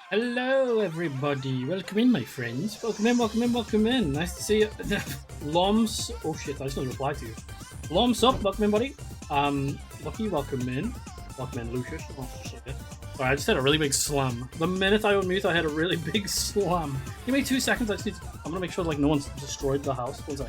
Hello, everybody. Welcome in, my friends. Welcome in, welcome in, welcome in. Nice to see you. Loms. Oh shit! I just want to reply to you. Loms up. Welcome in, buddy. Lucky, welcome in. Welcome in, Lucius. Oh shit. Sorry, I just had a really big slam. The minute I unmute, I had a really big slam. Give me 2 seconds. I'm gonna make sure like no one's destroyed the house. 1 sec.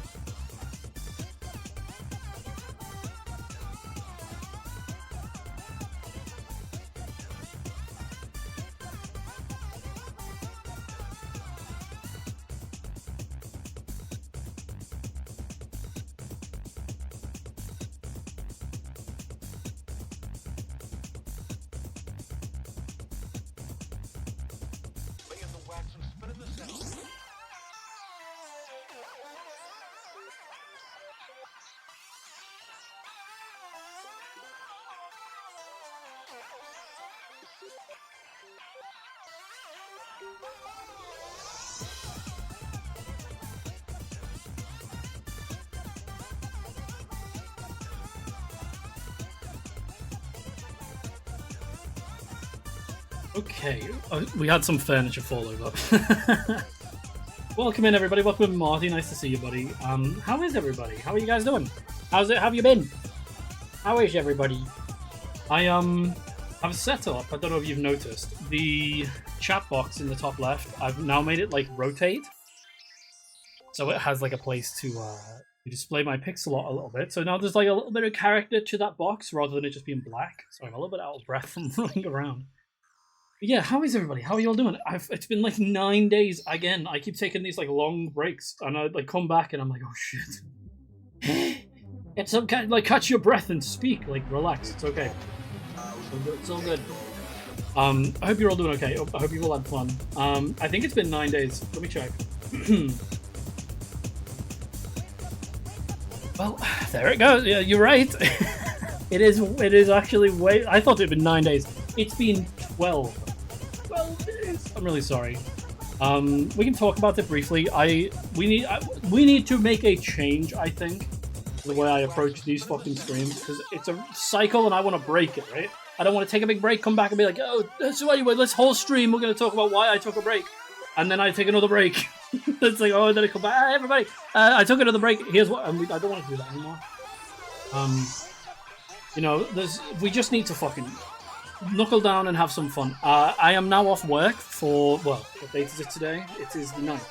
Okay, we had some furniture fall over. Welcome in, everybody. Welcome in, Marty. Nice to see you, buddy. How is everybody? How are you guys doing? How have you been? How is everybody? I've set up, I don't know if you've noticed, the chat box in the top left. I've now made it like rotate, so it has like a place to display my pixel art a little bit. So now there's like a little bit of character to that box rather than it just being black. So I'm a little bit out of breath from running around. But yeah, how is everybody? How are you all doing? It's been like 9 days again. I keep taking these like long breaks, and I like come back and I'm like, oh shit. It's okay, like catch your breath and speak. Like relax. It's okay. It's all good. I hope you're all doing okay. I hope you've all had fun. I think it's been 9 days. Let me check. Well, there it goes. Yeah, you're right. It is actually way. I thought it'd been 9 days. It's been 12. 12 days. I'm really sorry. We can talk about it briefly. We need to make a change, I think, the way I approach these fucking streams, because it's a cycle and I want to break it, right? I don't want to take a big break, come back and be like, oh, so anyway, this whole stream we're going to talk about why I took a break. And then I take another break. It's like, oh, and then I come back, hey, everybody, I took another break. Here's what, I don't want to do that anymore. You know, we just need to fucking knuckle down and have some fun. I am now off work for, well, what date is it today? It is the 9th.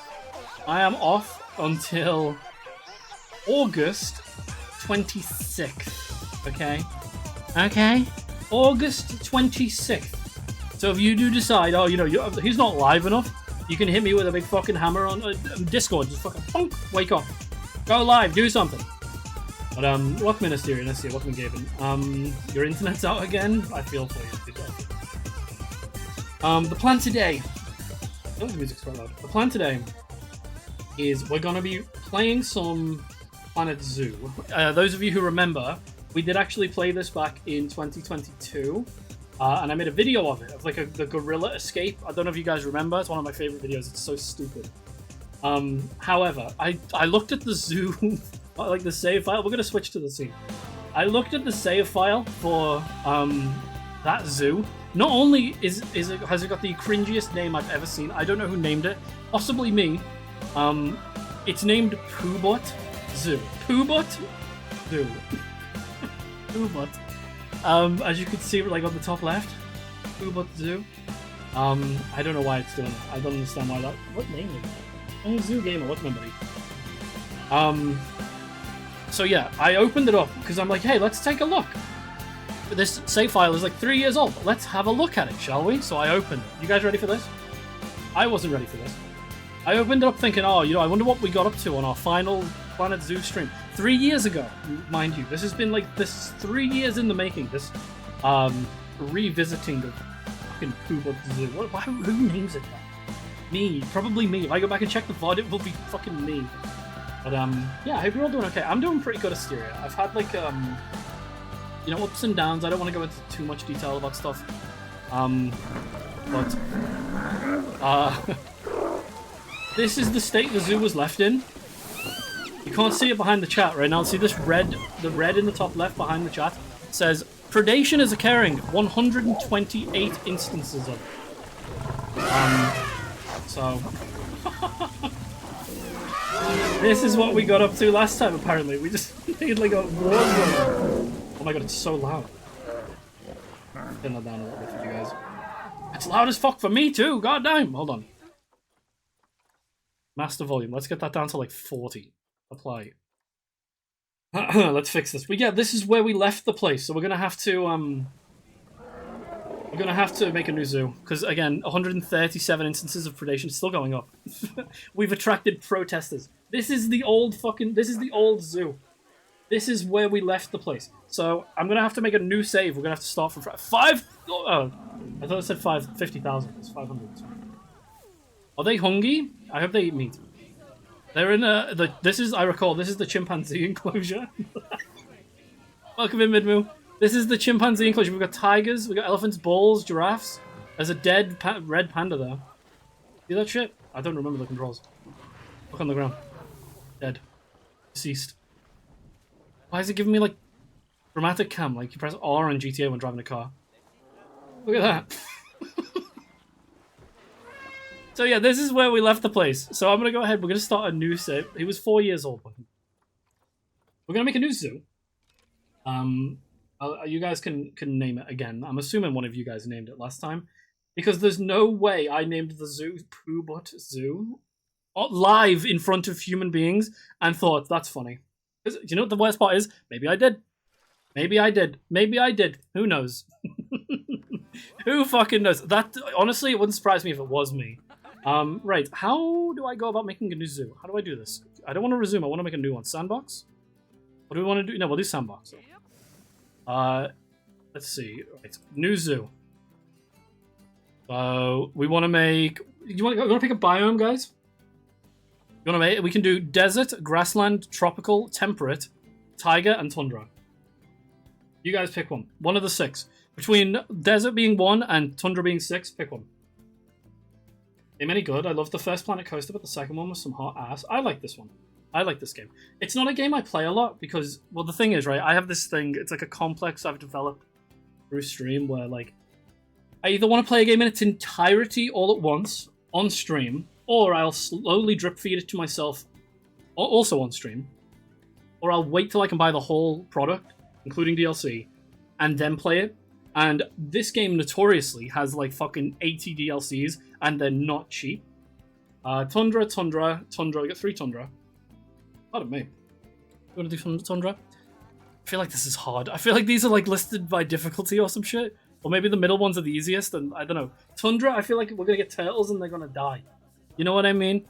I am off until August 26th, okay? Okay? August 26th. So if you do decide, oh, you know, he's not live enough, you can hit me with a big fucking hammer on Discord. Just fucking punk, wake up. Go live, do something. But, welcome in Asteria, let's see, welcome in Gavin. Your internet's out again? I feel for you. The plan today... Oh, the music's quite loud. The plan today is we're gonna be playing some Planet Zoo. Those of you who remember, we did actually play this back in 2022, and I made a video of it, of like the gorilla escape. I don't know if you guys remember, it's one of my favorite videos, it's so stupid. However, I looked at the zoo, like the save file, we're going to switch to the zoo. I looked at the save file for that zoo. Not only has it got the cringiest name I've ever seen, I don't know who named it, possibly me. It's named Poobot Zoo. Poobot Zoo. Poobot. As you can see, like on the top left, Poobot Zoo. I don't know why it's doing that. I don't understand why that. What name is that? Oh, Zoo Gamer. What's my buddy? So yeah, I opened it up because I'm like, hey, let's take a look. This save file is like 3 years old. Let's have a look at it, shall we? So I opened it. You guys ready for this? I wasn't ready for this. I opened it up thinking, oh, you know, I wonder what we got up to on our final Planet Zoo stream 3 years ago, mind you. This has been like 3 years in the making. This revisiting of fucking Poobot Zoo. Who names it that? Me, probably me. If I go back and check the VOD, it will be fucking me. But yeah, I hope you're all doing okay. I'm doing pretty good, Asteria. I've had like you know, ups and downs. I don't want to go into too much detail about stuff. But this is the state the zoo was left in. can't see it behind the chat right now. See this red, the red in the top left behind the chat says predation is occurring. 128 instances of it. So this is what we got up to last time. Apparently, we just immediately got war going. Oh my god, it's so loud. Turn that down a little bit for you guys. It's loud as fuck for me too. God damn. Hold on. Master volume. Let's get that down to like 40. Apply. Let's fix this. But yeah, this is where we left the place. So we're gonna have to make a new zoo because again, 137 instances of predation still going up. We've attracted protesters. This is the old zoo. This is where we left the place. So I'm gonna have to make a new save. We're gonna have to start from five. Oh, I thought it said 50,000. It's 500. Are they hungry? I hope they eat meat. They're in this is the chimpanzee enclosure. Welcome in, Midmoo. This is the chimpanzee enclosure. We've got tigers, we've got elephants, bulls, giraffes. There's a dead red panda there. See that shit? I don't remember the controls. Look on the ground. Dead. Deceased. Why is it giving me like dramatic cam? Like you press R on GTA when driving a car. Look at that. So yeah, this is where we left the place. So I'm gonna go ahead. We're gonna start a new save. He was 4 years old. We're gonna make a new zoo. You guys can name it again. I'm assuming one of you guys named it last time, because there's no way I named the zoo Poobot Zoo live in front of human beings and thought that's funny. Do you know what the worst part is? Maybe I did. Maybe I did. Maybe I did. Who knows? Who fucking knows? That honestly, it wouldn't surprise me if it was me. Right. How do I go about making a new zoo? How do I do this? I don't want to resume. I want to make a new one. Sandbox? What do we want to do? No, we'll do sandbox. Let's see. Right. New zoo. So we want to make. You want to pick a biome, guys? You want to make? We can do desert, grassland, tropical, temperate, taiga, and tundra. You guys pick one. One of the 6. Between desert being 1 and tundra being 6, pick one. Game any good? I love the first Planet Coaster, but the second one was some hot ass. I like this one. I like this game. It's not a game I play a lot because, well, the thing is, right, I have this thing, it's like a complex I've developed through stream where, like, I either want to play a game in its entirety all at once, on stream, or I'll slowly drip feed it to myself, also on stream, or I'll wait till I can buy the whole product, including DLC, and then play it. And this game notoriously has like fucking 80 DLCs, and they're not cheap. Tundra. We got 3 Tundra. Pardon me. You want to do some Tundra? I feel like this is hard. I feel like these are like listed by difficulty or some shit. Or maybe the middle ones are the easiest, and I don't know. Tundra, I feel like we're gonna get turtles and they're gonna die. You know what I mean?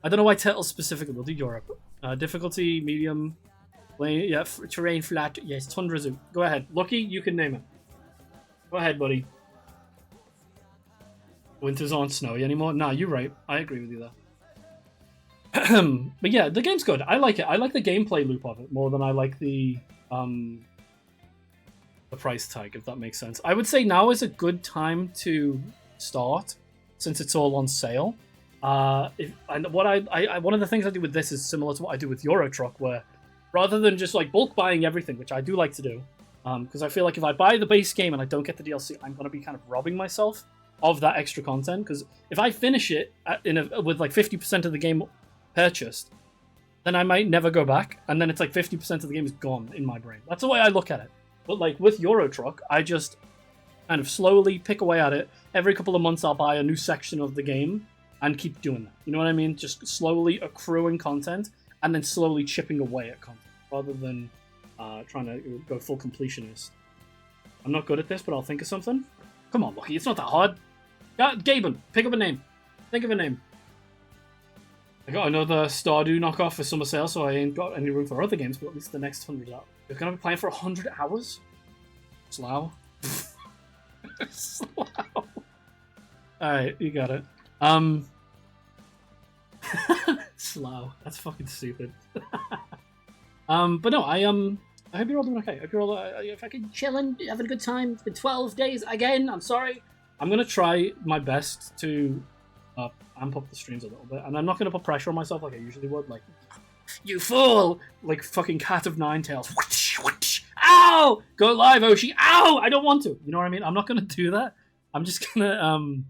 I don't know why turtles specifically. We'll do Europe. Difficulty, medium, plain, yeah, terrain, flat. Yes, Tundra Zoo. Go ahead. Lucky, you can name it. Go ahead, buddy. Winters aren't snowy anymore. Nah, you're right. I agree with you there. But yeah, the game's good. I like it. I like the gameplay loop of it more than I like the price tag, if that makes sense. I would say now is a good time to start since it's all on sale. One of the things I do with this is similar to what I do with Euro Truck, where rather than just like bulk buying everything, which I do like to do, because I feel like if I buy the base game and I don't get the DLC, I'm going to be kind of robbing myself of that extra content. Because if I finish it with like 50% of the game purchased, then I might never go back, and then it's like 50% of the game is gone in my brain. That's the way I look at it. But like with Euro Truck, I just kind of slowly pick away at it. Every couple of months I'll buy a new section of the game and keep doing that. You know what I mean? Just slowly accruing content and then slowly chipping away at content rather than trying to go full completionist. I'm not good at this, but I'll think of something. Come on, Lucky, it's not that hard. Gaben, pick up a name. Think of a name. I got another Stardew knockoff for summer sale, so I ain't got any room for other games, but at least the next 100 hours. You're gonna be playing for 100 hours? Slow. Slow. Alright, you got it. Slow. That's fucking stupid. But no, I hope you're all doing okay. I hope you're all fucking chilling, having a good time. It's been 12 days again. I'm sorry. I'm gonna try my best to amp up the streams a little bit, and I'm not gonna put pressure on myself like I usually would. Like, You fool! Like fucking Cat of Nine Tails. Ow! Go live, Oshi. Ow! I don't want to. You know what I mean? I'm not gonna do that. I'm just gonna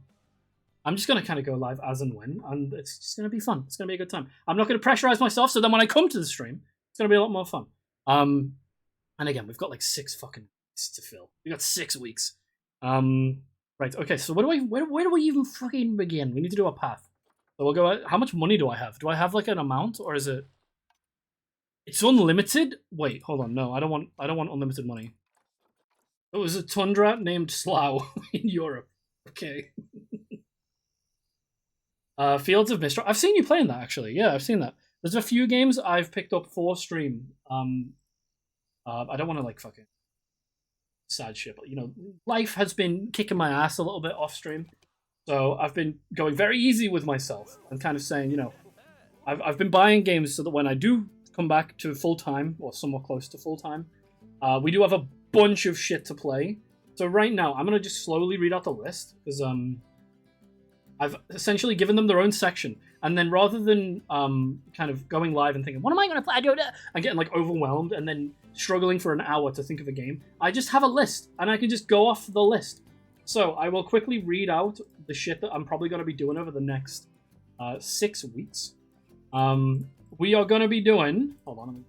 kind of go live as and when, and it's just gonna be fun. It's gonna be a good time. I'm not gonna pressurize myself, so then when I come to the stream, it's gonna be a lot more fun. And again, we've got like 6 fucking weeks to fill. We got 6 weeks. Right. Okay. So where do we even fucking begin? We need to do a path. So we'll go. How much money do I have? Do I have like an amount, or is it? It's unlimited. Wait. Hold on. No, I don't want unlimited money. It was a tundra named Slough in Europe. Okay. Fields of Mistral. I've seen you playing that actually. Yeah, I've seen that. There's a few games I've picked up for stream. I don't want to like fucking sad shit, but you know, life has been kicking my ass a little bit off stream. So I've been going very easy with myself and kind of saying, you know, I've been buying games so that when I do come back to full time or somewhat close to full time, we do have a bunch of shit to play. So right now I'm gonna just slowly read out the list because I've essentially given them their own section, and then rather than kind of going live and thinking, what am I gonna play? I'm getting like overwhelmed and then struggling for an hour to think of a game. I just have a list and I can just go off the list. So I will quickly read out the shit that I'm probably going to be doing over the next 6 weeks. We are going to be doing... Hold on.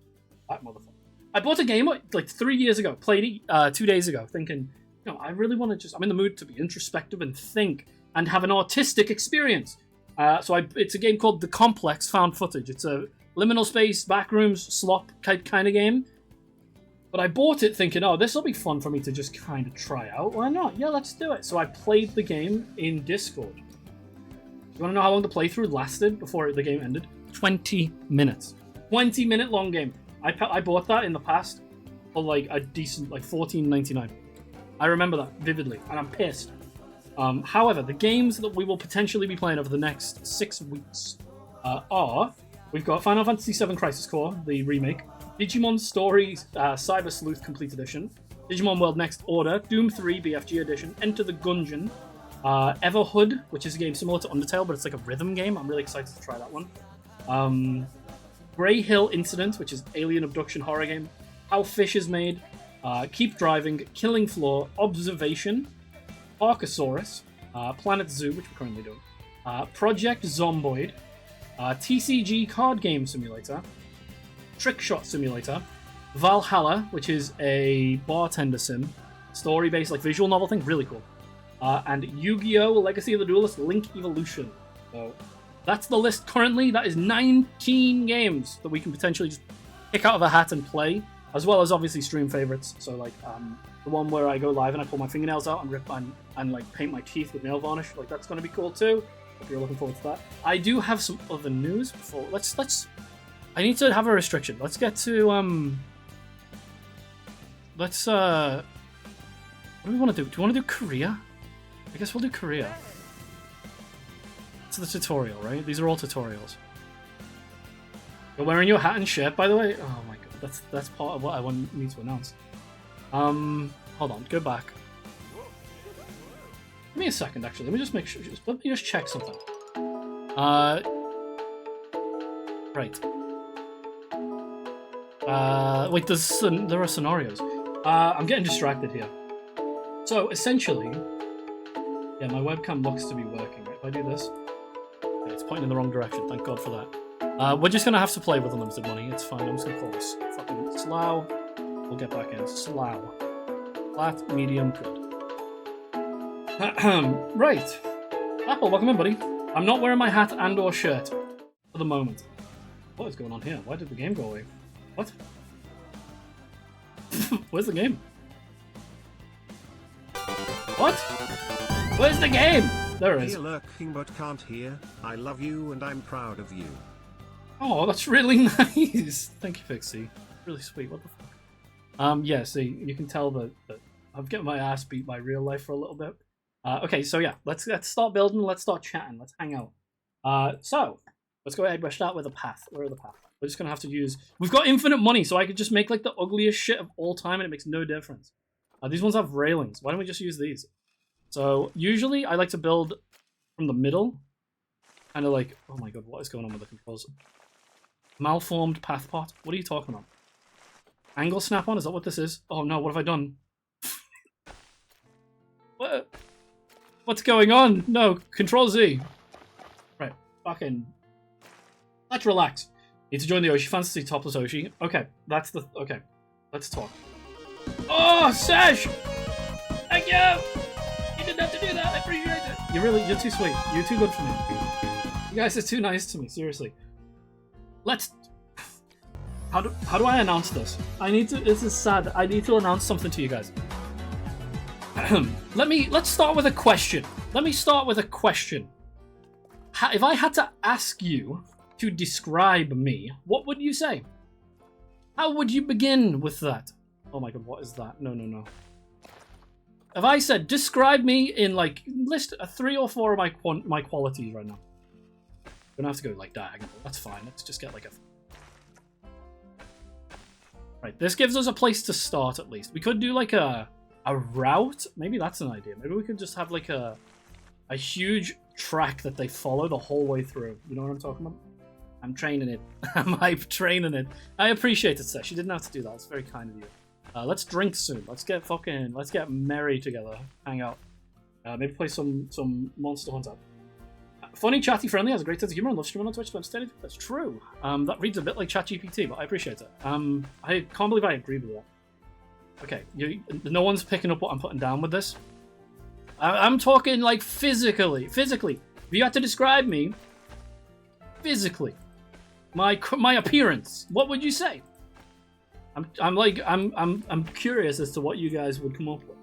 That motherfucker. I bought a game like 3 years ago. Played it 2 days ago. Thinking, you know, I really want to just... I'm in the mood to be introspective and think and have an artistic experience. It's a game called The Complex Found Footage. It's a liminal space, backrooms, slop kind of game. But I bought it thinking, oh, this will be fun for me to just kind of try out. Why not? Yeah, let's do it. So I played the game in Discord. You want to know how long the playthrough lasted before the game ended? 20 minutes. 20-minute long game. I bought that in the past for like a decent, like $14.99. I remember that vividly, and I'm pissed. However, the games that we will potentially be playing over the next 6 weeks are... We've got Final Fantasy VII Crisis Core, the remake. Digimon Stories Cyber Sleuth Complete Edition, Digimon World Next Order, Doom 3 BFG Edition, Enter the Gungeon, Everhood, which is a game similar to Undertale, but it's like a rhythm game. I'm really excited to try that one. Grey Hill Incident, which is alien abduction horror game. How Fish is Made, Keep Driving, Killing Floor, Observation, Archosaurus, Planet Zoo, which we're currently doing, Project Zomboid, TCG Card Game Simulator, Trick Shot Simulator, Valhalla, which is a bartender sim, story-based, like visual novel thing, really cool, and Yu-Gi-Oh! Legacy of the Duelist Link Evolution. So that's the list currently. That is 19 games that we can potentially just pick out of a hat and play, as well as obviously stream favorites. So like the one where I go live and I pull my fingernails out and rip and like paint my teeth with nail varnish, like that's going to be cool too. If you're looking forward to that. I do have some other news before. Let's. I need to have a restriction. Let's get to what do we want to do? Do we want to do Korea? I guess we'll do Korea. It's the tutorial, right? These are all tutorials. You're wearing your hat and shirt, by the way. Oh my god, that's part of what I need to announce. Hold on, go back. Give me a second, actually. Let me just make sure. Let me just check something. Right. Wait, there are scenarios. I'm getting distracted here. So, essentially... Yeah, my webcam looks to be working, right? If I do this... Okay, it's pointing in the wrong direction, thank god for that. We're just gonna have to play with unlimited money, it's fine. I'm just gonna call this fucking Slough. We'll get back in. Slough. Flat, medium, good. Right. Apple, welcome in, buddy. I'm not wearing my hat and or shirt for the moment. What is going on here? Why did the game go away? What? Where's the game? What? Where's the game? There it is. Here lurking but can't hear. I love you and I'm proud of you. Oh, that's really nice. Thank you, Pixie. Really sweet. What the fuck? Yeah, see, you can tell that I'm getting my ass beat by real life for a little bit. Okay, so yeah, let's start building, let's start chatting, let's hang out. So, let's go ahead, we'll start with a path. Where are the path? We're just gonna have to use... We've got infinite money, so I could just make like the ugliest shit of all time and it makes no difference. These ones have railings. Why don't we just use these? So, usually I like to build from the middle. Kind of like... Oh my god, what is going on with the controls? Malformed path pot? What are you talking about? Angle snap-on? Is that what this is? Oh no, what have I done? What? What's going on? No, Control Z. Right, fucking... Let's relax. Need to join the Oshi Fantasy Topless Oshi. Okay, that's the... Okay, let's talk. Oh, Sesh! Thank you! You didn't have to do that, I appreciate it. You're too sweet. You're too good for me. You guys are too nice to me, seriously. Let's... How do I announce this? This is sad. I need to announce something to you guys. Let's start with a question. Let me start with a question. If I had to ask you to describe me, what would you say? How would you begin with that? Oh my god, what is that? No. If I said, describe me in, like, list 3 or 4 of my qualities right now. We're gonna have to go, like, diagonal. That's fine. Let's just get, like, a... Right, this gives us a place to start, at least. We could do, like, a route. Maybe that's an idea. Maybe we could just have, like, a huge track that they follow the whole way through. You know what I'm talking about? I'm training it. I'm training it. I appreciate it, Sesh. You didn't have to do that. It's very kind of you. Let's drink soon. Let's get merry together. Hang out. Maybe play some Monster Hunter. Funny, chatty, friendly, has a great sense of humor and loves streaming on Twitch. That's true. That reads a bit like ChatGPT, but I appreciate it. I can't believe I agree with that. Okay, no one's picking up what I'm putting down with this. I'm talking like physically. Physically, if you had to describe me physically, my appearance, what would you say? I'm curious as to what you guys would come up with.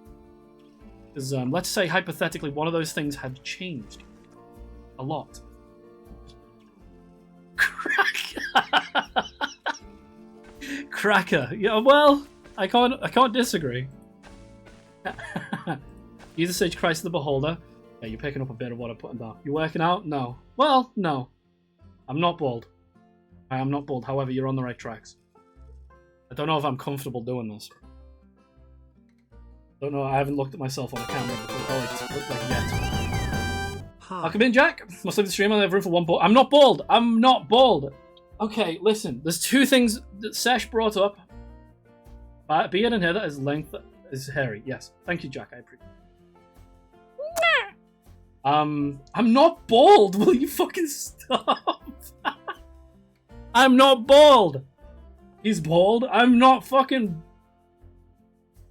Because let's say hypothetically one of those things had changed a lot. Cracker. Yeah, well, I can't disagree. Jesus Sage Christ the Beholder. Yeah, you're picking up a bit of what I'm putting down. You working out? No. Well, no. I'm not bald. I am not bald. However, you're on the right tracks. I don't know if I'm comfortable doing this. Don't know. I haven't looked at myself on the camera yet. Welcome in, Jack. Must leave the stream. I have room for one bald. I'm not bald. I'm not bald. Okay, listen. There's 2 things that Sesh brought up. Beard and hair that is length is hairy. Yes. Thank you, Jack. I appreciate it. I'm not bald. Will you fucking stop? I'm not bald. He's bald. I'm not fucking...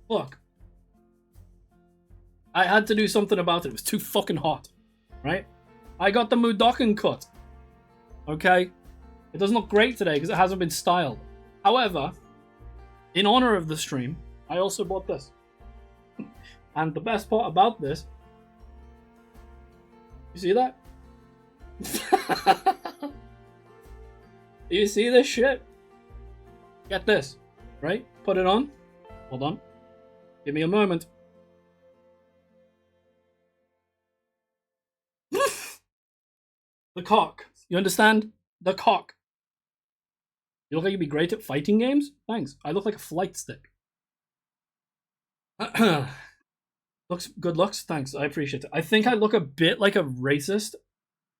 Look. I had to do something about it. It was too fucking hot. Right? I got the Mudokan cut. Okay? It doesn't look great today because it hasn't been styled. However, in honor of the stream, I also bought this. And the best part about this... You see that? You see this shit? Get this, right? Put it on. Hold on. Give me a moment. The cock. You understand? The cock. You look like you'd be great at fighting games? Thanks. I look like a flight stick. Good looks? Thanks. I appreciate it. I think I look a bit like a racist.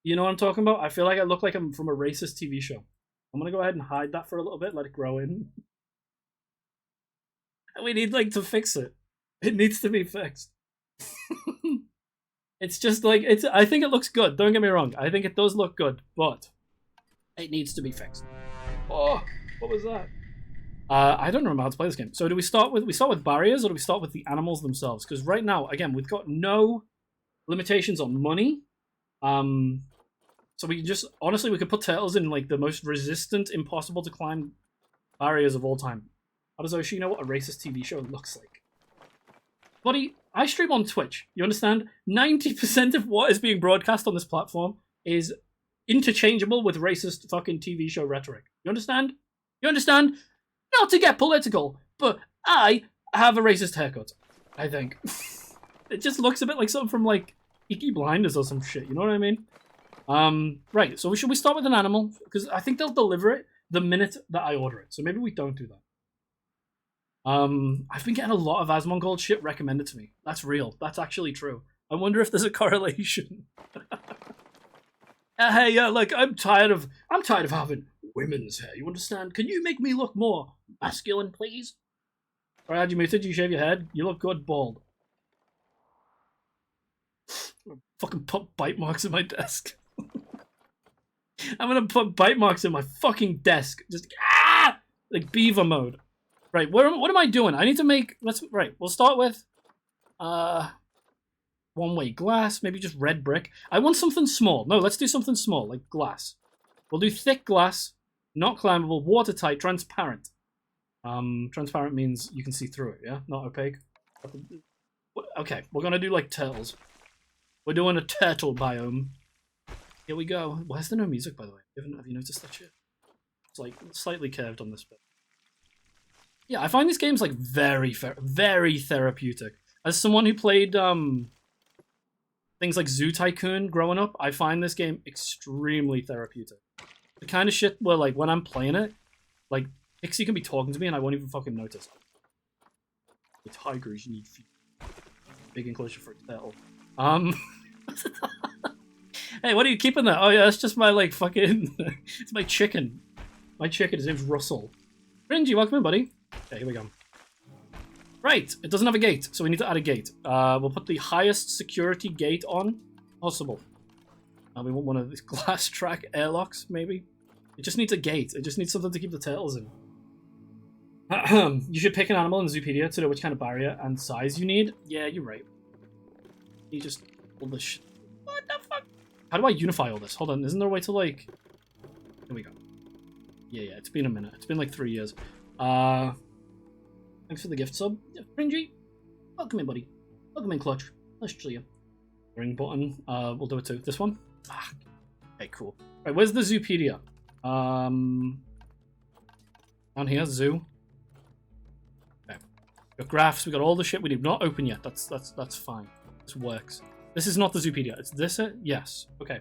You know what I'm talking about? I feel like I look like I'm from a racist TV show. I'm gonna go ahead and hide that for a little bit, let it grow in. We need, like, to fix it. It needs to be fixed. It's just, like, I think it looks good, don't get me wrong. I think it does look good, but it needs to be fixed. Oh, what was that? I don't remember how to play this game. So do we start with barriers, or do we start with the animals themselves? Because right now, again, we've got no limitations on money. So we can just, honestly, we could put turtles in, like, the most resistant, impossible to climb barriers of all time. How does Oshi know what a racist TV show looks like? Buddy, I stream on Twitch. You understand? 90% of what is being broadcast on this platform is interchangeable with racist fucking TV show rhetoric. You understand? You understand? Not to get political, but I have a racist haircut. I think. It just looks a bit like something from, like, Peaky Blinders or some shit. You know what I mean? Right, so should we start with an animal? Because I think they'll deliver it the minute that I order it. So maybe we don't do that. I've been getting a lot of Asmongold shit recommended to me. That's real. That's actually true. I wonder if there's a correlation. Hey, like, I'm tired of having women's hair. You understand? Can you make me look more masculine, please? Sorry, had you muted? You shave your head? You look good bald. Fucking put bite marks in my desk. I'm gonna put bite marks in my fucking desk. Just like beaver mode. Right, what am I doing? I need to make we'll start with one-way glass, maybe just red brick. I want something small. No, let's do something small, like glass. We'll do thick glass, not climbable, watertight, transparent. Transparent means you can see through it, yeah? Not opaque. Okay, we're gonna do like turtles. We're doing a turtle biome. Here we go. Where's there no music, by the way? Have you noticed that shit? It's like slightly curved on this bit. Yeah, I find these games like very therapeutic. As someone who played things like Zoo Tycoon growing up, I find this game extremely therapeutic. The kind of shit where like when I'm playing it, like Pixie can be talking to me and I won't even fucking notice. The tigers need feet. Big enclosure for a turtle. Hey, what are you keeping there? Oh yeah, that's just my like fucking. It's my chicken. My chicken. His name's Russell. Fringy, welcome in, buddy. Okay, here we go. Right, it doesn't have a gate, so we need to add a gate. We'll put the highest security gate on possible. We want one of these glass track airlocks, maybe. It just needs a gate. It just needs something to keep the turtles in. You should pick an animal in Zoopedia to know which kind of barrier and size you need. Yeah, you're right. You just all this shit. What the fuck? How do I unify all this? Hold on, isn't there a way to like? Here we go. Yeah, it's been a minute. It's been like 3 years. Thanks for the gift sub. Fringy, welcome in, buddy. Welcome in, Clutch. Nice to see you. Ring button. We'll do it too. This one? Okay, cool. Right, where's the Zoopedia? Down here, zoo. Okay. We got graphs, we got all the shit we need. Not open yet. That's fine. This works. This is not the Zoopedia. It's this it? Yes. Okay.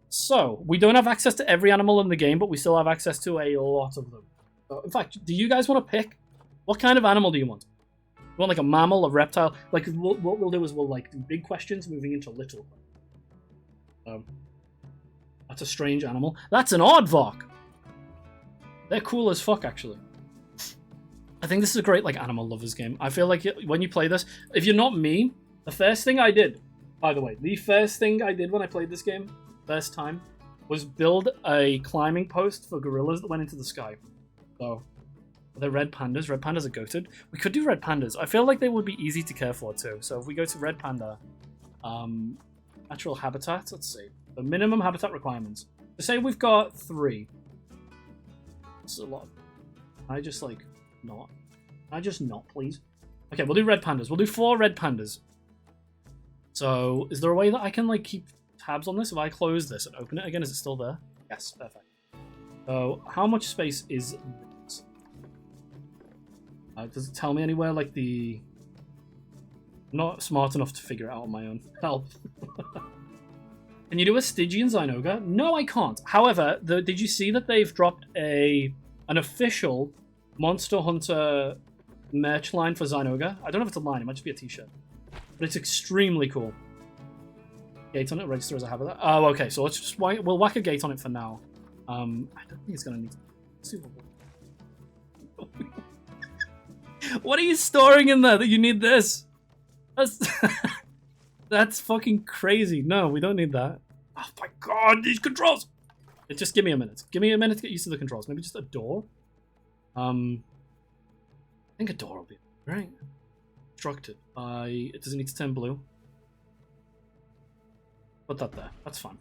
So, we don't have access to every animal in the game, but we still have access to a lot of them. So, in fact, do you guys want to pick? What kind of animal do you want? You want like a mammal, a reptile? Like, what we'll do is we'll like do big questions moving into little. That's a strange animal. That's an aardvark! They're cool as fuck, actually. I think this is a great like animal lovers game. I feel like when you play this, if you're not me, the first thing I did, by the way, the first thing I did when I played this game, first time, was build a climbing post for gorillas that went into the sky. So, are there red pandas? Red pandas are goated. We could do red pandas. I feel like they would be easy to care for too. So if we go to red panda, natural habitat, let's see. The minimum habitat requirements. To say we've got 3. That's a lot. Can I just like not? Can I just not, please? Okay, we'll do red pandas. We'll do 4 red pandas. So is there a way that I can like keep tabs on this? If I close this and open it again, is it still there? Yes, perfect. So how much space is this? Does it tell me anywhere like the... I'm not smart enough to figure it out on my own. Help. Can you do a Stygian Zynoga? No, I can't. However, did you see that they've dropped an official Monster Hunter merch line for Zynoga? I don't know if it's a line, it might just be a t-shirt. But it's extremely cool. Gate on it, register as a habitat. Oh, okay, so let's just we'll whack a gate on it for now. I don't think it's gonna need to... What are you storing in there that you need this? That's fucking crazy. No, we don't need that. Oh my god, these controls! Just give me a minute. Give me a minute to get used to the controls. Maybe just a door? I think a door will be right. Constructed. It doesn't need to turn blue. Put that there. That's fine.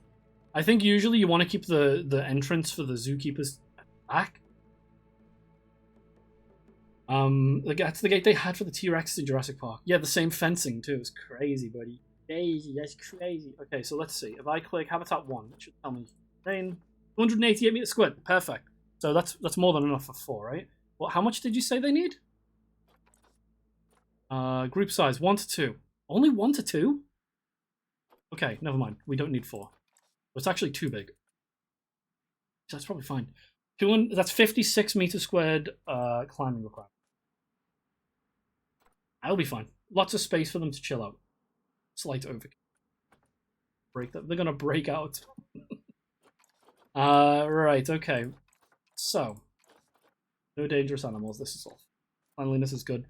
I think usually you want to keep the entrance for the zookeepers back. That's the gate they had for the T-Rex in Jurassic Park. Yeah, the same fencing too. It's crazy, buddy. Crazy, that's crazy. Okay, so let's see. If I click Habitat 1, it should tell me 288 meters squared. Perfect. So that's more than enough for 4, right? Well, how much did you say they need? Group size 1 to 2. Only 1 to 2? Okay, never mind. We don't need 4. It's actually too big. That's probably fine. That's 56 meters squared climbing requirement. That'll be fine. Lots of space for them to chill out. Slight overkill. Break that. They're gonna break out. Right. Okay. So, no dangerous animals. This is all. Cleanliness is good.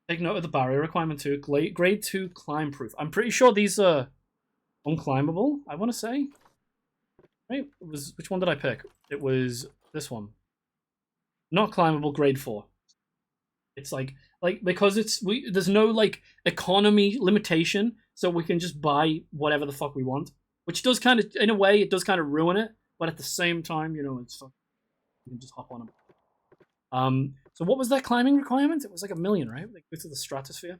Take note of the barrier requirement too. Grade 2 climb proof. I'm pretty sure these are unclimbable, I want to say. Right? Which one did I pick? It was this one. Not climbable, grade 4. It's like because there's no like economy limitation, so we can just buy whatever the fuck we want, which does kind of, in a way, it does kind of ruin it, but at the same time, you know, it's, you can just hop on them. So what was that climbing requirement? It was like 1 million, right? Like go to the stratosphere.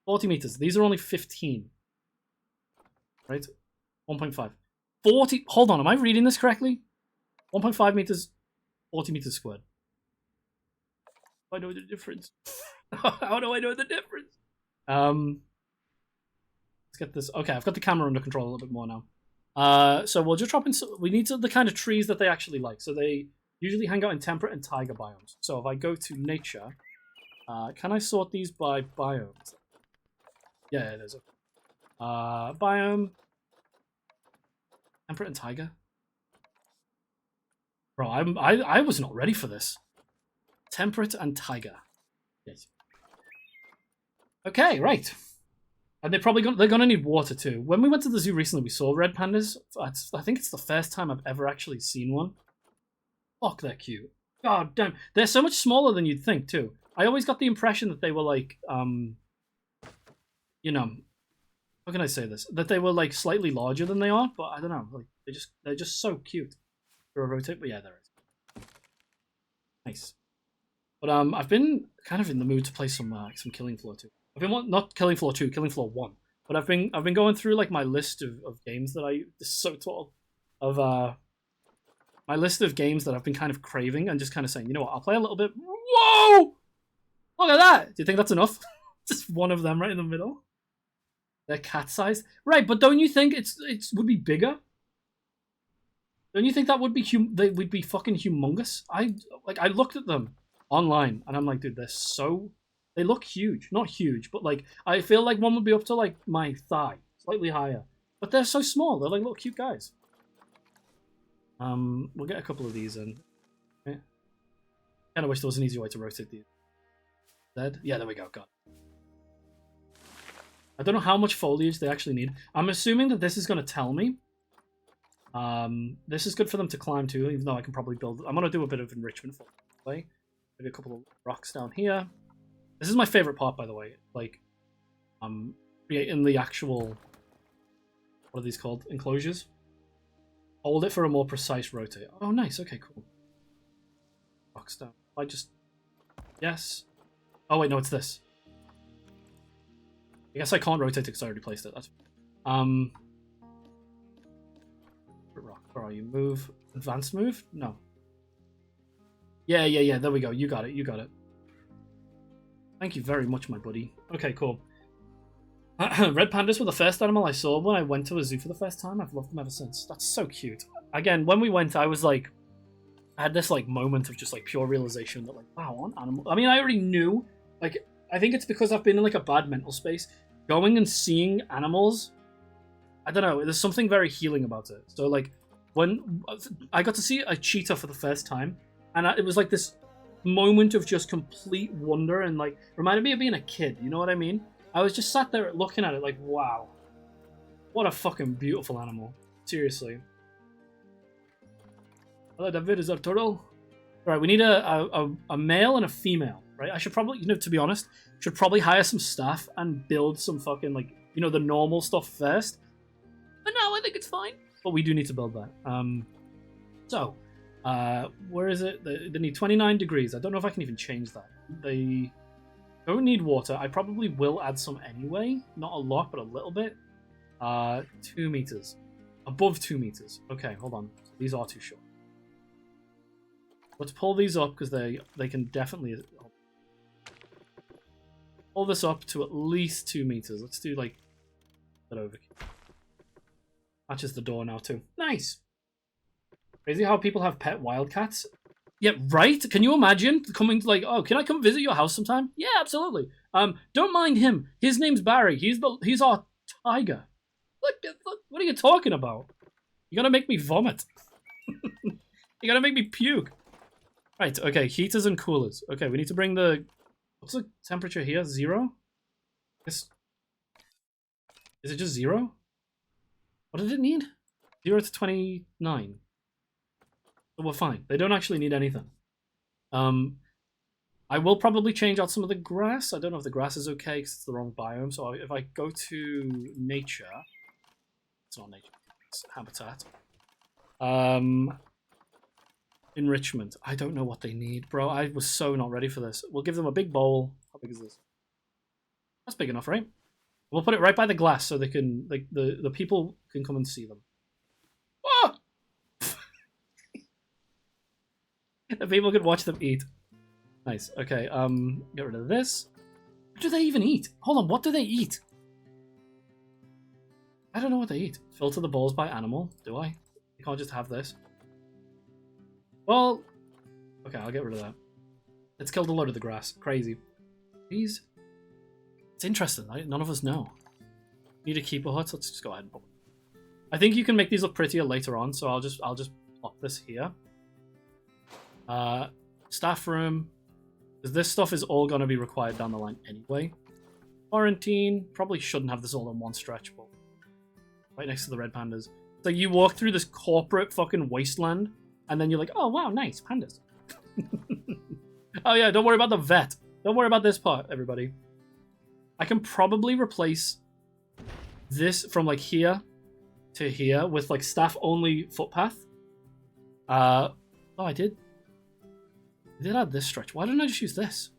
40 meters. These are only 15. Right? 1.5. 40. Hold on, am I reading this correctly? 1.5 meters, 40 meters squared. I know the difference. How do I know the difference? Let's get this. Okay, I've got the camera under control a little bit more now. So we'll just drop in. We need the kind of trees that they actually like. So they usually hang out in temperate and taiga biomes. So if I go to nature, can I sort these by biomes? Yeah, it is. Biome. Temperate and taiga. Bro, I was not ready for this. Temperate and taiga. Yes. Okay, right. And they're gonna need water too. When we went to the zoo recently, we saw red pandas. I think it's the first time I've ever actually seen one. Fuck, they're cute. God damn, they're so much smaller than you'd think too. I always got the impression that they were like, you know, how can I say this? That they were like slightly larger than they are, but I don't know. Like they're just so cute. For a rotate, but yeah, there is. Nice. But I've been kind of in the mood to play some Killing Floor 2. I've been not Killing Floor 2, Killing Floor 1. But I've been going through like my list of games that this is so tall of my list of games that I've been kind of craving and just kind of saying, you know what, I'll play a little bit. Whoa! Look at that! Do you think that's enough? Just one of them right in the middle. They're cat-sized, right? But don't you think it would be bigger? Don't you think that would be they would be fucking humongous? I looked at them online and I'm like, dude, they look huge. Not huge, but like I feel like one would be up to like my thigh, slightly higher. But they're so small. They're like little cute guys. We'll get a couple of these in. Okay. Kind of wish there was an easy way to rotate these. Dead? Yeah, there we go. Got it. I don't know how much foliage they actually need. I'm assuming that this is going to tell me. This is good for them to climb to, even though I can probably build. I'm gonna do a bit of enrichment for them. Maybe a couple of rocks down here. This is my favorite part, by the way. Like, creating the actual, what are these called? Enclosures. Hold it for a more precise rotate. Oh, nice. Okay, cool. Rocks down. Yes. Oh wait, no, it's this. I guess I can't rotate it because I already placed it. That's rock. Where are you? Move. Advanced move? No. Yeah. There we go. You got it. Thank you very much, my buddy. Okay, cool. Red pandas were the first animal I saw when I went to a zoo for the first time. I've loved them ever since. That's so cute. Again, when we went, I was like, I had this like moment of just like pure realization that like, wow, an animal. I mean, I already knew. Like, I think it's because I've been in like a bad mental space. Going and seeing animals, I don't know. There's something very healing about it. So like, when I got to see a cheetah for the first time, and it was like this moment of just complete wonder and like reminded me of being a kid. You know what I mean? I was just sat there looking at it like, wow, what a fucking beautiful animal. Seriously. Hello, David. Is that turtle? Right, we need a male and a female, right? I should probably, to be honest, should probably hire some staff and build some fucking, like, the normal stuff first. But no, I think it's fine. But we do need to build that. So, where is it? They need 29 degrees. I don't know if I can even change that. They don't need water. I probably will add some anyway. Not a lot, but a little bit. 2 meters. Above 2 meters. Okay, hold on. These are too short. Let's pull these up because they can definitely pull this up to at least 2 meters. Let's do like that over here. Matches the door now too. Nice. Crazy how people have pet wildcats. Yeah, right? Can you imagine coming to like, oh, can I come visit your house sometime? Yeah, absolutely. Don't mind him. His name's Barry. He's our tiger. What are you talking about? You're gonna make me vomit. You're gonna make me puke. Right, okay, heaters and coolers. Okay, we need to bring the... What's the temperature here? 0? Is it just 0? What did it need? 0 to 29. So we're fine. They don't actually need anything. I will probably change out some of the grass. I don't know if the grass is okay because it's the wrong biome. So if I go to nature... It's not nature. It's habitat. Enrichment. I don't know what they need, bro. I was so not ready for this. We'll give them a big bowl. How big is this? That's big enough, right? We'll put it right by the glass so they can, like, the people can come and see them. Oh! The people can watch them eat. Nice. Okay. Get rid of this. What do they even eat? Hold on. What do they eat? I don't know what they eat. Filter the bowls by animal. Do I? You can't just have this. Well, okay, I'll get rid of that. It's killed a load of the grass. Crazy. These. It's interesting. None of us know. Need a keeper hut. Let's just go ahead and put it. I think you can make these look prettier later on, so I'll just plop this here. Staff room. Because this stuff is all going to be required down the line anyway. Quarantine. Probably shouldn't have this all in one stretch, but right next to the red pandas. So you walk through this corporate fucking wasteland, and then you're like, oh wow, nice, pandas. Oh yeah, don't worry about the vet. Don't worry about this part, everybody. I can probably replace this from like here to here with like staff-only footpath. Oh, I did add this stretch. Why didn't I just use this?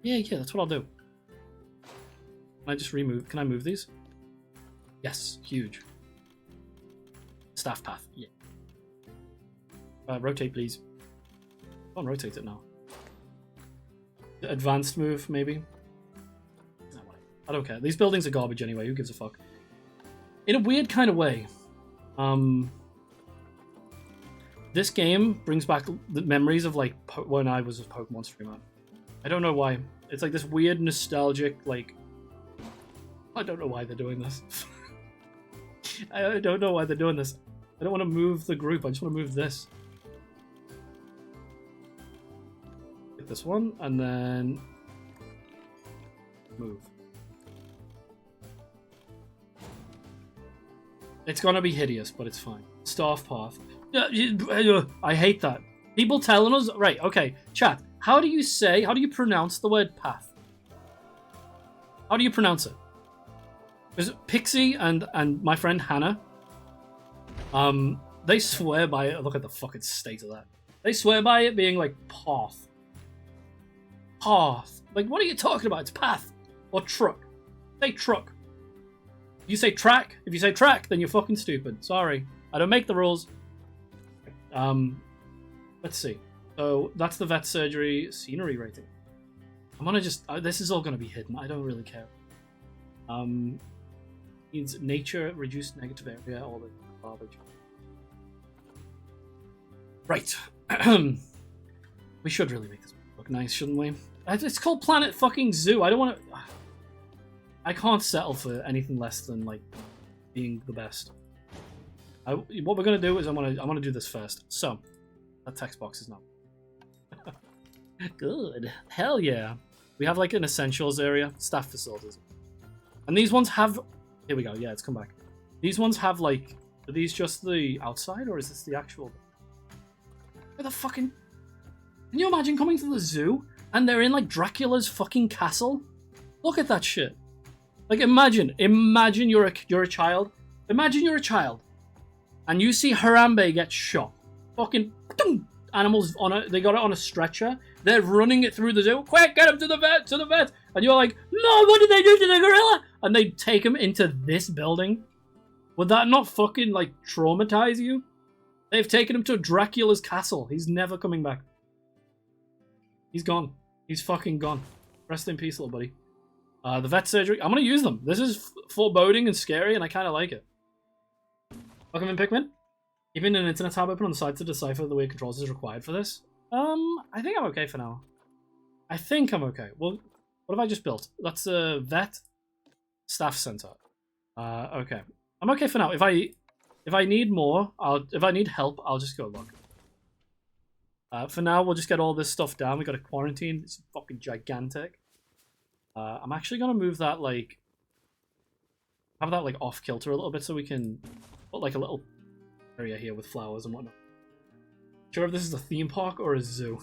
Yeah, that's what I'll do. Can I just remove? Can I move these? Yes, huge. Staff path, yeah. Rotate, please. Go on, rotate it now. Advanced move, maybe? No, I don't care. These buildings are garbage anyway. Who gives a fuck? In a weird kind of way, this game brings back the memories of like when I was a Pokemon streamer. I don't know why. It's like this weird nostalgic, like... I don't know why they're doing this. I don't know why they're doing this. I don't want to move the group. I just want to move this. Get this one, and then move. It's gonna be hideous, but it's fine. Staff path. I hate that. People telling us... Right, okay. Chat, how do you pronounce the word path? How do you pronounce it? Because Pixie and my friend Hannah, they swear by it. Look at the fucking state of that. They swear by it being like path. Path. Like, what are you talking about? It's path. Or truck. Say truck. You say track. If you say track, then you're fucking stupid. Sorry. I don't make the rules. Let's see. So, that's the vet surgery scenery rating. I'm gonna just... this is all gonna be hidden. I don't really care. Means nature, reduced negative area, all the garbage. Right. We should really make this look nice, shouldn't we? It's called Planet fucking Zoo. I don't want to... I can't settle for anything less than, like, being the best. What we're going to do is I'm gonna do this first. So, that text box is not... Good. Hell yeah. We have, like, an essentials area. Staff facilities. And these ones have... Here we go. Yeah, it's come back. These ones have, like... Are these just the outside, or is this the actual... Where the fucking... Can you imagine coming to the zoo, and they're in, like, Dracula's fucking castle? Look at that shit. Like, imagine you're a child. Imagine you're a child, and you see Harambe get shot. Fucking... Animals on a... They got it on a stretcher. They're running it through the zoo. Quick, get him to the vet! And you're like, no, what did they do to the gorilla? And they take him into this building. Would that not fucking, like, traumatize you? They've taken him to Dracula's castle. He's never coming back. He's gone. He's fucking gone. Rest in peace, little buddy. The vet surgery. I'm gonna use them. This is foreboding and scary, and I kind of like it. Welcome in, Pikmin. Even an internet tab open on the side to decipher the way controls is required for this. I think I'm okay for now. I think I'm okay. Well, what have I just built? That's a vet staff center. Okay. I'm okay for now. If I need more, if I need help, I'll just go look. For now, we'll just get all this stuff down. We got a quarantine. It's fucking gigantic. I'm actually gonna move that like have that like off kilter a little bit so we can put like a little area here with flowers and whatnot. Sure if this is a theme park or a zoo.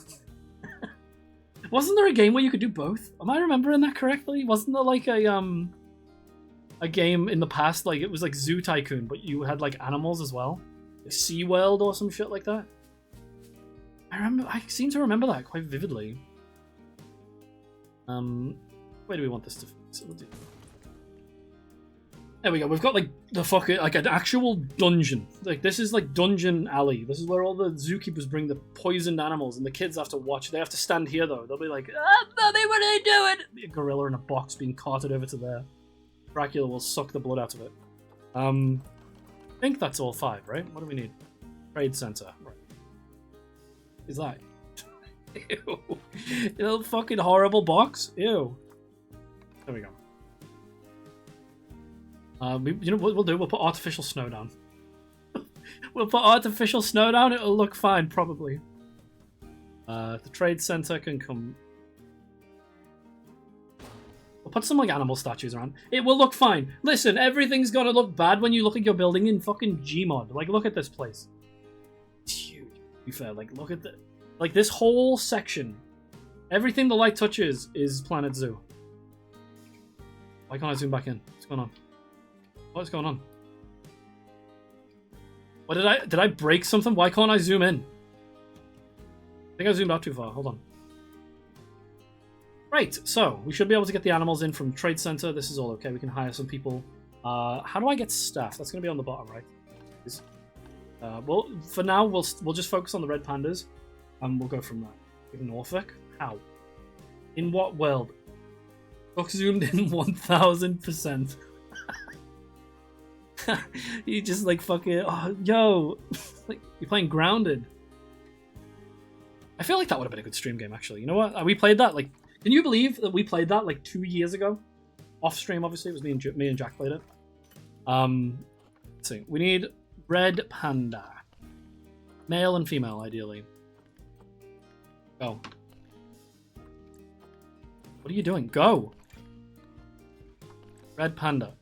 Wasn't there a game where you could do both? Am I remembering that correctly? Wasn't there like a game in the past, like it was like Zoo Tycoon, but you had like animals as well? Like SeaWorld or some shit like that? I seem to remember that quite vividly. Where do we want this to fix? We'll do... There we go. We've got like the fucking like an actual dungeon. Like this is like Dungeon Alley. This is where all the zookeepers bring the poisoned animals, and the kids have to watch. They have to stand here though. They'll be like, "Ah, Mommy, what are they doing?" A gorilla in a box being carted over to there. Dracula will suck the blood out of it. I think that's all 5, right? What do we need? Trade center. Right. Is that? Ew. You little fucking horrible box. Ew. There we go. You know what we'll do? We'll put artificial snow down. We'll put artificial snow down. It'll look fine, probably. The trade center can come. We'll put some like animal statues around. It will look fine. Listen, everything's gonna look bad when you look at your building in fucking Gmod. Like, look at this place. It's huge. To be fair, like, look at the, like this whole section. Everything the light touches is Planet Zoo. Why can't I zoom back in? What's going on? What's going on? What did I break something? Why can't I zoom in? I think I zoomed out too far. Hold on. Right, so we should be able to get the animals in from Trade Center. This is all okay. We can hire some people. How do I get staff? That's going to be on the bottom, right? Well, for now, we'll just focus on the red pandas, and we'll go from there. In Norfolk? How? In what world? Book zoomed in 1000%. You just like fucking, oh, yo, like you're playing Grounded. I feel like that would have been a good stream game, actually. You know what? We played that like. Can you believe that we played that like 2 years ago? Off stream, obviously, it was me and Jack played it. Let's see. We need red panda, male and female, ideally. Go. What are you doing? Go. Red panda.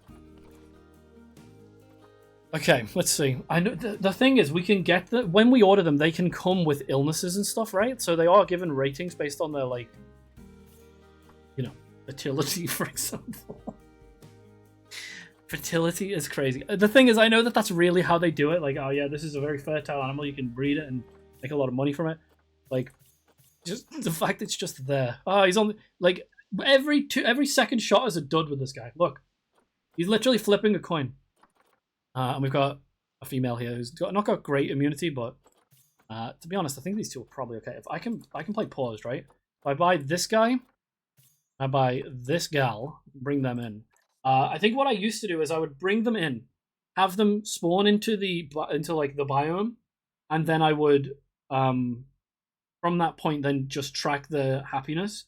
Okay, let's see. I know the thing is, we can get when we order them, they can come with illnesses and stuff, right? So they are given ratings based on their like, you know, fertility, for example. Fertility is crazy. The thing is, I know that that's really how they do it. Like, oh yeah, this is a very fertile animal. You can breed it and make a lot of money from it. Like, just the fact it's just there. Oh, he's on like every second shot is a dud with this guy. Look, he's literally flipping a coin. And we've got a female here who's not got great immunity, but to be honest, I think these two are probably okay. If I can play paused, right? If I buy this guy, I buy this gal, bring them in. I think what I used to do is I would bring them in, have them spawn into like the biome, and then I would from that point then just track the happiness.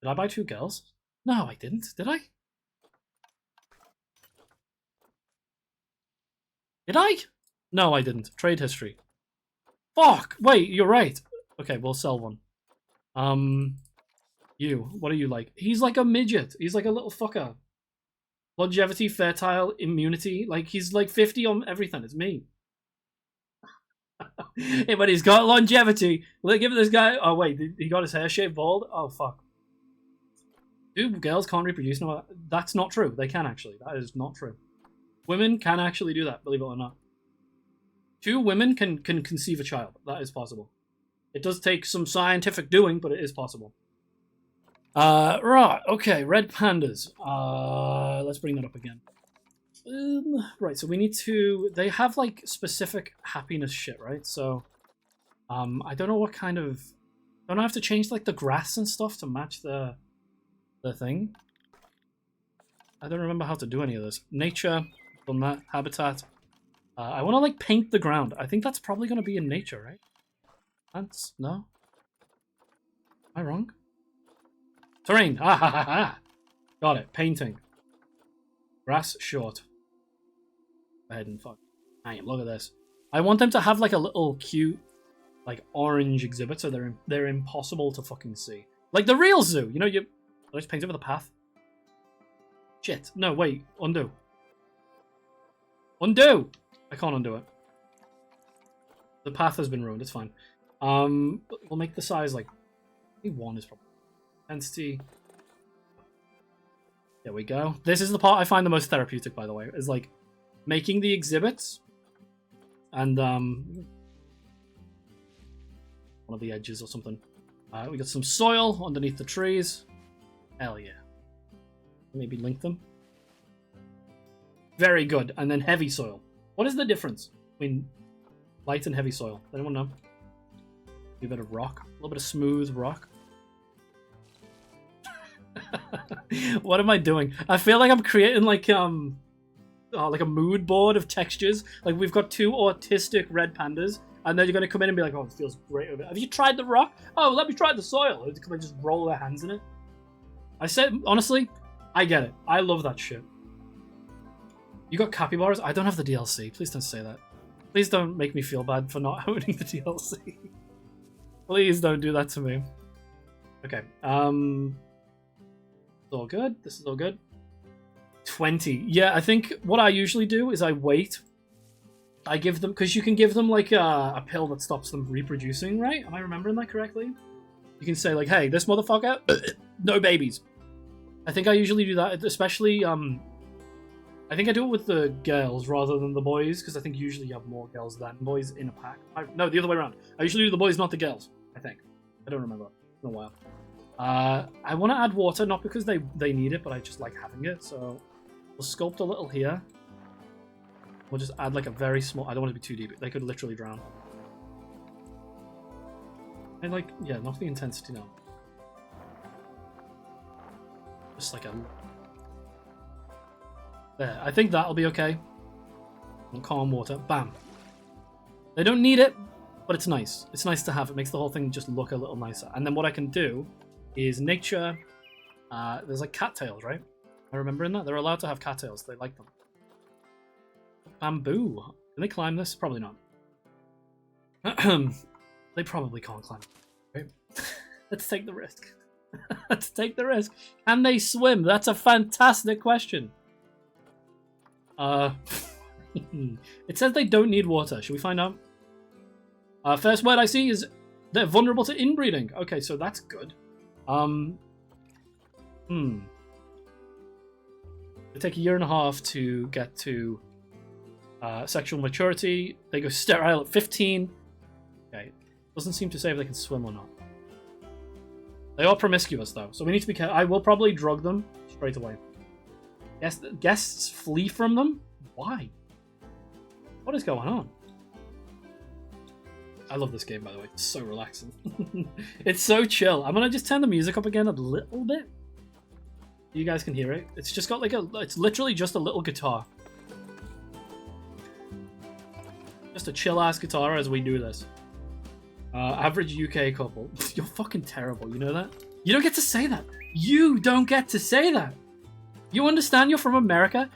Did I buy 2 girls? No, I didn't. Did I? Did I? No, I didn't. Trade history. Fuck! Wait, you're right. Okay, we'll sell one. You. What are you like? He's like a midget. He's like a little fucker. Longevity, fertile, immunity. Like, he's like 50 on everything. It's me. Hey, but he's got longevity. Let's give this guy... Oh, wait. He got his hair shaved bald? Oh, fuck. Dude, girls can't reproduce. No, that's not true. They can, actually. That is not true. Women can actually do that, believe it or not. 2 women can conceive a child. That is possible. It does take some scientific doing, but it is possible. Right, okay, red pandas. Let's bring that up again. Right, so we need to... They have, like, specific happiness shit, right? So, I don't know what kind of... Don't I have to change, like, the grass and stuff to match the thing? I don't remember how to do any of this. Nature... Done that. Habitat. I want to like paint the ground. I think that's probably going to be in nature, right? Plants? No? Am I wrong? Terrain. Ah ha ha ha. Got it. Painting. Grass short. Go ahead and fuck. Hang on, look at this. I want them to have like a little cute like orange exhibits, so they're impossible to fucking see. Like the real zoo, you know. I just paint over the path. Shit. No, wait. Undo. Undo. I can't undo it. The path has been ruined. It's fine. We'll make the size like I think 1 is probably intensity. There we go. This is the part I find the most therapeutic, by the way, is like making the exhibits and one of the edges or something. We got some soil underneath the trees. Hell yeah. Maybe link them. Very good. And then heavy soil. What is the difference between light and heavy soil? Does anyone know? A bit of rock. A little bit of smooth rock. What am I doing? I feel like I'm creating like a mood board of textures. Like we've got 2 autistic red pandas, and then you're gonna come in and be like, "Oh, it feels great over. Have you tried the rock? Oh, let me try the soil." Can I just roll their hands in it? I said honestly, I get it. I love that shit. You got capybaras? I don't have the DLC. Please don't say that. Please don't make me feel bad for not owning the DLC. Please don't do that to me. Okay. All good. This is all good. 20. Yeah, I think what I usually do is I wait. I give them, because you can give them like a pill that stops them reproducing, right? Am I remembering that correctly? You can say like, "Hey, this motherfucker, no babies." I think I usually do that, especially I think I do it with the girls rather than the boys, because I think usually you have more girls than boys in a pack. No, the other way around. I usually do the boys, not the girls. I think. I don't remember. It's been a while. I want to add water, not because they need it, but I just like having it. So we'll sculpt a little here. We'll just add like a very small. I don't want it to be too deep. They could literally drown. And like, yeah, not the intensity now. Just like a. There, I think that'll be okay. And calm water. Bam. They don't need it, but it's nice. It's nice to have. It makes the whole thing just look a little nicer. And then what I can do is nature. There's like cattails, right? I remember in that. They're allowed to have cattails. They like them. Bamboo. Can they climb this? Probably not. They probably can't climb. Right? Let's take the risk. Let's take the risk. Can they swim? That's a fantastic question. It says they don't need water. Should we find out? First word I see is they're vulnerable to inbreeding. Okay, so that's good. They take 1.5 years to get to sexual maturity. They go sterile at 15. Okay, doesn't seem to say if they can swim or not. They are promiscuous though, so we need to be careful. I will probably drug them straight away. Guests flee from them? Why? What is going on? I love this game, by the way. It's so relaxing. It's so chill. I'm gonna just turn the music up again a little bit. You guys can hear it. It's just got like it's literally just a little guitar. Just a chill-ass guitar as we do this. Average UK couple. You're fucking terrible, you know that? You don't get to say that. You don't get to say that. You understand you're from America?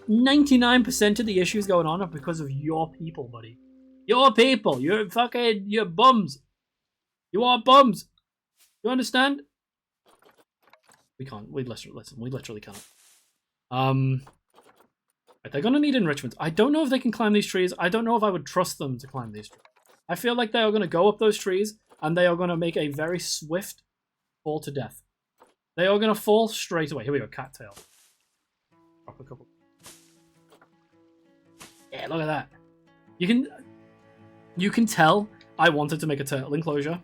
99% of the issues going on are because of your people, buddy. Your people. You're bums. You are bums. You understand? We can't. We literally can't. They're gonna need enrichment. I don't know if they can climb these trees. I don't know if I would trust them to climb these trees. I feel like they are gonna go up those trees and they are gonna make a very swift fall to death. They are gonna fall straight away. Here we go, cattail. Drop a couple. Yeah, look at that. You can tell I wanted to make a turtle enclosure.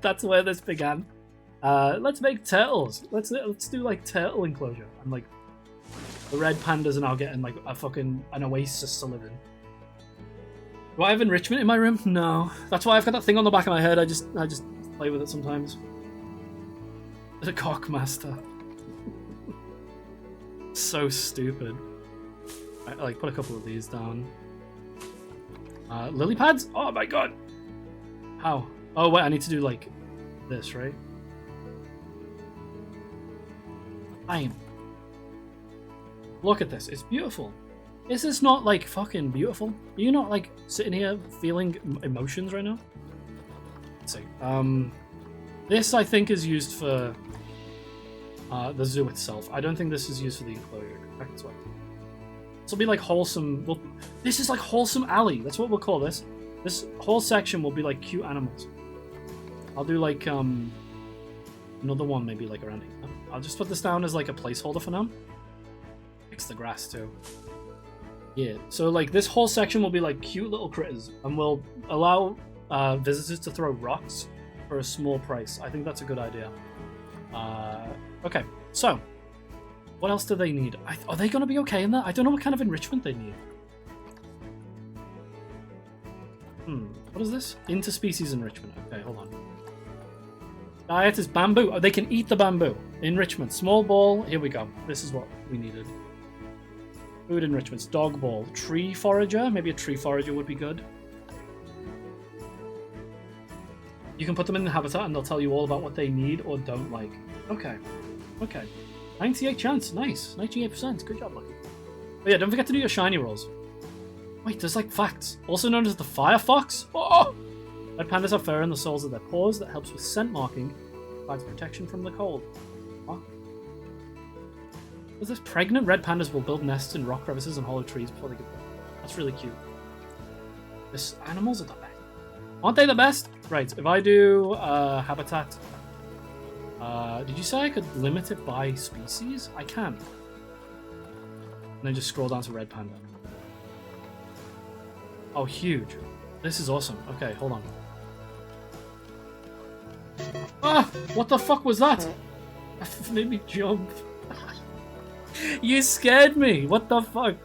That's where this began. Let's make turtles. Let's do like turtle enclosure. And like the red pandas are now getting like an oasis to live in. Do I have enrichment in my room? No. That's why I've got that thing on the back of my head. I just play with it sometimes. The cockmaster. So stupid. I like put a couple of these down. Lily pads? Oh my god! How? Oh wait, I need to do like this, right? Fine. Look at this. It's beautiful. Is this not like fucking beautiful? Are you not like sitting here feeling emotions right now? Let's see. This I think is used for the zoo itself. I don't think this is used for the enclosure. This will be like wholesome. Well, this is like wholesome alley. That's what we'll call this. This whole section will be like cute animals. I'll do like another one maybe like around here. I'll just put this down as like a placeholder for now. Fix the grass too. Yeah, so like this whole section will be like cute little critters, and we'll allow visitors to throw rocks for a small price. I think that's a good idea. Okay, so what else do they need? Are they going to be okay in that? I don't know what kind of enrichment they need. What is this? Interspecies enrichment. Okay, hold on. Diet is bamboo. Oh, they can eat the bamboo. Enrichment. Small ball. Here we go. This is what we needed. Food enrichments. Dog ball. Tree forager. Maybe a tree forager would be good. You can put them in the habitat and they'll tell you all about what they need or don't like. Okay. Okay. 98 chance. Nice. 98%. Good job, Lucky. Oh yeah, don't forget to do your shiny rolls. Wait, there's like facts. Also known as the Firefox. Oh! Red pandas have fur in the soles of their paws that helps with scent marking, provides protection from the cold. What? Is this pregnant red pandas will build nests in rock crevices and hollow trees before they give birth? That's really cute. This animals are the best. Aren't they the best? Right, if I do habitat, did you say I could limit it by species? I can. And then just scroll down to red panda. Oh, huge. This is awesome. Okay, hold on. Ah! What the fuck was that? That made me jump. You scared me! What the fuck?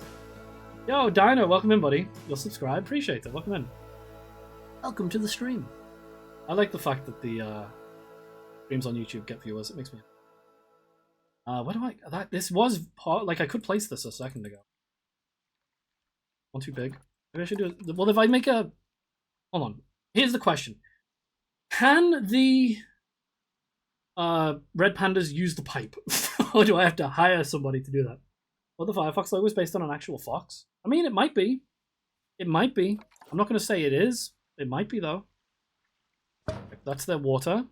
Yo, Dino, welcome in, buddy. You'll subscribe. Appreciate it. Welcome in. Welcome to the stream. I like the fact that the streams on YouTube get viewers. It makes me... where do I... This was part... Like, I could place this a second ago. One too big. Maybe I should do it... Well, if I make a... Hold on. Here's the question. Can the red pandas use the pipe? Or do I have to hire somebody to do that? Well, the Firefox logo is based on an actual fox. I mean, it might be. It might be. I'm not going to say it is. It might be, though. That's their water.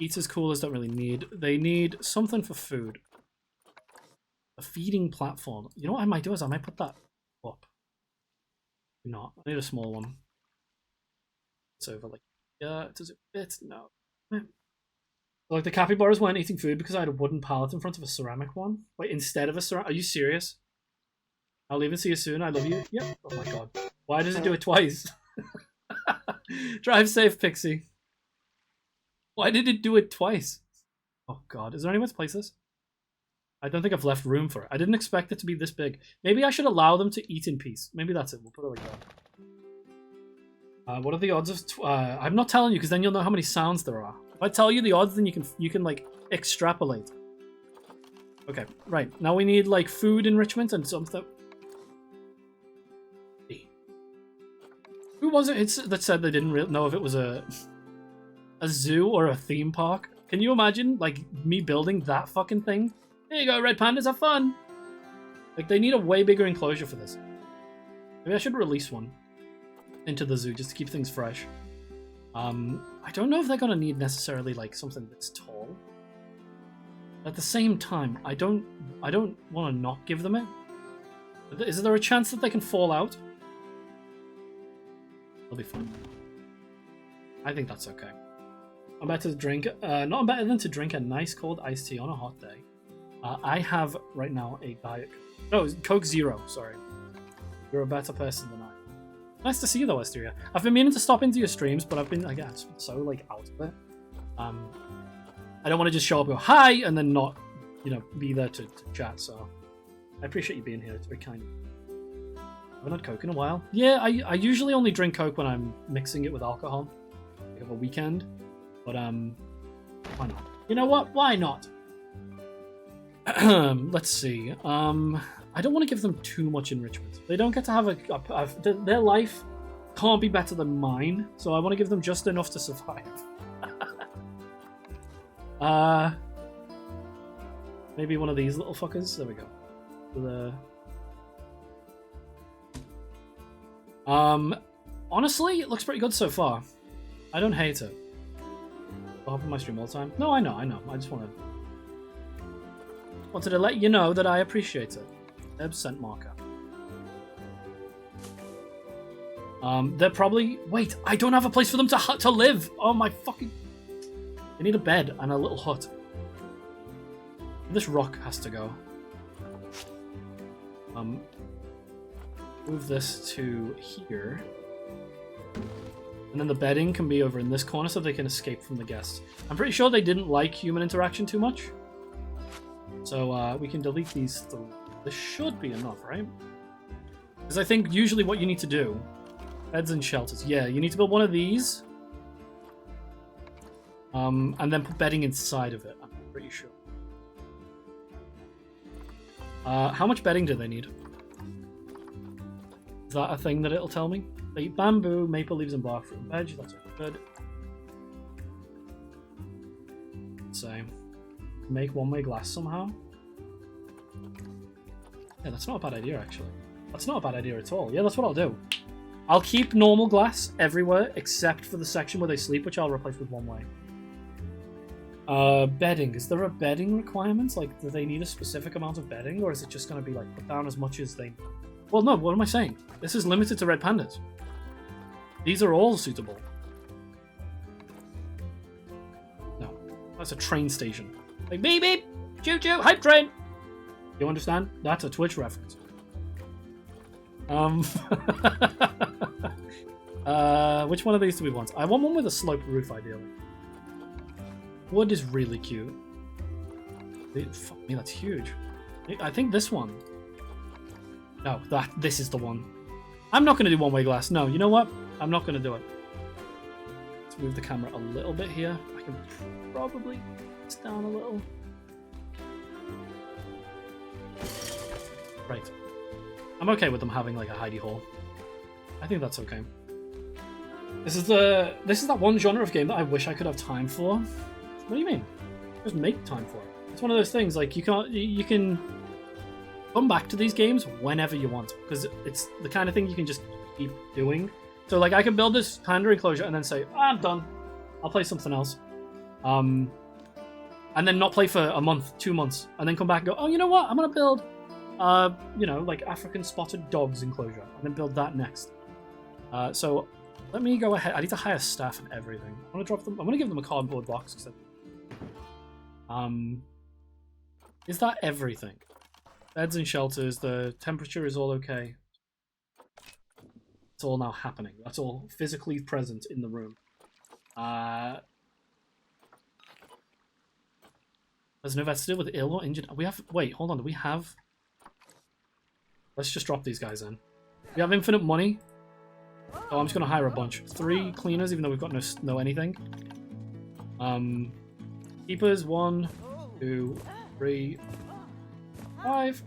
Eaters, coolers don't really need. They need something for food. A feeding platform. You know what I might do is I might put that up. Not. I need a small one. It's over like, yeah, does it fit? No. Like the capybaras weren't eating food because I had a wooden pallet in front of a ceramic one. Wait, instead of a ceramic? Are you serious? I'll even see you soon. I love you. Yep. Oh my god. Why does it do it twice? Drive safe, Pixie. Why did it do it twice? Oh god. Is there anywhere to place this? I don't think I've left room for it. I didn't expect it to be this big. Maybe I should allow them to eat in peace. Maybe that's it. We'll put it like that. What are the odds of... I'm not telling you because then you'll know how many sounds there are. If I tell you the odds, then you can like extrapolate. Okay, right. Now we need like food enrichment and something. Who was it that said they didn't know if it was a zoo or a theme park? Can you imagine like me building that fucking thing? There you go, red pandas, have fun. Like they need a way bigger enclosure for this. Maybe I should release one into the zoo just to keep things fresh. I don't know if they're gonna need necessarily like something that's tall. At the same time, I don't want to not give them it. Is there a chance that they can fall out? It'll be fun. I think that's okay. I'm better to drink. Not better than to drink a nice cold iced tea on a hot day. I have right now a Diet. No, Coke Zero. Sorry, you're a better person than I. Nice to see you though, Asteria. I've been meaning to stop into your streams, but I've been, I guess, so like out of it. I don't want to just show up and go hi and then not, you know, be there to chat. So I appreciate you being here. It's very kind. I haven't had Coke in a while. Yeah, I usually only drink Coke when I'm mixing it with alcohol, like over a weekend. But why not? You know what? Why not? Let's see. I don't want to give them too much enrichment. They don't get to have their life can't be better than mine, so I want to give them just enough to survive. Maybe one of these little fuckers. There we go. the... Honestly, it looks pretty good so far. I don't hate it. I'll hop on my stream all the time. No, I know. I just wanted to let you know that I appreciate it. Deb sent marker. They're probably... Wait, I don't have a place for them to live! Oh my fucking... They need a bed and a little hut. This rock has to go. Move this to here. And then the bedding can be over in this corner so they can escape from the guests. I'm pretty sure they didn't like human interaction too much. So we can delete these three. This should be enough, right? Because I think usually what you need to do... Beds and shelters. Yeah, you need to build one of these. And then put bedding inside of it. I'm pretty sure. How much bedding do they need? Is that a thing that it'll tell me? They eat bamboo, maple leaves, and bark fruit and veg. That's good. So, make one-way glass somehow. Yeah, that's not a bad idea, actually. That's not a bad idea at all. Yeah, that's what I'll do. I'll keep normal glass everywhere except for the section where they sleep, which I'll replace with one-way. Bedding. Is there a bedding requirement? Like, do they need a specific amount of bedding, or is it just going to be, like, put down as much as they... Well, no, what am I saying? This is limited to red pandas. These are all suitable. No, that's a train station. Like, beep, beep, choo-choo, hype train! You understand? That's a Twitch reference. Which one of these do we want? I want one with a sloped roof, ideally. Wood is really cute. Fuck me, that's huge. I think this one. No, this is the one. I'm not going to do one-way glass. No, you know what? I'm not going to do it. Let's move the camera a little bit here. I can probably this down a little. Right. I'm okay with them having like a hidey hole. I think that's okay. This is that one genre of game that I wish I could have time for. What do you mean? Just make time for it. It's one of those things like you can come back to these games whenever you want because it's the kind of thing you can just keep doing. So like I can build this panda enclosure and then say, I'm done. I'll play something else. And then not play for a month, 2 months, and then come back and go, oh, you know what? I'm gonna build like African spotted dogs enclosure, and then build that next. So let me go ahead. I need to hire staff and everything. I want to drop them. I'm gonna give them a cardboard box. Is that everything? Beds and shelters. The temperature is all okay. It's all now happening. That's all physically present in the room. There's no vets to deal with ill or injured. We have. Wait, hold on. Do we have? Let's just drop these guys in. We have infinite money. Oh, I'm just gonna hire a bunch. 3 cleaners, even though we've got no anything. Keepers. 1, 2, 3, 5.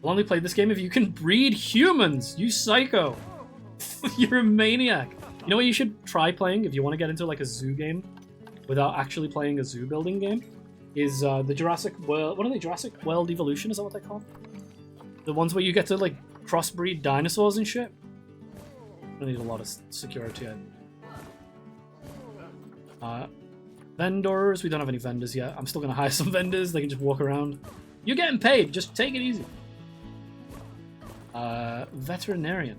I'll only play this game if you can breed humans. You psycho. You're a maniac. You know what you should try playing if you want to get into like a zoo game without actually playing a zoo building game? Is the Jurassic World... What are they? Jurassic World Evolution? Is that what they call? The ones where you get to like crossbreed dinosaurs and shit? I need a lot of security. Vendors. We don't have any vendors yet. I'm still going to hire some vendors. They can just walk around. You're getting paid. Just take it easy. Veterinarian.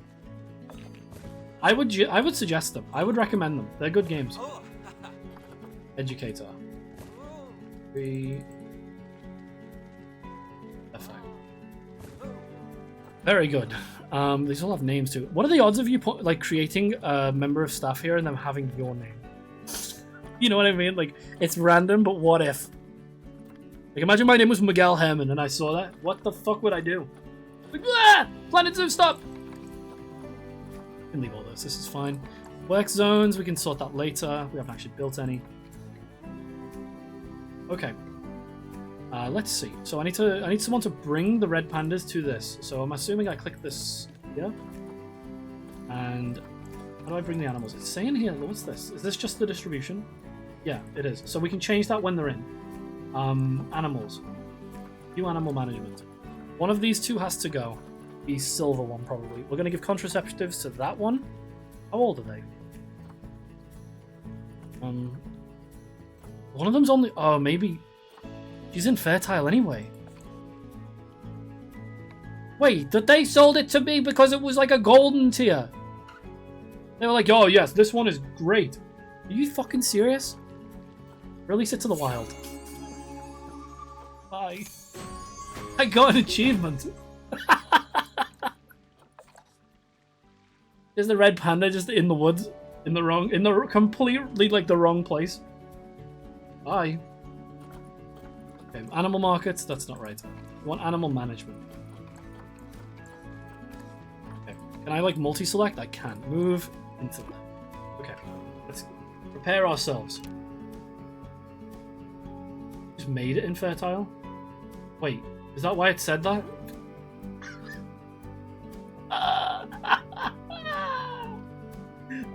I would suggest them. I would recommend them. They're good games. Educator. 3. Perfect. Very good. These all have names too. What are the odds of you creating a member of staff here and them having your name? You know what I mean? Like, it's random, but what if? Like, imagine my name was Miguel Herman and I saw that. What the fuck would I do? Like, ah! Planet Zoo, stop! We can leave all this. This is fine. Work zones, we can sort that later. We haven't actually built any. Okay. Let's see. So I need someone to bring the red pandas to this. So I'm assuming I click this here. And how do I bring the animals? It's saying here, what's this? Is this just the distribution? Yeah, it is. So we can change that when they're in. Animals. View animal management. One of these two has to go. The silver one, probably. We're going to give contraceptives to that one. How old are they? One of them's only... Oh, maybe... She's infertile anyway. Wait, they sold it to me because it was like a golden tier. They were like, oh yes, this one is great. Are you fucking serious? Release it to the wild. Bye. I got an achievement. Is the red panda just in the woods? In the completely like the wrong place? Bye. Okay, animal markets, that's not right. I want animal management. Okay. Can I like multi-select? I can. Move into that. Okay. Let's prepare ourselves. Just made it infertile? Wait, is that why it said that?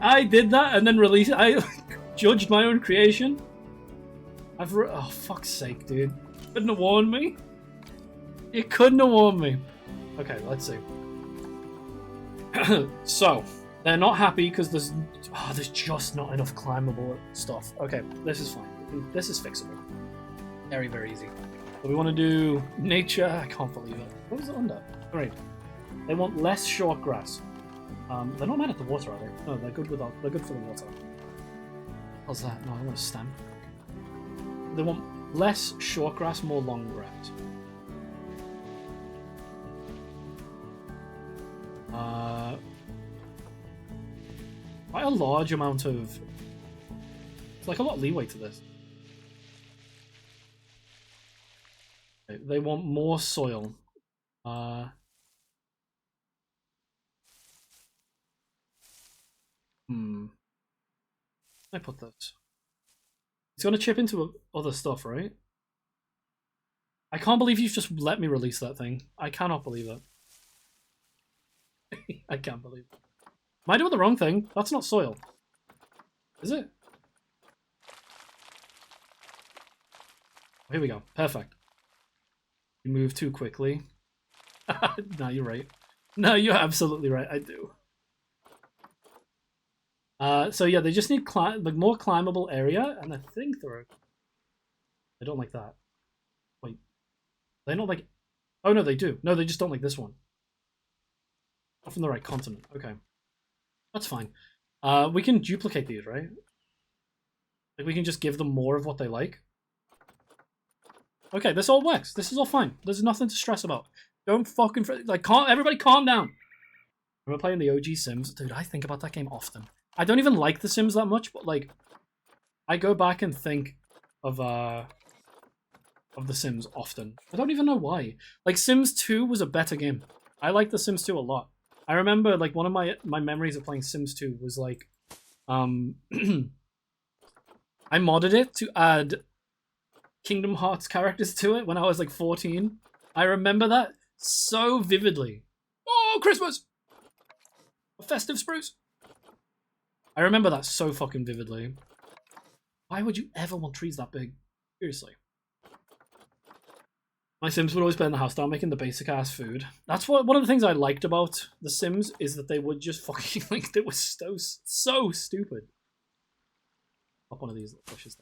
I did that and then released it. I judged my own creation. Oh, fuck's sake, dude. Couldn't have warned me. You couldn't have warned me. Okay, let's see. So, they're not happy because there's just not enough climbable stuff. Okay, this is fine. This is fixable. Very, very easy. So we want to do nature. I can't believe it. What was it under? Alright. They want less short grass. They're not mad at the water, are they? No, they're good for the water. How's that? No, I want a stem. They want less short grass, more long grass. Quite a large amount of... It's like a lot of leeway to this. Okay, they want more soil. I put this. It's gonna chip into other stuff, right? I can't believe you've just let me release that thing. I cannot believe it. I can't believe it. Am I doing the wrong thing? That's not soil. Is it? Here we go. Perfect. You move too quickly. No, you're right. No, you're absolutely right. I do. So yeah, they just need like more climbable area, and I think they're... They don't like that. Wait. They don't like... Oh no, they do. No, they just don't like this one. Not from the right continent. Okay. That's fine. We can duplicate these, right? Like, we can just give them more of what they like. Okay, this all works. This is all fine. There's nothing to stress about. Don't fucking... Like, everybody calm down. We're playing the OG Sims. Dude, I think about that game often. I don't even like The Sims that much, but, like, I go back and think of The Sims often. I don't even know why. Like, Sims 2 was a better game. I like The Sims 2 a lot. I remember, like, one of my memories of playing Sims 2 was, like, I modded it to add Kingdom Hearts characters to it when I was, like, 14. I remember that so vividly. Oh, Christmas! A festive spruce! I remember that so fucking vividly. Why would you ever want trees that big? Seriously. My Sims would always burn the house down making the basic ass food. That's one of the things I liked about The Sims is that they would just fucking like they were so stupid. Up one of these bushes.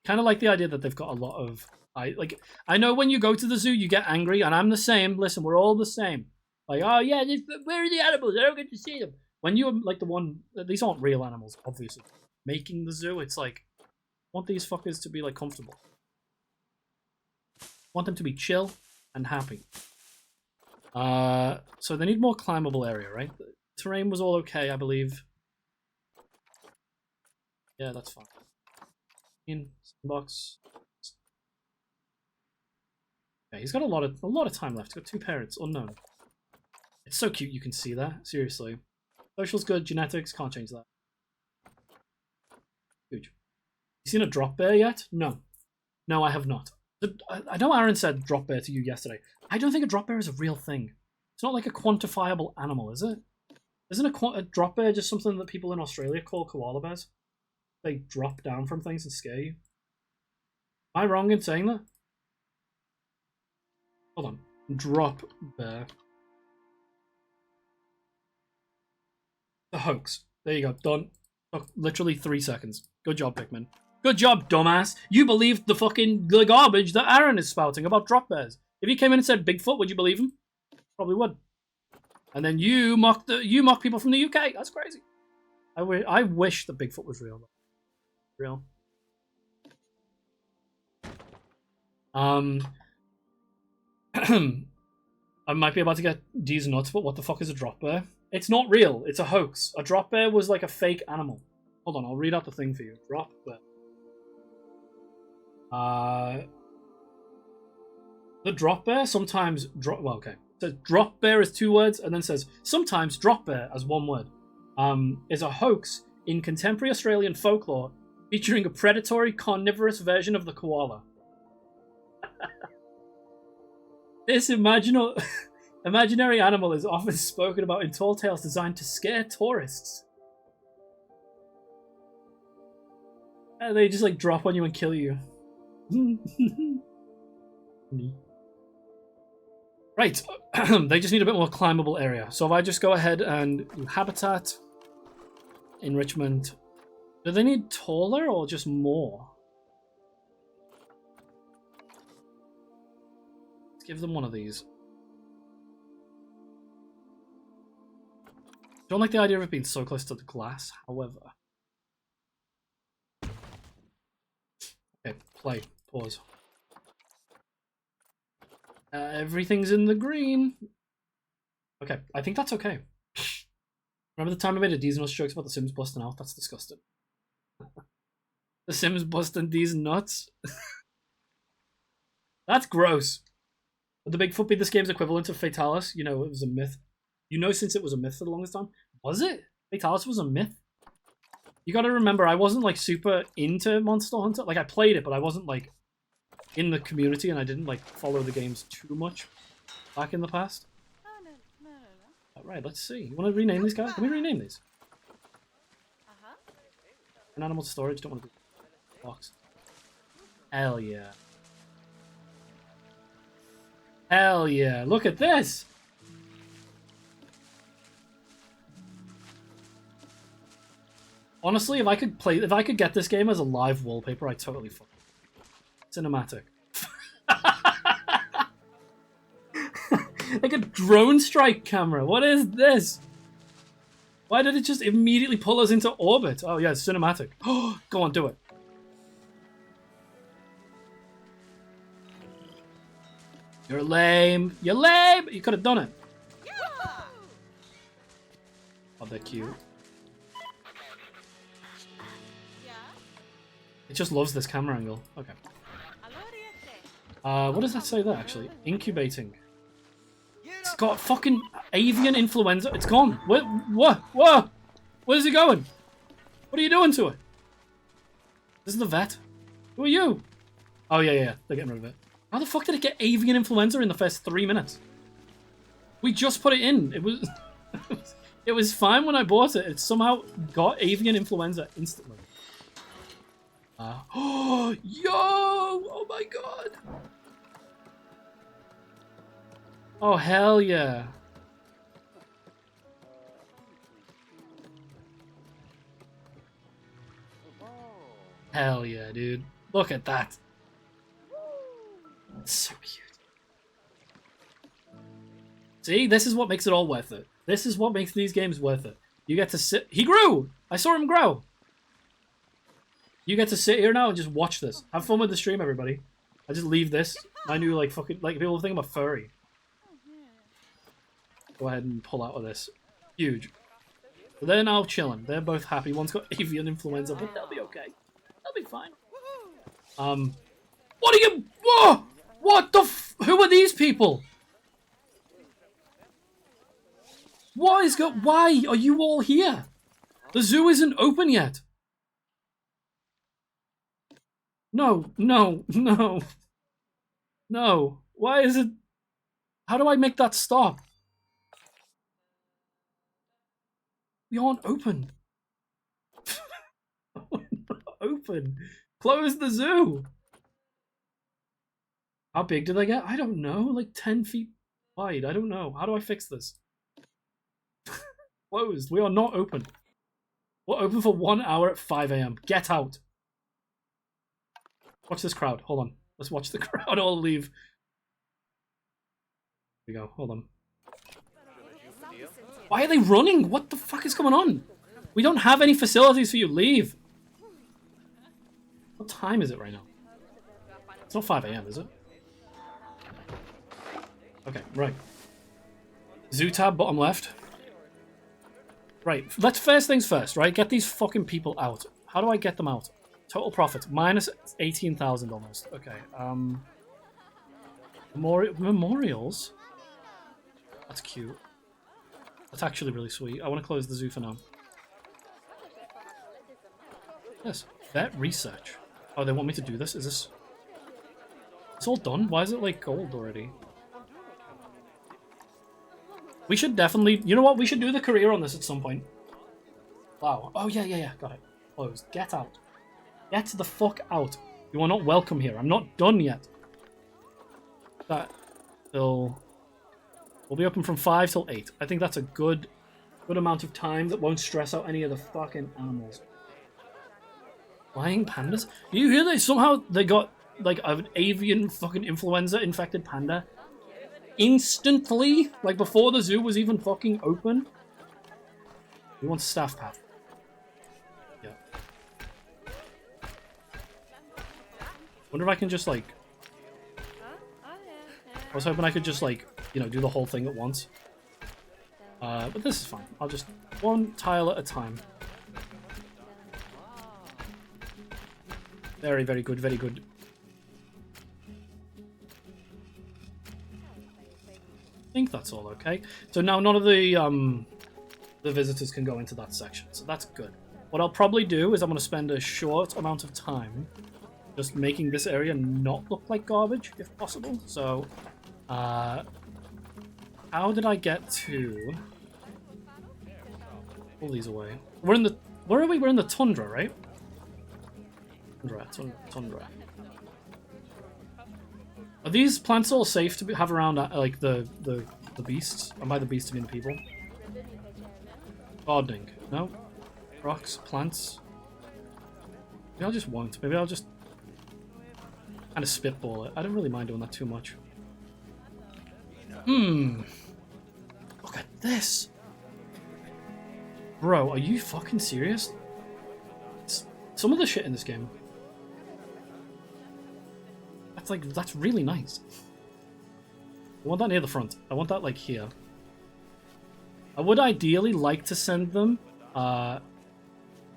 Kind of like the idea that they've got a lot of I know when you go to the zoo you get angry and I'm the same. Listen, we're all the same. Like, oh yeah, where are the animals? I don't get to see them. When you're like the one, these aren't real animals, obviously. Making the zoo, it's like, I want these fuckers to be like comfortable. I want them to be chill and happy. So they need more climbable area, right? The terrain was all okay, I believe. Yeah, that's fine. In box. Yeah, he's got a lot of time left. He's got 2 parents, unknown. It's so cute you can see that, seriously. Social's good, genetics, can't change that. Huge. You seen a drop bear yet? No. No, I have not. I know Aaron said drop bear to you yesterday. I don't think a drop bear is a real thing. It's not like a quantifiable animal, is it? Isn't a drop bear just something that people in Australia call koala bears? They drop down from things and scare you. Am I wrong in saying that? Hold on. Drop bear. The hoax. There you go. Done. Took literally 3 seconds. Good job, Pikmin. Good job, dumbass. You believed the garbage that Aaron is spouting about drop bears. If he came in and said Bigfoot, would you believe him? Probably would. And then you mock people from the UK. That's crazy. I wish that Bigfoot was real. Real. I might be about to get D's nuts, but what the fuck is a drop bear? It's not real. It's a hoax. A drop bear was like a fake animal. Hold on, I'll read out the thing for you. Drop bear. The drop bear sometimes well, okay. So drop bear is 2 words, and then says sometimes drop bear as 1 word. Is a hoax in contemporary Australian folklore featuring a predatory, carnivorous version of the koala. This imaginary animal is often spoken about in tall tales designed to scare tourists. And they just like drop on you and kill you. Right, they just need a bit more climbable area. So if I just go ahead and do habitat, enrichment, do they need taller or just more? Let's give them one of these. Don't like the idea of it being so close to the glass, however. Okay, play, pause. Everything's in the green. Okay, I think that's okay. Remember the time I made a D's nuts jokes about the Sims busting out? That's disgusting. The Sims busting D's nuts? That's gross. Would the Bigfoot be this game's equivalent of Fatalis? You know, it was a myth. You know, since it was a myth for the longest time. Was it? Fatalis was a myth? You gotta remember, I wasn't like super into Monster Hunter. Like, I played it, but I wasn't like in the community, and I didn't like follow the games too much back in the past. Right, let's see. You want to rename these guys? Can we rename these? An animal storage, don't want to do box. Hell yeah. Hell yeah, look at this! Honestly, if I could get this game as a live wallpaper, I'd totally fuck it. Cinematic. Like a drone strike camera. What is this? Why did it just immediately pull us into orbit? Oh yeah, it's cinematic. Oh, go on, do it. You're lame. You're lame. You could have done it. Oh, they're cute. It just loves this camera angle. Okay. What does that say there, actually? Incubating. It's got fucking avian influenza. It's gone. What? Where's it going? What are you doing to it? This is the vet. Who are you? Oh, yeah. They're getting rid of it. How the fuck did it get avian influenza in the first 3 minutes? We just put it in. It was... it was fine when I bought it. It somehow got avian influenza instantly. Oh, yo! Oh my god! Oh, hell yeah. Hell yeah, dude. Look at that. It's so cute. See, this is what makes it all worth it. This is what makes these games worth it. You get to sit... He grew! I saw him grow! You get to sit here now and just watch this. Have fun with the stream, everybody. I just leave this. My new, like, fucking... Like, people think I'm a furry. Go ahead and pull out of this. Huge. So they're now chilling. They're both happy. One's got avian influenza, but they'll be okay. They'll be fine. What are you... Whoa! What the f... Who are these people? What is going... Why are you all here? The zoo isn't open yet. No. No. Why is it... How do I make that stop? We aren't open. Open. Close the zoo. How big do they get? I don't know. Like 10 feet wide. I don't know. How do I fix this? Closed. We are not open. We're open for 1 hour at 5 a.m. Get out. Watch this crowd. Hold on. Let's watch the crowd all leave. Here we go. Hold on. Why are they running? What the fuck is going on? We don't have any facilities for you. Leave. What time is it right now? It's not 5 a.m., is it? Okay, right. Zoo tab, bottom left. Right, let's first things first, right? Get these fucking people out. How do I get them out? Total profit, minus 18,000 almost. Okay, memorials? That's cute. That's actually really sweet. I want to close the zoo for now. Yes, vet research. Oh, they want me to do this? Is this... It's all done? Why is it, like, gold already? We should definitely... You know what? We should do the career on this at some point. Wow. Oh, yeah. Got it. Closed. Get out. Get the fuck out. You are not welcome here. I'm not done yet. That... We'll be open from 5 till 8. I think that's a good amount of time that won't stress out any of the fucking animals. Flying pandas? You hear that somehow they got like an avian fucking influenza infected panda instantly, like before the zoo was even fucking open? We want staff path. Yeah. Wonder if I can just like... I was hoping I could just like, you know, do the whole thing at once. But this is fine. I'll just one tile at a time. Very, very good, very good. I think that's all okay. So now none of the visitors can go into that section, so that's good. What I'll probably do is I'm going to spend a short amount of time just making this area not look like garbage, if possible. So, how did I get to... Pull these away. We're in the... Where are we? We're in the tundra, right? Tundra. Are these plants all safe to have around, like, the beasts? And by the beasts, I mean the people. Gardening. No? Rocks, plants. Maybe I'll just won't. Maybe I'll just kind of spitball it. I don't really mind doing that too much. Look at this. Bro, are you fucking serious? Some of the shit in this game. That's really nice. I want that near the front. I want that, like, here. I would ideally like to send them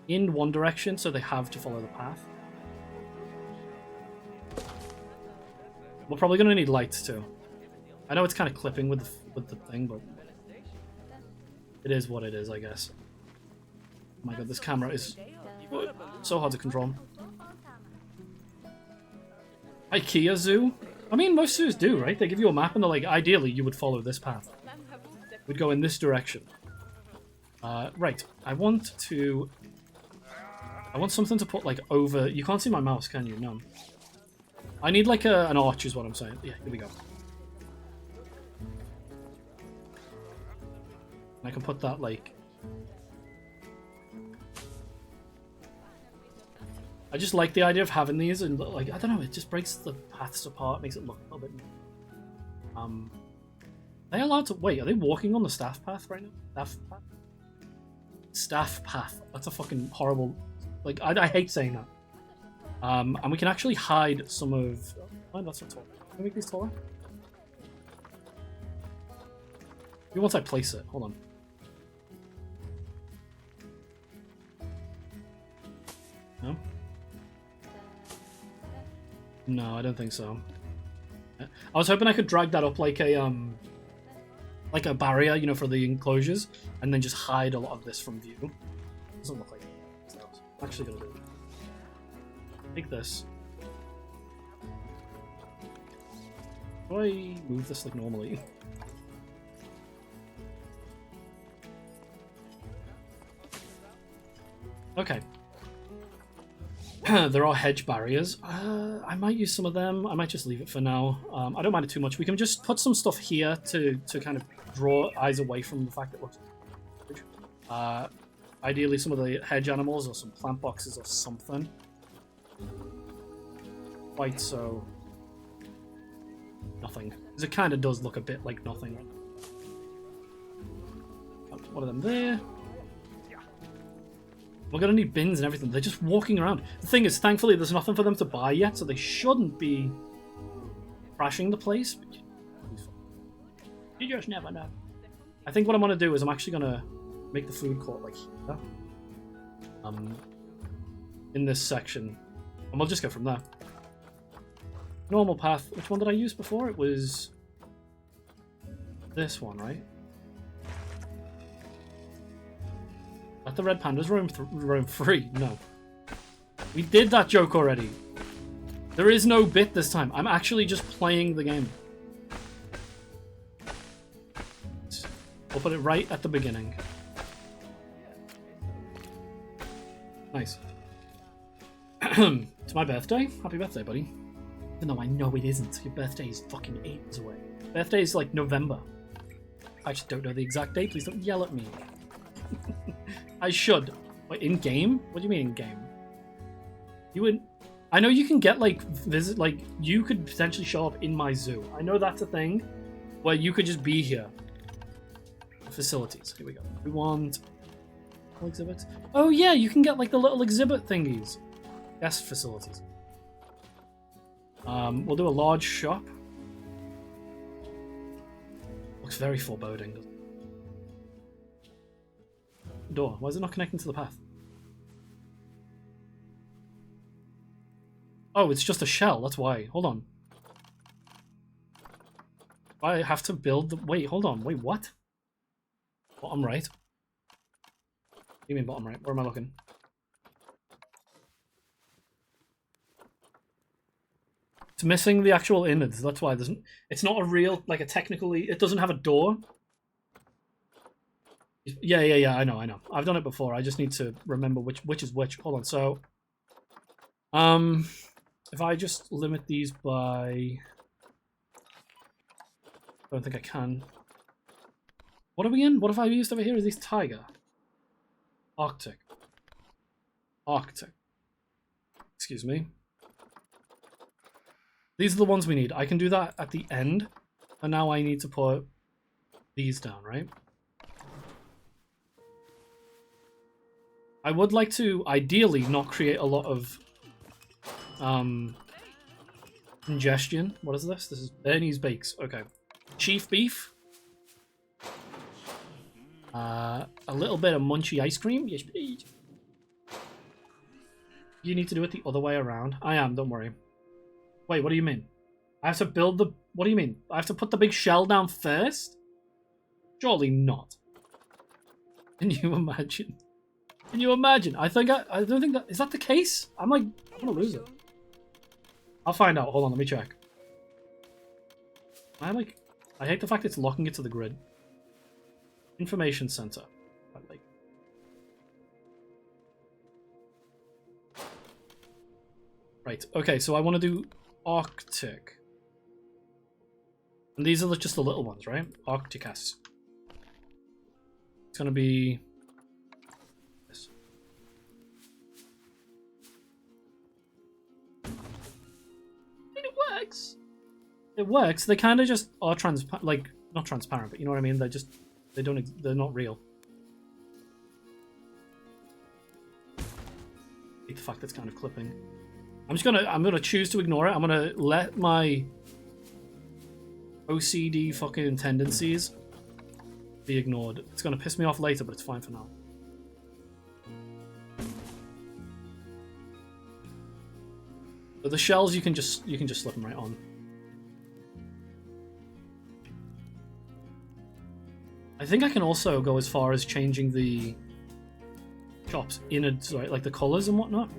in one direction, so they have to follow the path. We're probably going to need lights, too. I know it's kind of clipping with the thing, but... It is what it is, I guess. Oh my god, this camera is so hard to control. IKEA zoo? I mean, most zoos do, right? They give you a map and they're like, ideally, you would follow this path. We'd go in this direction. Right. I want something to put, like, over... You can't see my mouse, can you? No. I need, like, an arch is what I'm saying. Yeah, here we go. I can put that, like... I just like the idea of having these, and, like, I don't know, it just breaks the paths apart, makes it look a little bit... Are they allowed to... Wait, are they walking on the staff path right now? Staff path? Staff path. That's a fucking horrible... Like, I hate saying that. And we can actually hide some of... Oh, that's not tall. Can we make these taller? Maybe once I place it. Hold on. No? No, I don't think so. I was hoping I could drag that up like a barrier, you know, for the enclosures, and then just hide a lot of this from view. Doesn't look like it. I'm actually gonna do it. Take this. How do I move this like normally? Okay. There are hedge barriers. I might use some of them. I might just leave it for now. I don't mind it too much. We can just put some stuff here to kind of draw eyes away from the fact that it looks ideally some of the hedge animals or some plant boxes or something. Quite so. Nothing. Because it kind of does look a bit like nothing. One of them there. We're gonna need bins and everything. They're just walking around. The thing is, thankfully, there's nothing for them to buy yet, so they shouldn't be crashing the place. You just never know. I think what I'm gonna do is I'm actually gonna make the food court like here. In this section. And we'll just go from there. Normal path. Which one did I use before? It was this one, right? Let the red pandas roam free. No. We did that joke already. There is no bit this time. I'm actually just playing the game. We'll put it right at the beginning. Nice. It's my birthday. Happy birthday, buddy. Even though I know it isn't. Your birthday is fucking ages away. Birthday is like November. I just don't know the exact date. Please don't yell at me. I should. Wait, in game? What do you mean in game? You would. I know you can get like you could potentially show up in my zoo. I know that's a thing where you could just be here. Facilities. Here we go. We want exhibits. Oh yeah, you can get like the little exhibit thingies. Guest facilities. We'll do a large shop. Looks very foreboding. Door. Why is it not connecting to the path? Oh, it's just a shell. That's why. Hold on. I have to build the... Wait, hold on. Wait, what? Bottom right? What do you mean bottom right? Where am I looking? It's missing the actual innards. That's why it doesn't... It's not a real... Like a technically... It doesn't have a door. Yeah. I know. I've done it before. I just need to remember which is which. Hold on. So, if I just limit these by, I don't think I can. What are we in? What have I used over here? Is this tiger? Arctic. Excuse me. These are the ones we need. I can do that at the end, and now I need to put these down, right? I would like to, ideally, not create a lot of congestion. What is this? This is Bernie's Bakes. Okay. Chief beef. A little bit of munchy ice cream. Yes, please. You need to do it the other way around. I am, don't worry. Wait, what do you mean? I have to build the... What do you mean? I have to put the big shell down first? Surely not. Can you imagine? Can you imagine? I don't think that... Is that the case? I'm gonna lose it. I'll find out. Hold on, let me check. I hate the fact it's locking it to the grid. Information center. Right, okay, so I want to do Arctic. And these are just the little ones, right? Arcticus. It's gonna be... It works. They kind of just are like not transparent, but you know what I mean. They're not real. I hate the fact that it's kind of clipping. I'm gonna choose to ignore it. I'm gonna let my OCD fucking tendencies be ignored. It's gonna piss me off later, but it's fine for now. But the shells you can just slip them right on. I think I can also go as far as changing the shop's innards, right, like the colors and whatnot,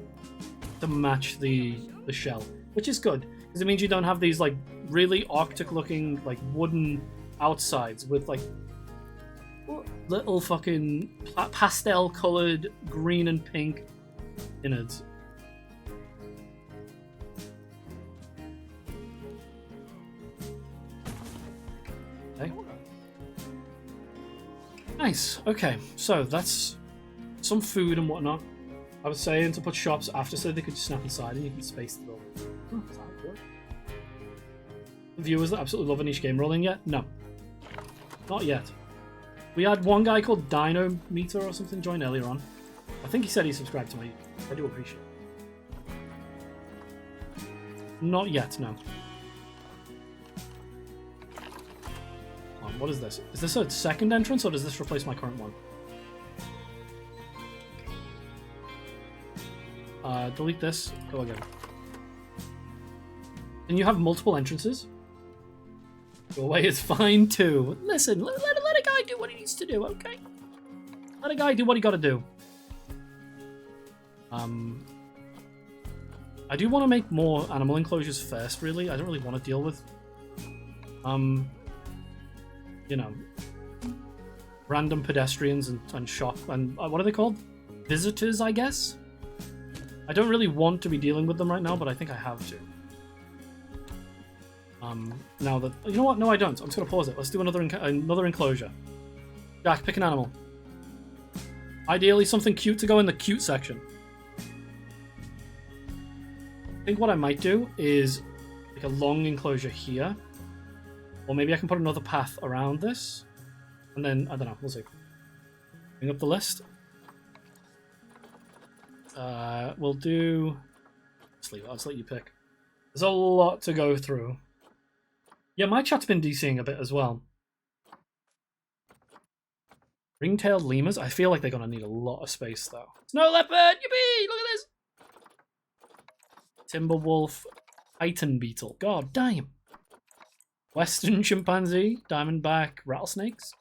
to match the shell, which is good because it means you don't have these like really Arctic-looking like wooden outsides with like little fucking pastel-colored green and pink innards. Nice. Okay, so that's some food and whatnot. I was saying to put shops after so they could just snap inside and you can space the building. Oh, is that good? The viewers that absolutely love Niche Game Rolling yet? No. Not yet. We had one guy called Dino Meter or something join earlier on. I think he said he subscribed to me. I do appreciate it. Not yet, no. What is this? Is this a second entrance or does this replace my current one? Delete this. Go again. And you have multiple entrances? Go away is fine too. Listen, let a guy do what he needs to do, okay? Let a guy do what he gotta do. I do want to make more animal enclosures first, really. I don't really want to deal with, you know, random pedestrians and shop and what are they called? Visitors, I guess? I don't really want to be dealing with them right now, but I think I have to. Now that... You know what? No, I don't. I'm just going to pause it. Let's do another enclosure. Jack, pick an animal. Ideally, something cute to go in the cute section. I think what I might do is like a long enclosure here. Or maybe I can put another path around this. And then, I don't know, we'll see. Bring up the list. We'll do... Let's leave it, I'll just let you pick. There's a lot to go through. Yeah, my chat's been DCing a bit as well. Ring-tailed lemurs? I feel like they're going to need a lot of space, though. Snow leopard! Yippee! Look at this! Timber wolf. Titan beetle. God damn. Western chimpanzee. Diamondback. Rattlesnakes.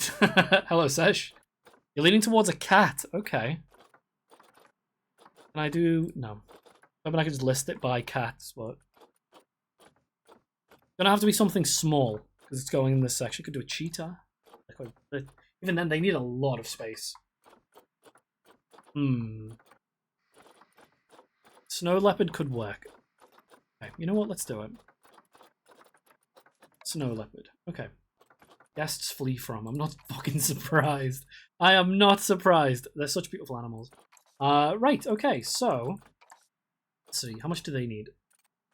Hello, Sesh. You're leaning towards a cat. Okay. Can I do... No. I mean, I could just list it by cats, but... Gonna have to be something small, because it's going in this section. Could do a cheetah. Even then, they need a lot of space. Snow leopard could work. Okay, you know what? Let's do it. Snow leopard. Okay. Guests flee from. I'm not fucking surprised. I am not surprised. They're such beautiful animals. Right, okay, so... Let's see, how much do they need?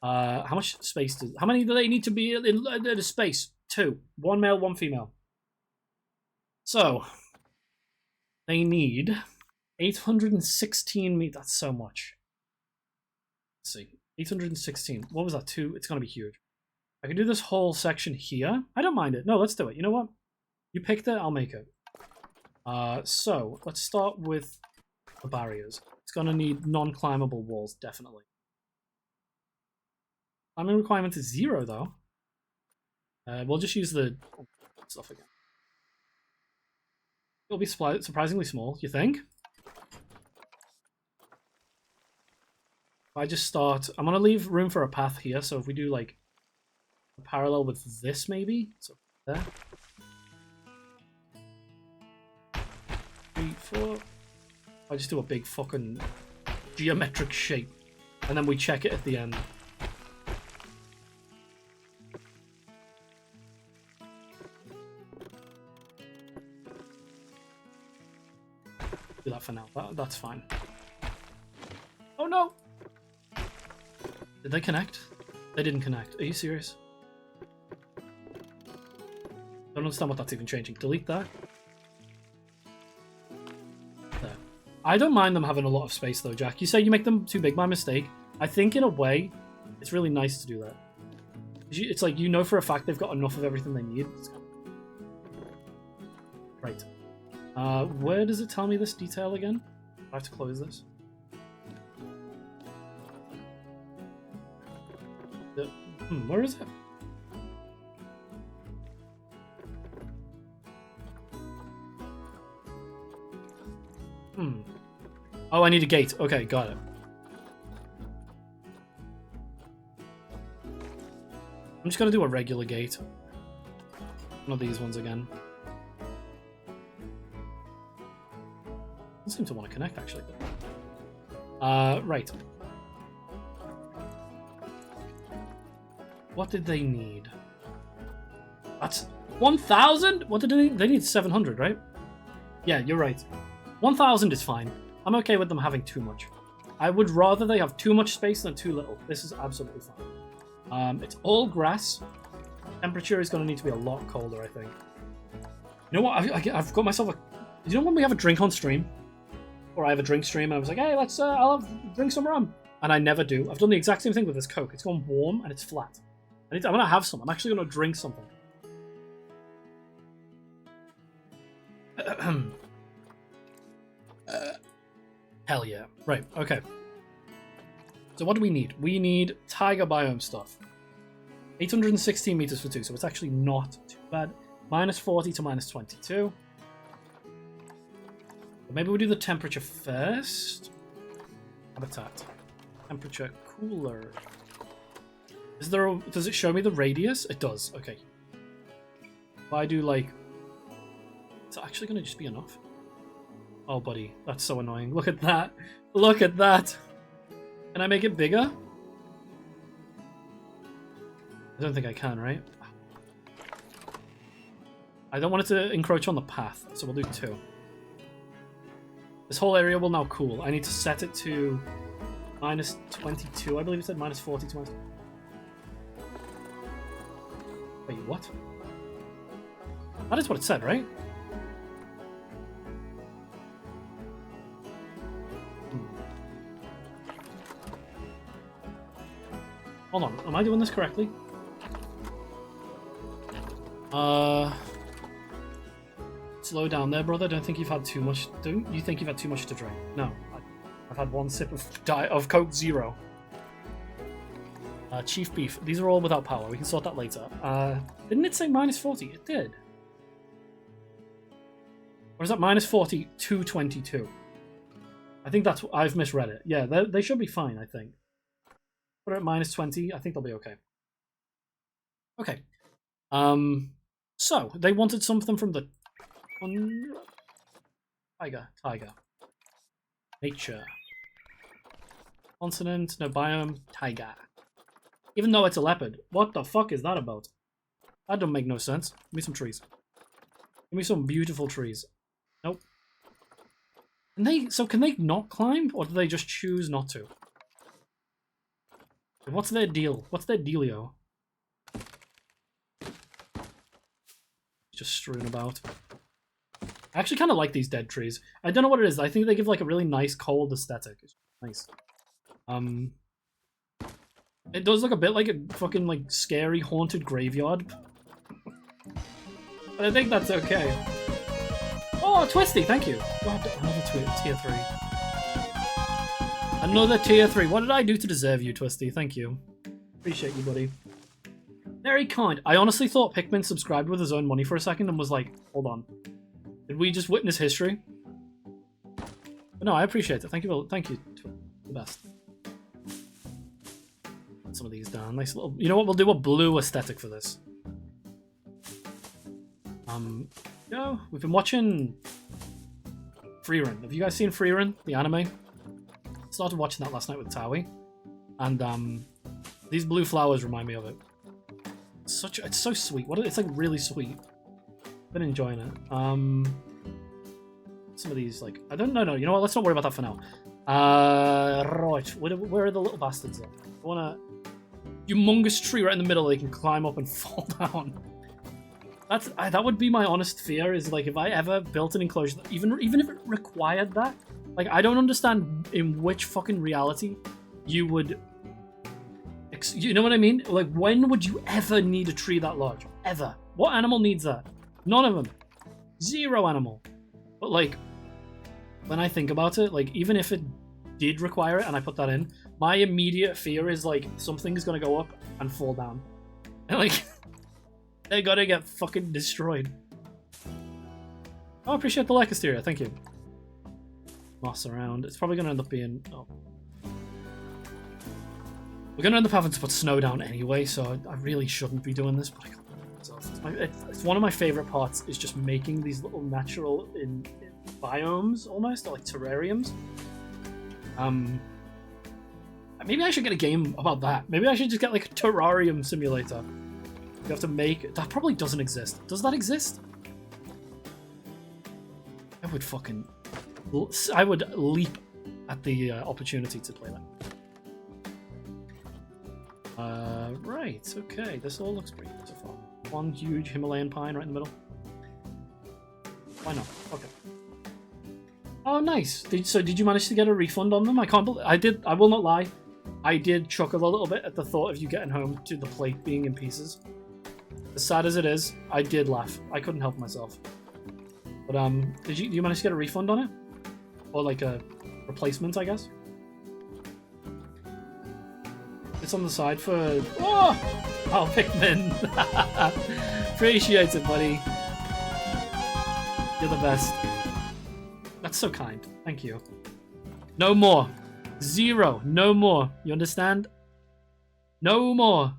How much space do... How many do they need to be in the space? 2. 1 male, 1 female. So... They need... 816 meters. That's so much. Let's see. 816. What was that? 2? It's gonna be huge. I can do this whole section here. I don't mind it. No, let's do it. You know what? You picked it, I'll make it. So, let's start with the barriers. It's gonna need non-climbable walls, definitely. Climbing requirement is 0, though. We'll just use the stuff again. It'll be surprisingly small, you think? If I just start... I'm gonna leave room for a path here, so if we do, like, a parallel with this, maybe? So, there. 3, 4... I just do a big fucking geometric shape, and then we check it at the end. Do that for now. That's fine. Oh no! Did they connect? They didn't connect. Are you serious? Don't understand what that's even changing. Delete that. I don't mind them having a lot of space though, Jack. You say you make them too big by mistake. I think in a way, it's really nice to do that. It's like, you know for a fact they've got enough of everything they need. Right. Where does it tell me this detail again? I have to close this. Where is it? Oh, I need a gate. Okay, got it. I'm just gonna do a regular gate. One of these ones again. I seem to want to connect, actually. Right. What did they need? That's 1,000? What did they need? They need 700, right? Yeah, you're right. 1,000 is fine. I'm okay with them having too much. I would rather they have too much space than too little. This is absolutely fine. It's all grass. Temperature is going to need to be a lot colder, I think. You know what? I've got myself a... You know when we have a drink on stream? Or I have a drink stream and I was like, hey, I'll drink some rum. And I never do. I've done the exact same thing with this Coke. It's gone warm and it's flat. I'm going to have some. I'm actually going to drink something. Hell yeah. Right, okay. So what do we need? We need taiga biome stuff. 816 meters for 2, so it's actually not too bad. Minus 40 to minus 22. But maybe we do the temperature first. Habitat. Temperature cooler. Is there a, does it show me the radius? It does, okay. If I do like... It's actually going to just be enough. Oh, buddy, that's so annoying. Look at that. Look at that. Can I make it bigger? I don't think I can, right? I don't want it to encroach on the path, so we'll do 2. This whole area will now cool. I need to set it to minus 22. I believe it said minus 40 to minus... Wait, what? That is what it said, right? Hold on, am I doing this correctly? Slow down there, brother. Don't think you've had too much. Don't you think you've had too much to drink? No, I've had 1 sip of Coke Zero. Chief beef. These are all without power. We can sort that later. Didn't it say minus 40? It did. Or is that minus 40 to 22? I think that's... I've misread it. Yeah, they should be fine, I think. Put it at minus 20. I think they'll be okay. Okay. So, they wanted something from the... Taiga. Nature. Continent, no biome, taiga. Even though it's a leopard. What the fuck is that about? That don't make no sense. Give me some trees. Give me some beautiful trees. Nope. Can they not climb? Or do they just choose not to? What's their deal? What's their dealio? Just strewn about. I actually kind of like these dead trees. I don't know what it is. I think they give like a really nice cold aesthetic. It's nice. It does look a bit like a fucking like scary haunted graveyard. But I think that's okay. Oh, Twisty, thank you. God, another tier 3. Another tier 3. What did I do to deserve you, Twisty? Thank you. Appreciate you, buddy. Very kind. I honestly thought Pikmin subscribed with his own money for a second and was like, hold on. Did we just witness history? But no, I appreciate it. Thank you, the best. Put some of these down. Nice little... You know what? We'll do a blue aesthetic for this. You know, we've been watching Frieren. Have you guys seen Frieren, the anime? Started watching that last night with Tawi. And these blue flowers remind me of it. It's so sweet. It's like really sweet. Been enjoying it. Some of these, like, I don't know. No, you know what? Let's not worry about that for now. Right. Where are the little bastards? Then? I want a humongous tree right in the middle they can climb up and fall down. That would be my honest fear. Is like if I ever built an enclosure, even if it required that, like I don't understand in which fucking reality you would. You know what I mean? Like when would you ever need a tree that large? Ever? What animal needs that? None of them. Zero animal. But like, when I think about it, like even if it did require it and I put that in, my immediate fear is like something's gonna go up and fall down. And like, they're gonna get fucking destroyed. Oh, I appreciate the Lycosteria, thank you. Moss around. It's probably gonna end up being... Oh. We're gonna end up having to put snow down anyway, so I really shouldn't be doing this, but I can't help myself. It's one of my favorite parts, is just making these little natural in biomes, almost, or like terrariums. Maybe I should get a game about that. Maybe I should just get like a terrarium simulator. You have to make... That probably doesn't exist. Does that exist? I would fucking... I would leap at the opportunity to play that. Right, okay. This all looks pretty good so far. One huge Himalayan pine right in the middle. Why not? Okay. Oh, nice. So did you manage to get a refund on them? I can't believe... I did. I will not lie. I did chuckle a little bit at the thought of you getting home to the plate being in pieces. As sad as it is, I did laugh. I couldn't help myself. But did you manage to get a refund on it? Or like a replacement, I guess? It's on the side for... Oh, Pikmin! Appreciate it, buddy. You're the best. That's so kind. Thank you. No more. 0. No more. You understand? No more.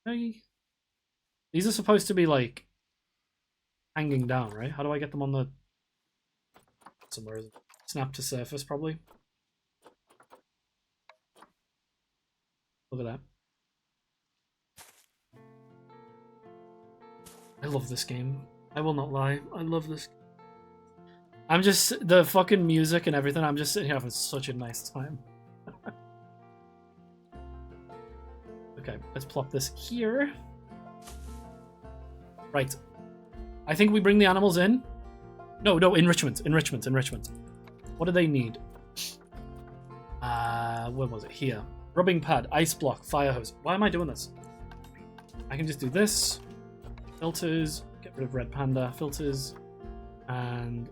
Hey. These are supposed to be, like, hanging down, right? How do I get them on the... Somewhere. Snap to surface, probably. Look at that. I love this game. I will not lie. I love this. I'm just... The fucking music and everything, I'm just sitting here having such a nice time. Okay, let's plop this here. Right. I think we bring the animals in. No, enrichment. What do they need? Where was it? Here. Rubbing pad, ice block, fire hose. Why am I doing this? I can just do this. Filters, get rid of red panda, filters, and...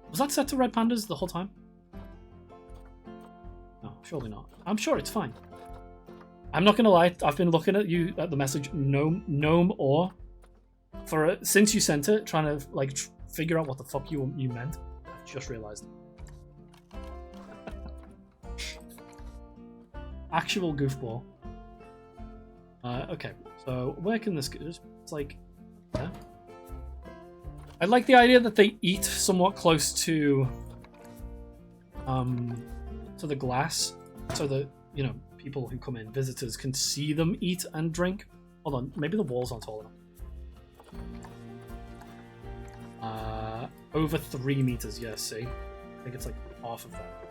Was that set to red pandas the whole time? No, surely not. I'm sure it's fine. I'm not gonna lie, I've been looking at you at the message gnome or for since you sent it, trying to like figure out what the fuck you meant. I've just realized. Actual goofball. Okay, so where can this go? It's like, yeah. I like the idea that they eat somewhat close to the glass, so that, you know, people who come in, visitors, can see them eat and drink. Hold on, maybe the walls aren't tall enough. Over 3 meters, yeah, see? I think it's like half of that.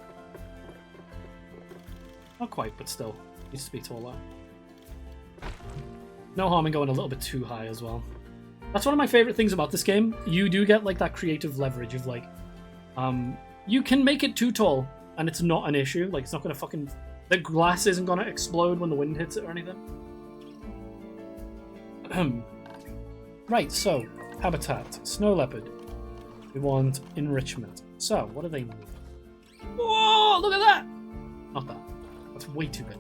Not quite, but still. Needs to be taller. No harm in going a little bit too high as well. That's one of my favorite things about this game. You do get like that creative leverage of like, you can make it too tall and it's not an issue. Like, it's not gonna fucking... The glass isn't gonna explode when the wind hits it or anything. Right, so, habitat, snow leopard. We want enrichment. So, what do they need? Whoa, look at that! Not that. That's way too big.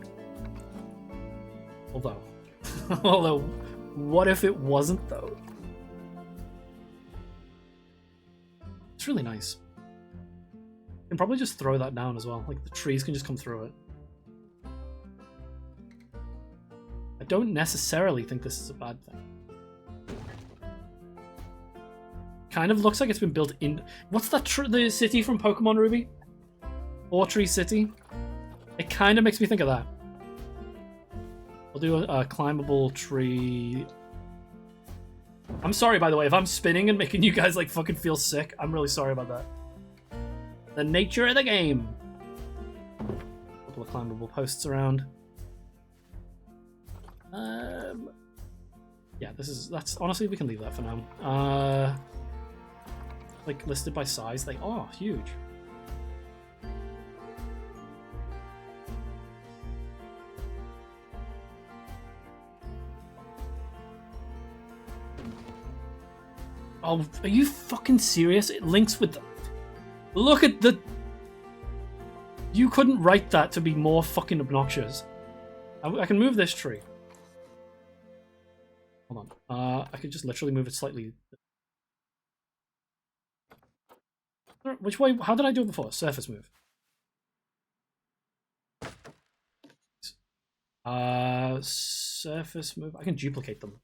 Although, what if it wasn't though? It's really nice. You can probably just throw that down as well. Like, the trees can just come through it. I don't necessarily think this is a bad thing. Kind of looks like it's been built in... What's that the city from Pokemon Ruby? Ortree City? It kind of makes me think of that. We'll do a climbable tree... I'm sorry, by the way, if I'm spinning and making you guys, like, fucking feel sick. I'm really sorry about that. The nature of the game. A couple of climbable posts around. Yeah, that's honestly, we can leave that for now. Like, listed by size, they are huge. Oh, are you fucking serious? It links with... Look at the... You couldn't write that to be more fucking obnoxious. I can move this tree. Hold on. I could just literally move it slightly. Which way? How did I do it before? Surface move. Surface move. I can duplicate them.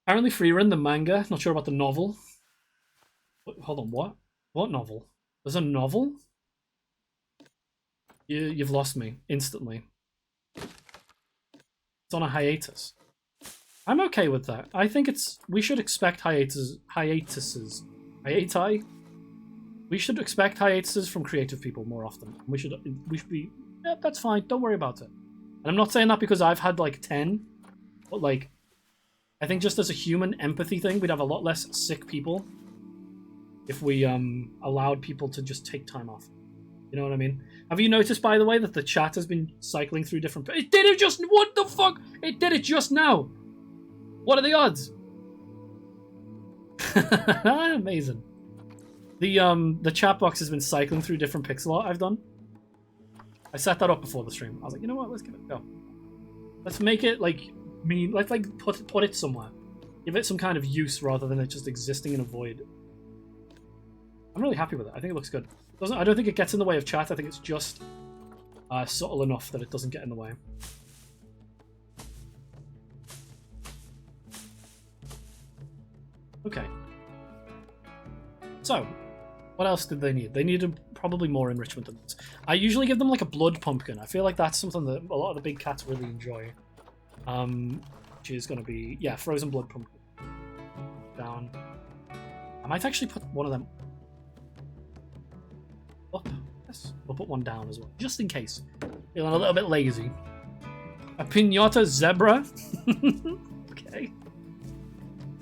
Apparently Freerun, the manga. Not sure about the novel. Hold on, what? What novel? There's a novel? You've lost me instantly. It's on a hiatus. I'm okay with that. I think we should expect hiatuses. Hiati? We should expect hiatuses from creative people more often. We should be, yeah, that's fine. Don't worry about it. And I'm not saying that because I've had like 10, but like, I think just as a human empathy thing, we'd have a lot less sick people if we allowed people to just take time off. You know what I mean? Have you noticed, by the way, that the chat has been cycling through different... It did it just... What the fuck? It did it just now. What are the odds? Amazing. The chat box has been cycling through different pixel art I've done. I set that up before the stream. I was like, you know what? Let's give it a go. Let's make it like let's like put it somewhere. Give it some kind of use rather than it just existing in a void. I'm really happy with it. I think it looks good. I don't think it gets in the way of chat. I think it's just subtle enough that it doesn't get in the way. Okay. So, what else did they need? They needed probably more enrichment than this. I usually give them like a blood pumpkin. I feel like that's something that a lot of the big cats really enjoy. Which is going to be, yeah, frozen blood pumpkin. Down. I might actually put one of them up. Yes, we'll put one down as well, just in case. Feeling a little bit lazy. A pinata zebra. Okay.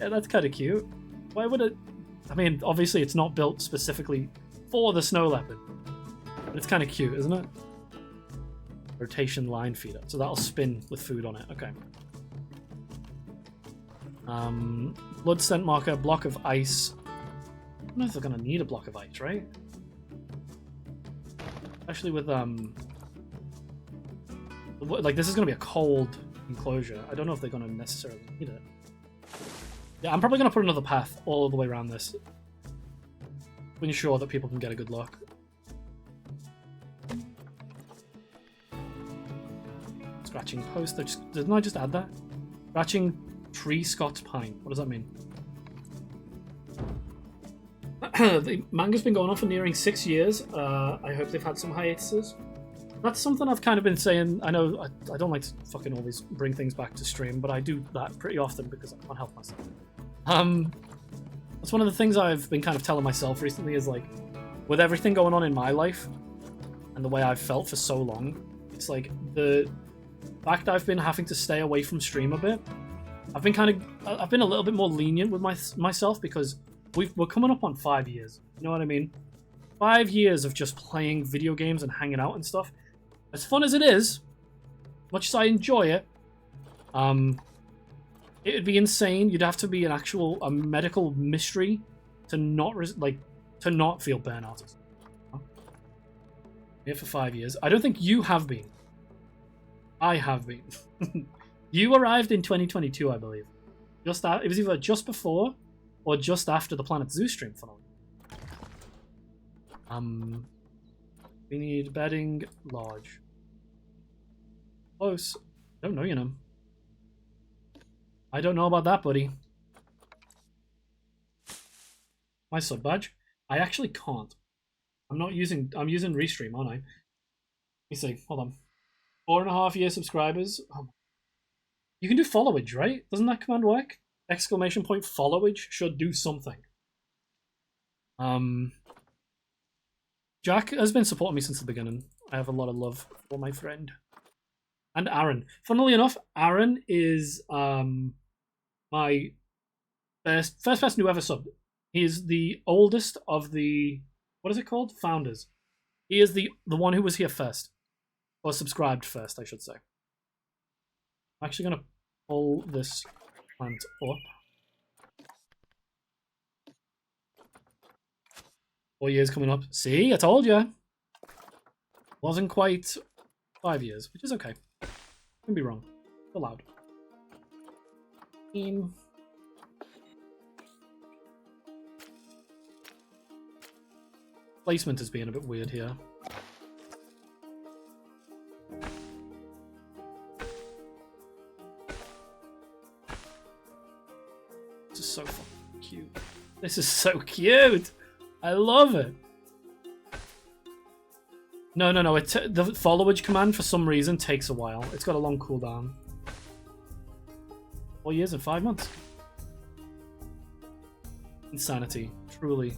Yeah, that's kind of cute. Why would it... I mean, obviously it's not built specifically for the snow leopard. But it's kind of cute, isn't it? Rotation line feeder. So that'll spin with food on it. Okay. Blood scent marker, block of ice. I don't know if they're going to need a block of ice, right? Especially with, like, this is going to be a cold enclosure. I don't know if they're going to necessarily need it. Yeah, I'm probably going to put another path all the way around this. To ensure that people can get a good look. Scratching post. Didn't I just add that? Scratching tree Scots pine. What does that mean? The manga's been going on for nearing 6 years. I hope they've had some hiatuses. That's something I've kind of been saying. I know I don't like to fucking always bring things back to stream, but I do that pretty often because I can't help myself. That's one of the things I've been kind of telling myself recently is like, with everything going on in my life and the way I've felt for so long, it's like the fact I've been having to stay away from stream a bit. I've been a little bit more lenient with myself because we're coming up on 5 years. You know what I mean? 5 years of just playing video games and hanging out and stuff. As fun as it is, much as I enjoy it, it would be insane. You'd have to be a medical mystery to not feel burnout. Here for 5 years. I don't think you have been. I have been. You arrived in 2022, I believe. It was either just before or just after the Planet Zoo stream finale. We need bedding large. Close. Don't know, you know. I don't know about that, buddy. My sub badge? I actually can't. I'm using Restream, aren't I? Let me see. Hold on. 4.5 year subscribers. Oh. You can do followage, right? Doesn't that command work? Exclamation point followage should do something. Jack has been supporting me since the beginning. I have a lot of love for my friend. And Aaron. Funnily enough, Aaron is my first person who ever subbed. He is the oldest of the, what is it called? Founders. He is the one who was here first. Or subscribed first, I should say. I'm actually going to pull this plant up. 4 years coming up. See, I told you. Wasn't quite 5 years, which is okay. Can be wrong. Allowed. Placement is being a bit weird here. This is so fucking cute. This is so cute. I love it. No. The foliage command for some reason takes a while. It's got a long cooldown. 4 years and 5 months. Insanity, truly.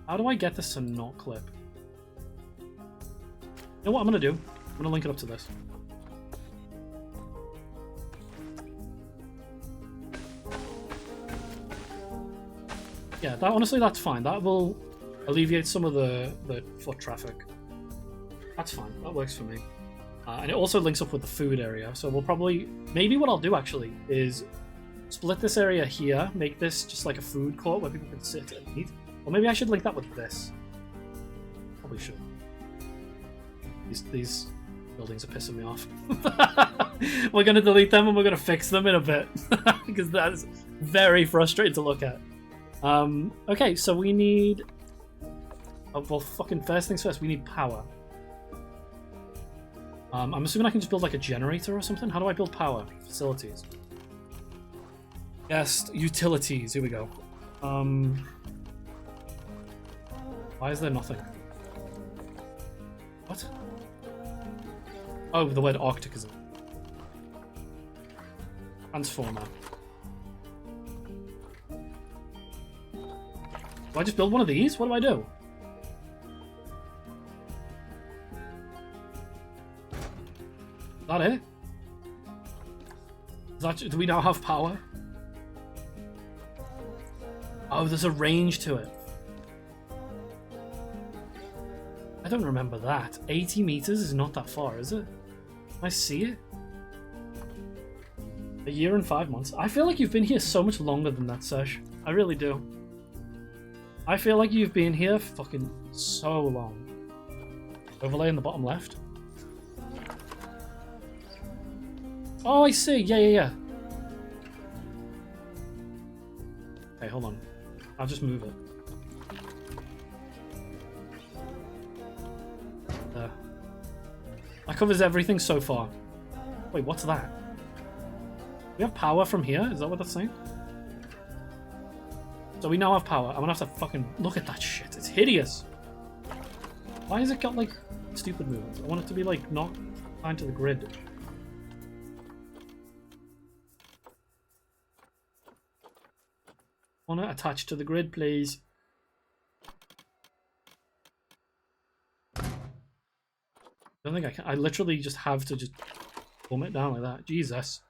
How do I get this to not clip? You know what I'm gonna do? I'm gonna link it up to this. Yeah, that honestly, that's fine. That will alleviate some of the foot traffic. That's fine. That works for me. And it also links up with the food area. So we'll probably... Maybe what I'll do, actually, is split this area here, make this just like a food court where people can sit and eat. Or maybe I should link that with this. Probably should. These buildings are pissing me off. We're going to delete them and we're going to fix them in a bit. Because that is very frustrating to look at. Okay, so we need... Oh, well, fucking first things first, we need power. I'm assuming I can just build like a generator or something. How do I build power? Facilities. Guest utilities. Here we go. Why is there nothing? What? Oh, the word Arctic is in. Transformer. Do I just build one of these? What do I do? Is that it? Do we now have power? Oh, there's a range to it. I don't remember that. 80 meters is not that far, is it? Can I see it? A year and 5 months. I feel like you've been here so much longer than that, Sesh. I really do. I feel like you've been here fucking so long. Overlay in the bottom left. Oh, I see. Yeah. Okay, hold on. I'll just move it. There. That covers everything so far. Wait, what's that? We have power from here? Is that what that's saying? So we now have power. I'm gonna have to fucking look at that shit. It's hideous. Why has it got, like, stupid movements? I want it to be, like, not tied to the grid. Want to attach to the grid, please. I don't think I can. I literally just have to just plumb it down like that. Jesus.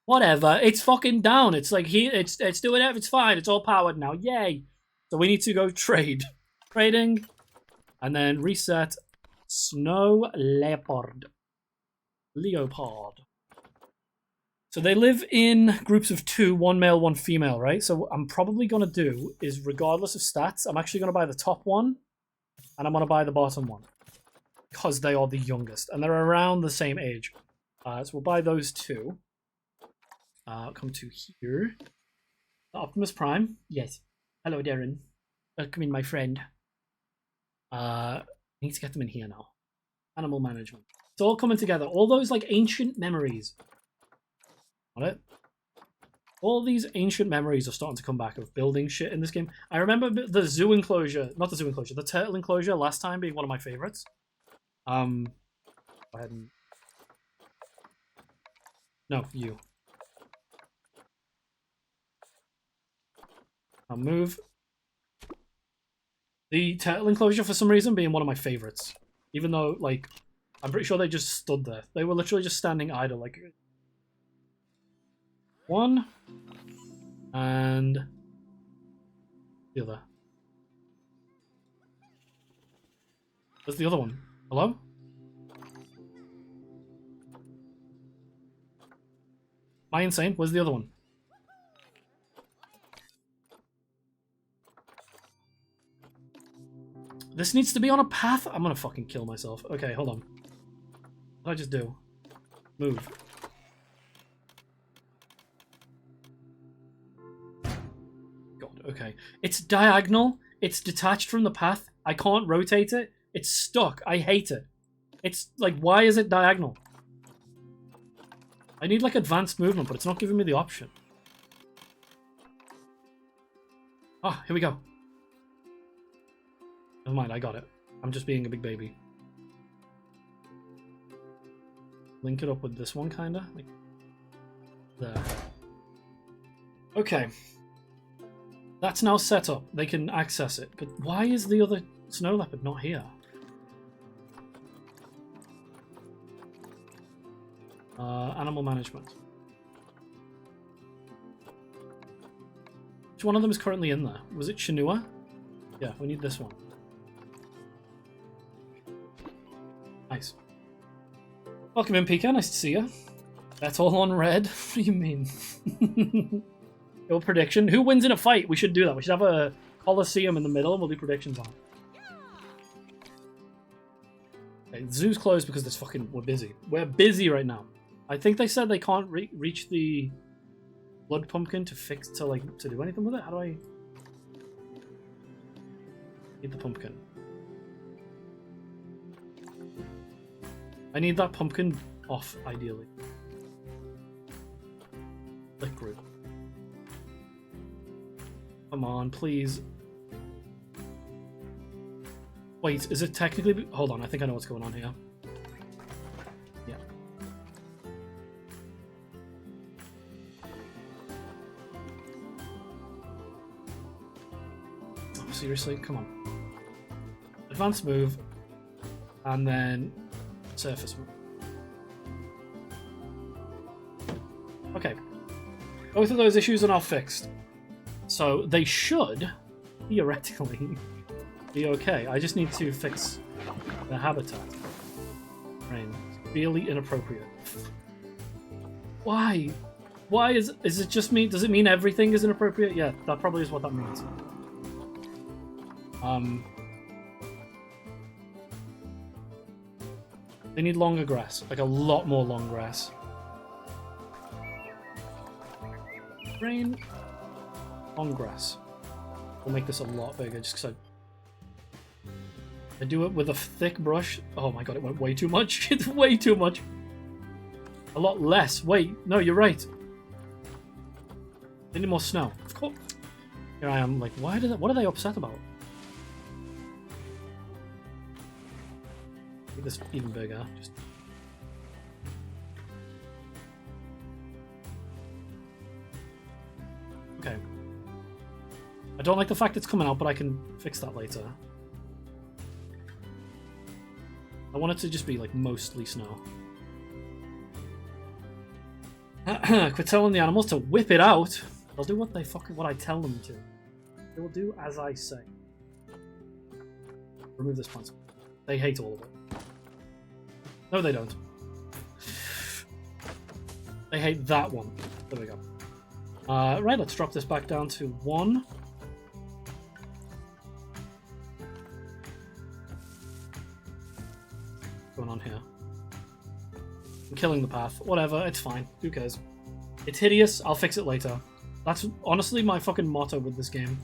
Whatever. It's fucking down. It's like here. It's doing it. It's fine. It's all powered now. Yay. So we need to go trade. Trading. And then reset. Snow leopard. Leopard. So they live in groups of 2, 1 male, 1 female, right? So what I'm probably going to do is, regardless of stats, I'm actually going to buy the top one, and I'm going to buy the bottom one, because they are the youngest, and they're around the same age. So we'll buy those 2. Come to here. Optimus Prime. Yes. Hello, Darren. Welcome in, my friend. I need to get them in here now. Animal management. It's all coming together. All those, like, ancient memories. Got it? All these ancient memories are starting to come back of building shit in this game. I remember the zoo enclosure, not the zoo enclosure, the turtle enclosure last time being one of my favorites. Go ahead and... No, you. I'll move. The turtle enclosure, for some reason, being one of my favorites. Even though, like, I'm pretty sure they just stood there. They were literally just standing idle, like... 1 and the other. Where's the other one? Hello? Am I insane? Where's the other one? This needs to be on a path? I'm gonna fucking kill myself. Okay, hold on. What did I just do? Move. Okay. It's diagonal. It's detached from the path. I can't rotate it. It's stuck. I hate it. It's like, why is it diagonal? I need like advanced movement, but it's not giving me the option. Ah, here we go. Never mind, I got it. I'm just being a big baby. Link it up with this one, kinda. Like there. Okay. That's now set up. They can access it. But why is the other snow leopard not here? Animal management. Which one of them is currently in there? Was it Shinua? Yeah, we need this one. Nice. Welcome in, Pika. Nice to see you. That's all on red. What do you mean? Your prediction? Who wins in a fight? We should do that. We should have a Coliseum in the middle and we'll do predictions on it. Okay, the zoo's closed because this fucking... We're busy. We're busy right now. I think they said they can't reach the blood pumpkin to fix... to do anything with it. How do I... Need the pumpkin. I need that pumpkin off, ideally. Click group. Come on, please. Wait, is it technically... Hold on, I think I know what's going on here. Yeah. Oh, seriously? Come on. Advanced move. And then... surface move. Okay. Both of those issues are now fixed. So they should, theoretically, be okay. I just need to fix the habitat. Rain. Really inappropriate. Why? Why is it just me? Does it mean everything is inappropriate? Yeah, that probably is what that means. They need longer grass. Like a lot more long grass. Rain. Long grass. We'll make this a lot bigger just because I do it with a thick brush. Oh my god, it went way too much. It's way too much. A lot less. Wait, no, you're right. They need more snow. Of course. Here I am, like, what are they upset about? Make this even bigger. Just... Okay. I don't like the fact it's coming out, but I can fix that later. I want it to just be, like, mostly snow. Quit telling the animals to whip it out. They'll do what I tell them to. They will do as I say. Remove this plant. They hate all of it. No, they don't. They hate that one. There we go. Right, let's drop this back down to 1. What's going on here? I'm killing the path. Whatever, it's fine. Who cares? It's hideous. I'll fix it later. That's honestly my fucking motto with this game.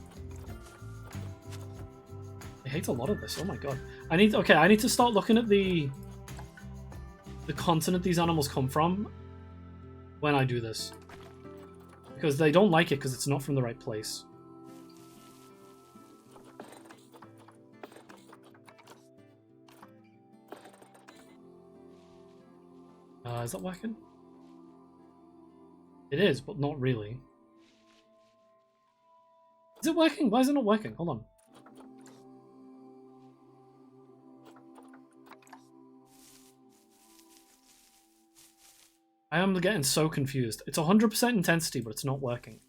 I hate a lot of this. Oh my god. I need to start looking at the continent these animals come from when I do this. Because they don't like it because it's not from the right place. Is that working? It is, but not really. Is it working? Why is it not working? Hold on. I am getting so confused. It's 100% intensity, but it's not working.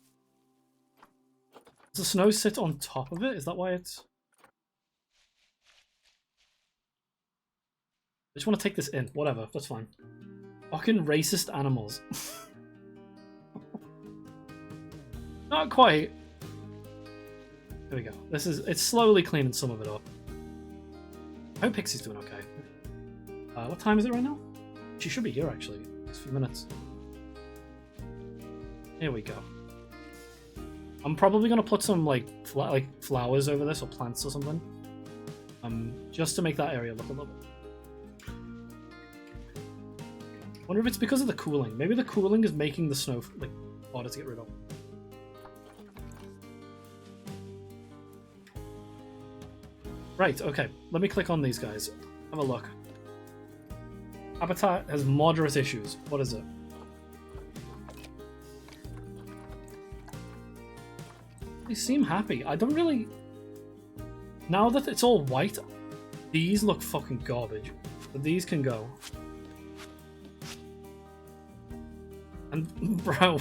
Does the snow sit on top of it? Is that why it's... I just want to take this in. Whatever, that's fine. Fucking racist animals. Not quite. There we go. It's slowly cleaning some of it up. I hope Pixie's doing okay. What time is it right now? She should be here actually. Next few minutes. Here we go. I'm probably gonna put some like flowers over this or plants or something. Just to make that area look a little bit. wonder if it's because of the cooling. Maybe the cooling is making the snow like harder to get rid of. Right, okay. Let me click on these guys. Have a look. Habitat has moderate issues. What is it? They seem happy. I don't really... Now that it's all white, these look fucking garbage. But these can go. And, bro...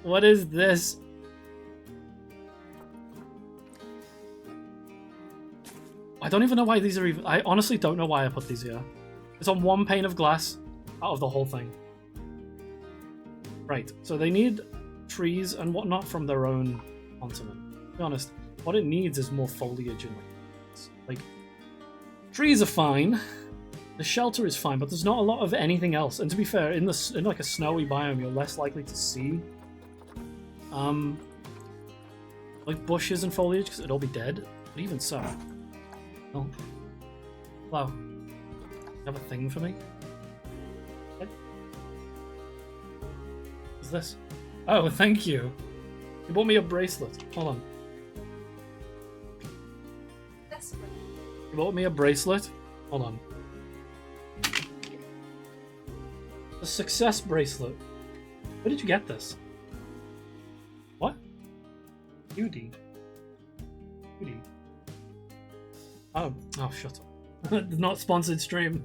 What is this? I don't even know why these are even... I honestly don't know why I put these here. It's on one pane of glass out of the whole thing. Right, so they need trees and whatnot from their own continent. To be honest, what it needs is more foliage and like trees are fine. The shelter is fine, but there's not a lot of anything else. And to be fair, in like a snowy biome, you're less likely to see like bushes and foliage because it'd all be dead. But even so, oh, hello. You have a thing for me? Okay. What's this? Oh, thank you. You bought me a bracelet. Hold on. You bought me a bracelet? Hold on. A success bracelet. Where did you get this? What? UD. UD. Oh, shut up. Not sponsored stream.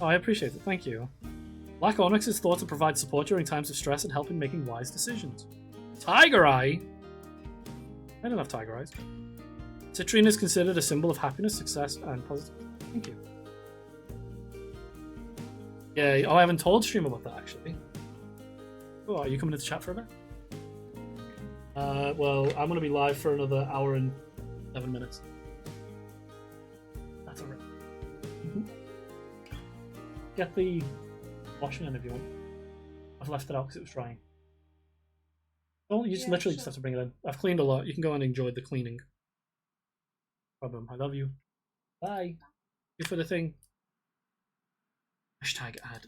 Oh, I appreciate it. Thank you. Black Onyx is thought to provide support during times of stress and help in making wise decisions. Tiger Eye? I don't have Tiger Eyes. Citrine is considered a symbol of happiness, success, and positivity. Thank you. Yeah, oh, I haven't told stream about that, actually. Oh, are you coming into chat for a bit? Well, I'm going to be live for another hour and 7 minutes. That's alright. Get the washing in if you want. I've left it out because it was drying. Oh, you just literally just have to bring it in. I've cleaned a lot. You can go and enjoy the cleaning. Problem. I love you. Bye. You for the thing. Hashtag ad.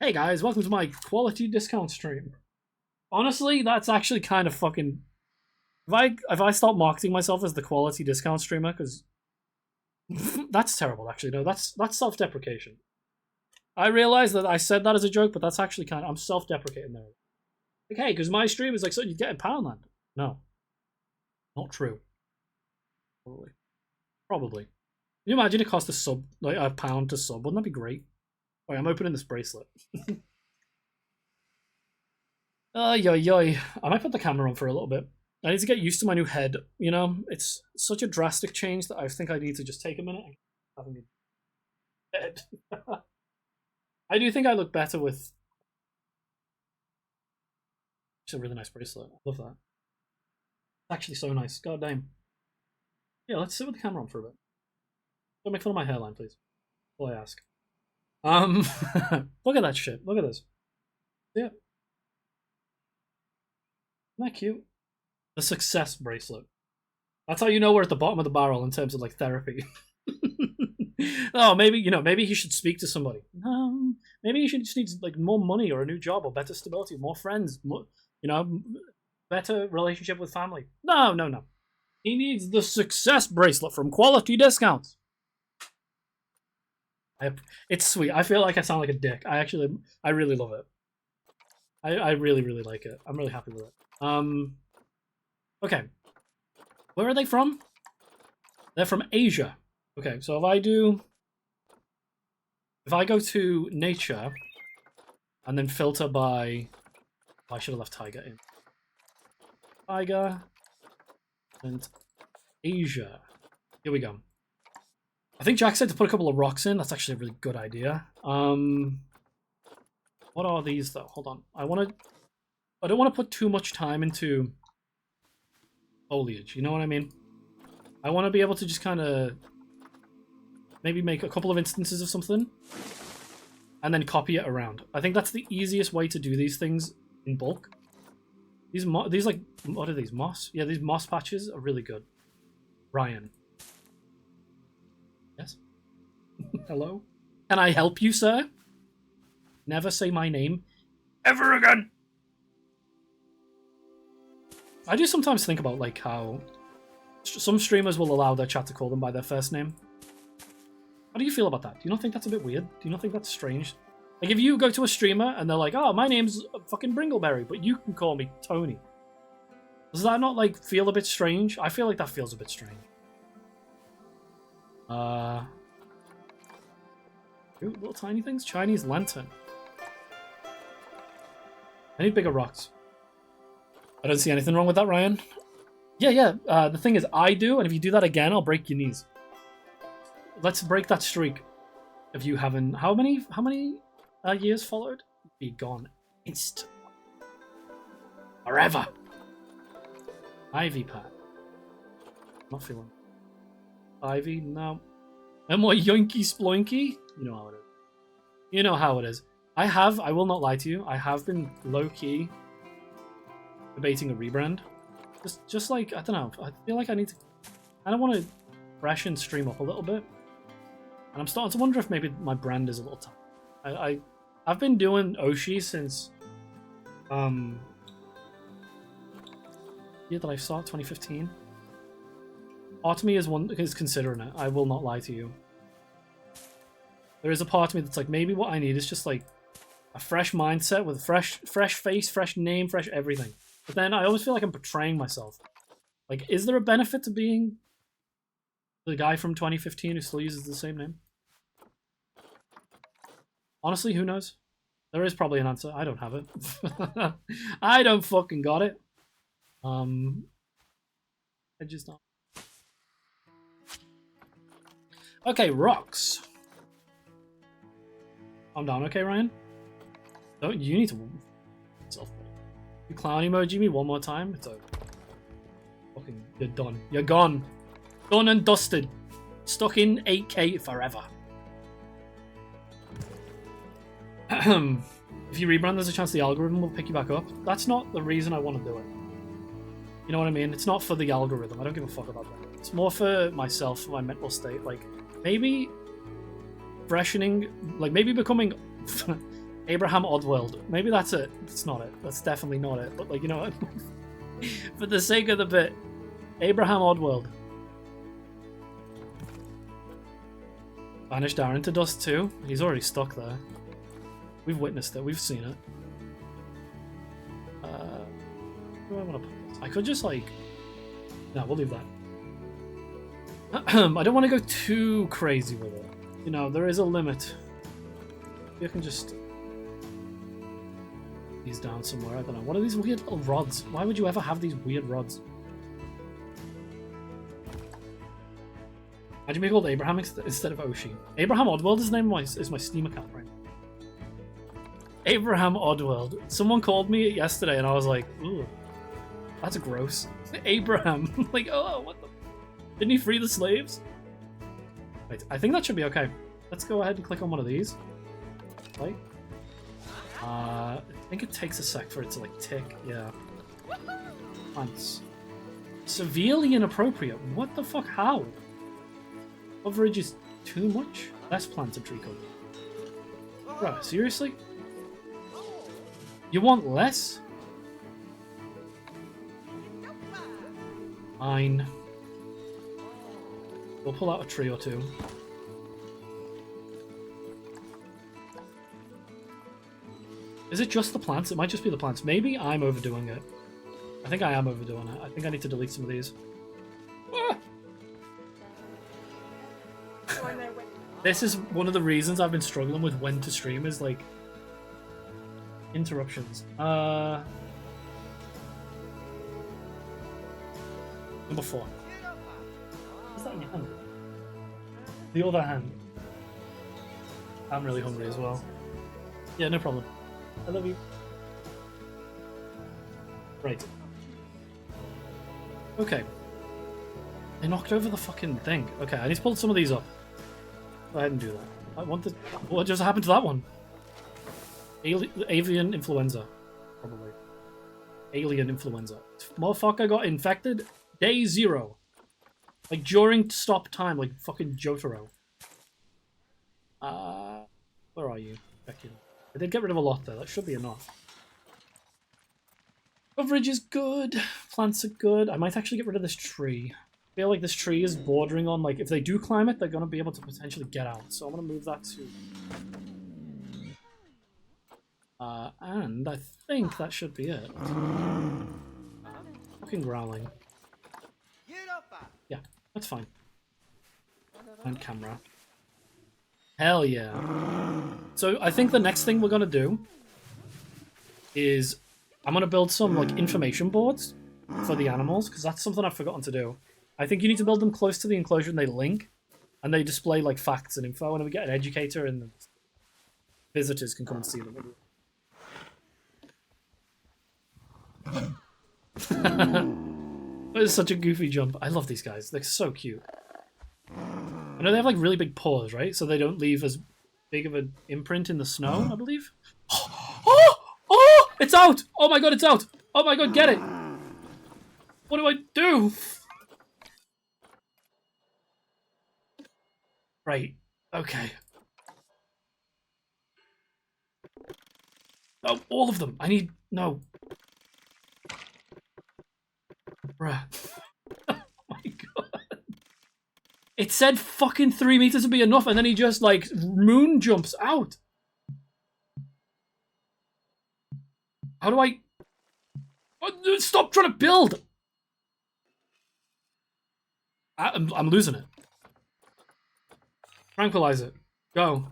Hey guys, welcome to my quality discount stream. Honestly, that's actually kind of fucking... If I start marketing myself as the quality discount streamer, because... that's terrible, actually. No, that's self-deprecation. I realize that I said that as a joke, but that's actually kind of... I'm self-deprecating there. Like, hey, because my stream is like, so you get in Poundland. No. Not true. Probably. Can you imagine it cost like a pound to sub? Wouldn't that be great? Alright, I'm opening this bracelet. Yoy. I might put the camera on for a little bit. I need to get used to my new head. You know, it's such a drastic change that I think I need to just take a minute and have a new head. I do think I look better with... It's a really nice bracelet. I love that. It's actually so nice. God damn. Yeah, let's sit with the camera on for a bit. Don't make fun of my hairline, please. All I ask. Look at that shit. Look at this. Yeah. Isn't that cute? The success bracelet. That's how you know we're at the bottom of the barrel in terms of like therapy. Oh, maybe he should speak to somebody. Maybe he just needs like more money or a new job or better stability, more friends, more, better relationship with family. No. He needs the success bracelet from Quality Discounts. It's sweet. I feel like I sound like a dick. I really love it. I really, really like it. I'm really happy with it. Okay. Where are they from? They're from Asia. Okay, so if I go to nature and then filter by... I should have left Tiger in. Tiger and Asia. Here we go. I think Jack said to put a couple of rocks in. That's actually a really good idea. What are these though? Hold on. I don't want to put too much time into foliage. You know what I mean? I want to be able to just kind of maybe make a couple of instances of something and then copy it around. I think that's the easiest way to do these things in bulk. These like, what are these? Moss? Yeah, these moss patches are really good. Ryan. Yes? Hello? Can I help you, sir? Never say my name ever again. I do sometimes think about like how some streamers will allow their chat to call them by their first name. How do you feel about that? Do you not think that's a bit weird? Do you not think that's strange? Like if you go to a streamer and they're like, oh, my name's fucking Bringleberry, but you can call me Tony. Does that not like feel a bit strange? I feel like that feels a bit strange. Ooh, little tiny things. Chinese lantern. I need bigger rocks. I don't see anything wrong with that, Ryan. Yeah. The thing is, I do, and if you do that again, I'll break your knees. Let's break that streak. If you haven't, how many years followed? Be gone instantly. Forever. Ivy Pat. Not feeling. Ivy, no. No more yoinky sploinky. You know how it is. You know how it is. I will not lie to you, I have been low-key debating a rebrand. Just like, I don't know, I feel like I don't want to freshen stream up a little bit. And I'm starting to wonder if maybe my brand is a little tough. I've been doing Oshi since year that I saw, 2015. Part of me is considering it, I will not lie to you. There is a part of me that's like, maybe what I need is just like a fresh mindset with fresh face, fresh name, fresh everything. But then I always feel like I'm betraying myself. Like, is there a benefit to being the guy from 2015 who still uses the same name? Honestly, who knows? There is probably an answer. I don't have it. I don't fucking got it. I just don't. Okay, rocks. Calm down, okay, Ryan? Don't you need to you clown emoji me one more time? It's over. Fucking, you're done. You're gone. Done and dusted. Stuck in 8K forever. If you rebrand, there's a chance the algorithm will pick you back up. That's not the reason I want to do it. You know what I mean? It's not for the algorithm. I don't give a fuck about that. It's more for myself, for my mental state. Like, maybe freshening, like maybe becoming Abraham Oddworld. Maybe that's it. That's not it. That's definitely not it. But like, you know what? For the sake of the bit, Abraham Oddworld. Banish Darren to dust too. He's already stuck there. We've witnessed it. We've seen it. Where do I want to put this? I could just like... No, we'll leave that. I don't want to go too crazy with it. You know, there is a limit. You can just... These down somewhere. I don't know. What are these weird little rods? Why would you ever have these weird rods? How'd you be called Abraham instead of Oshi? Abraham Oddworld is the name of my Steam account, right? Abraham Oddworld. Someone called me yesterday and I was like, ooh, that's gross. Abraham. Like, oh, what the... Didn't he free the slaves? Wait, I think that should be okay. Let's go ahead and click on one of these. Like, I think it takes a sec for it to like tick. Yeah. Plants. Severely inappropriate. What the fuck? How? Coverage is too much. Less planted tree coverage. Bro, seriously? You want less? Fine. We'll pull out a tree or two. Is it just the plants? It might just be the plants. Maybe I'm overdoing it. I think I am overdoing it. I think I need to delete some of these. Ah! This is one of the reasons I've been struggling with when to stream is like interruptions. Number 4. What's that in your hand? The other hand. I'm really hungry as well. Yeah, no problem. I love you. Right. Okay. They knocked over the fucking thing. Okay, I need to pull some of these up. Go ahead and do that. I want the... What just happened to that one? Avian influenza. Probably. Alien influenza. Motherfucker got infected day 0. Like during stop time, like fucking Jotaro. Where are you? Checking. I did get rid of a lot there. That should be enough. Coverage is good. Plants are good. I might actually get rid of this tree. I feel like this tree is bordering on, like, if they do climb it, they're going to be able to potentially get out. So I'm going to move that to... and I think that should be it. Fucking growling. Yeah, that's fine. And camera. Hell yeah. So I think the next thing we're going to do is I'm going to build some, like, information boards for the animals, because that's something I've forgotten to do. I think you need to build them close to the enclosure and they link, and they display, like, facts and info, and we get an educator and visitors can come and see them. That is such a goofy jump. I love these guys. They're so cute. I know they have, like, really big paws, right? So they don't leave as big of an imprint in the snow, I believe. Oh! It's out! Oh my god, it's out! Oh my god, get it! What do I do? Right. Okay. Oh, all of them. I need... No. Bruh. Oh my god. It said fucking 3 meters would be enough, and then he just, like, moon jumps out. How do I... Oh, stop trying to build! I'm losing it. Tranquilize it. Go.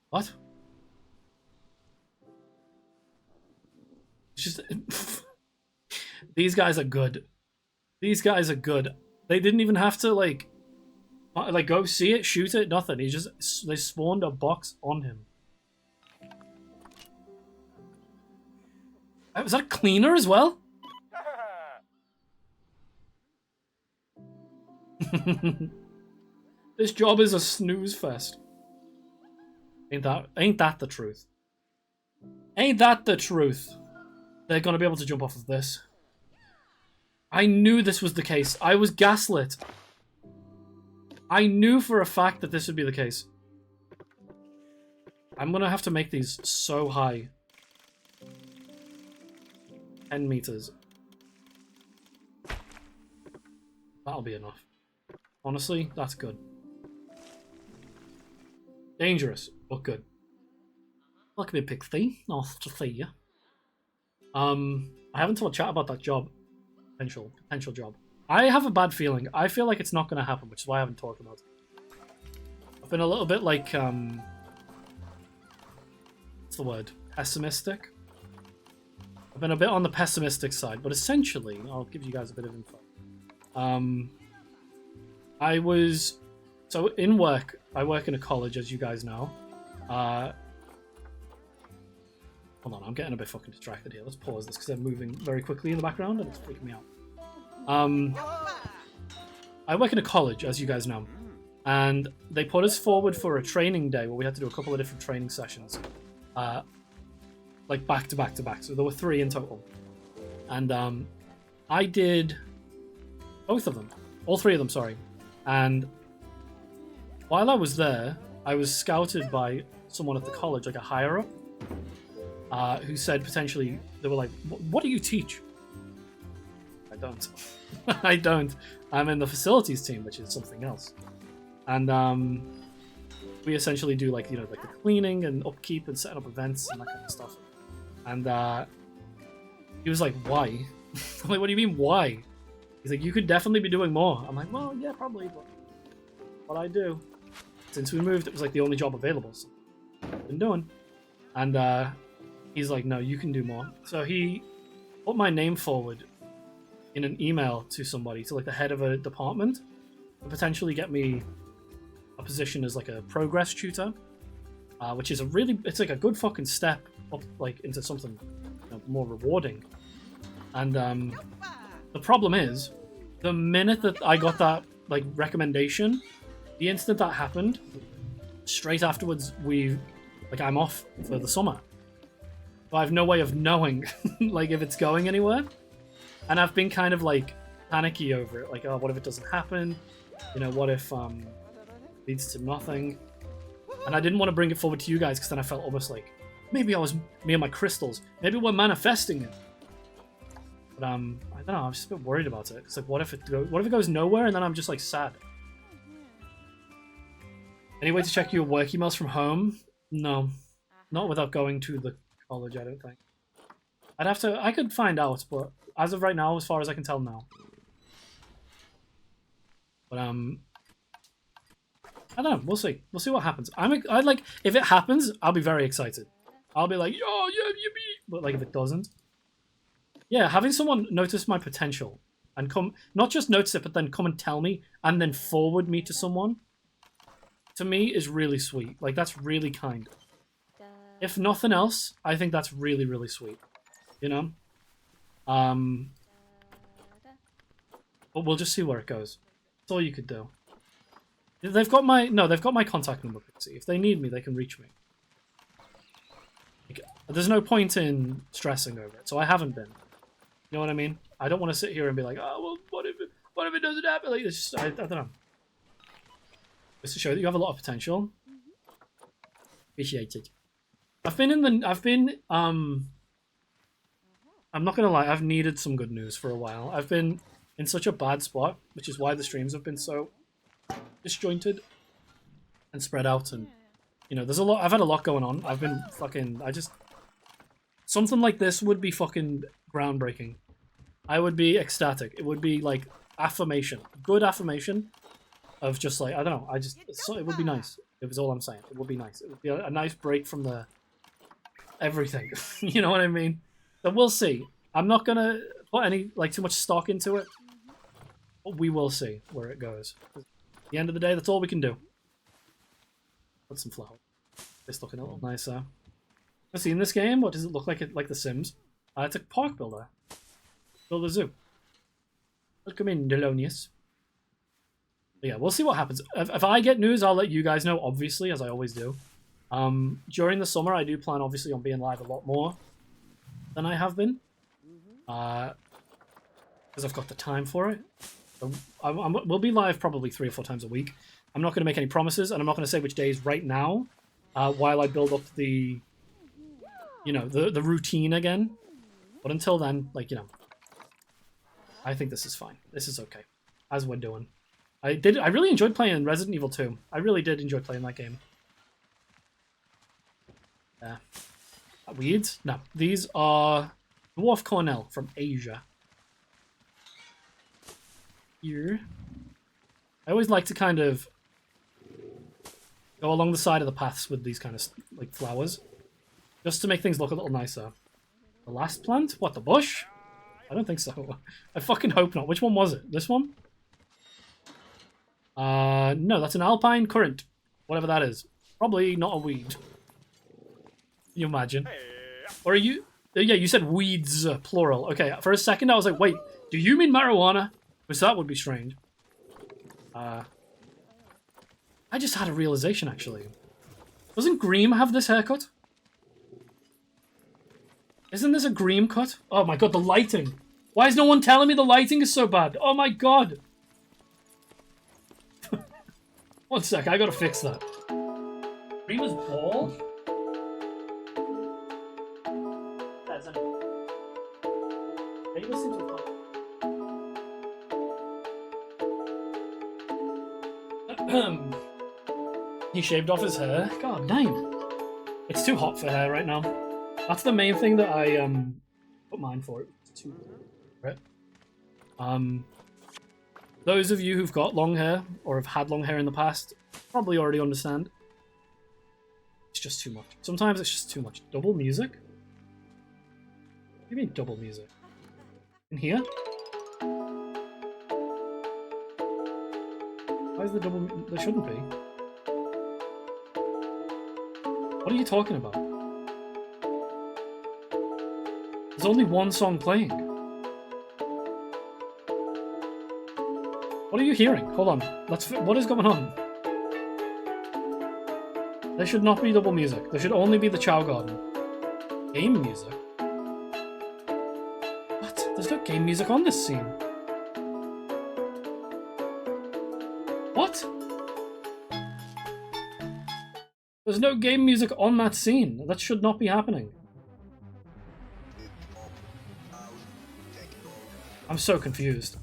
What? It's just... These guys are good. These guys are good. They didn't even have to, like go see it, shoot it, nothing. They spawned a box on him. Was that a cleaner as well? This job is a snooze fest. Ain't that the truth? Ain't that the truth? They're gonna be able to jump off of this. I knew this was the case. I was gaslit. I knew for a fact that this would be the case. I'm gonna have to make these so high. 10 meters. That'll be enough. Honestly, that's good. Dangerous, but good. Look at me, Pixie. Nice to see you. I haven't told chat about that job. Potential job. I have a bad feeling. I feel like it's not going to happen, which is why I haven't talked about it. I've been a little bit like, what's the word? Pessimistic? I've been a bit on the pessimistic side, but essentially, I'll give you guys a bit of info. So in work, I work in a college, as you guys know. Hold on, I'm getting a bit fucking distracted here. Let's pause this because they're moving very quickly in the background and it's freaking me out. I work in a college, as you guys know, and they put us forward for a training day where we had to do a couple of different training sessions, like back to back to back. So there were 3 in total, and I did both of them, all 3 of them, sorry. And while I was there, I was scouted by someone at the college, like a higher up, who said potentially, they were like, what do you teach? I don't. I don't. I'm in the facilities team, which is something else. And we essentially do like the cleaning and upkeep and setting up events and that kind of stuff. And he was like, why? I'm like, what do you mean, why? He's like, you could definitely be doing more. I'm like, well, yeah, probably, but what I do. Since we moved, it was like the only job available, so I've been doing. And he's like, no, you can do more. So he put my name forward in an email to somebody, to like the head of a department, to potentially get me a position as like a progress tutor, which is it's like a good fucking step up, like into something more rewarding. And the problem is, the minute that I got that like recommendation, the instant that happened, straight afterwards I'm off for the summer. So I have no way of knowing like if it's going anywhere. And I've been kind of like panicky over it, like, oh, what if it doesn't happen? What if leads to nothing. And I didn't want to bring it forward to you guys because then I felt almost like maybe I was me and my crystals. Maybe we're manifesting it. But I don't know. I'm just a bit worried about it. It's like, what if it goes nowhere and then I'm just like sad. Any way to check your work emails from home? No, not without going to the college. I don't think. I'd have to. I could find out, but as of right now, as far as I can tell, no. But I don't know. We'll see. We'll see what happens. I like if it happens, I'll be very excited. I'll be like, yo, yeah, yippee. But like if it doesn't, yeah, having someone notice my potential and come, not just notice it, but then come and tell me and then forward me to someone, to me is really sweet. Like that's really kind. If nothing else, I think that's really, really sweet. You know? But we'll just see where it goes. That's all you could do. They've got my contact number. See, if they need me, they can reach me. Like, there's no point in stressing over it, so I haven't been. You know what I mean? I don't want to sit here and be like, oh well, what if it doesn't happen? Like, it's just, I don't know. Just to show that you have a lot of potential. Appreciated. I'm not gonna lie, I've needed some good news for a while. I've been in such a bad spot, which is why the streams have been so disjointed and spread out, and you know, I've had a lot going on. I've been something like this would be fucking groundbreaking. I would be ecstatic. It would be like affirmation, good affirmation of just like, I don't know, it would be nice. It was all I'm saying. It would be nice. It would be a nice break from the everything. You know what I mean? But we'll see. I'm not gonna put any too much stock into it. But we will see where it goes. At the end of the day, that's all we can do. Put some flowers. It's looking a little nicer. I've seen this game. What does it look like? Like The Sims? It's a park builder. Build a zoo. Welcome in, Delonius. But yeah, we'll see what happens. If I get news, I'll let you guys know, obviously, as I always do. During the summer, I do plan, obviously, on being live a lot more than I have been. Because I've got the time for it. We'll be live probably 3 or 4 times a week. I'm not going to make any promises, and I'm not going to say which days right now, while I build up the, you know, the routine again. But until then, like, you know, I think this is fine. This is okay, as we're doing. I really enjoyed playing Resident Evil 2. I really did enjoy playing that game. Yeah. Weeds? No. These are Dwarf Cornell from Asia. Here. I always like to kind of go along the side of the paths with these kind of like flowers, just to make things look a little nicer. The last plant? What, the bush? I don't think so. I fucking hope not. Which one was it? This one? No, that's an alpine currant. Whatever that is. Probably not a weed. Can you imagine? Or are you... Yeah, you said weeds, plural. Okay, for a second I was like, wait, do you mean marijuana? Because that would be strange. I just had a realization, actually. Doesn't Greem have this haircut? Isn't this a Greem cut? Oh my god, the lighting. Why is no one telling me the lighting is so bad? Oh my god. 1 sec, I gotta fix that. Greem is bald? Maybe this seems He shaved off his hair. God damn. It's too hot for hair right now. That's the main thing that I put mine for. It's too hot. Right? Those of you who've got long hair or have had long hair in the past probably already understand. It's just too much. Sometimes it's just too much. Double music? What do you mean double music? In here? Why is the double... There shouldn't be. What are you talking about? There's only one song playing. What are you hearing? Hold on. What is going on? There should not be double music. There should only be the Chow Garden. Game music? What? There's no game music on this scene. What? There's no game music on that scene. That should not be happening. I'm so confused.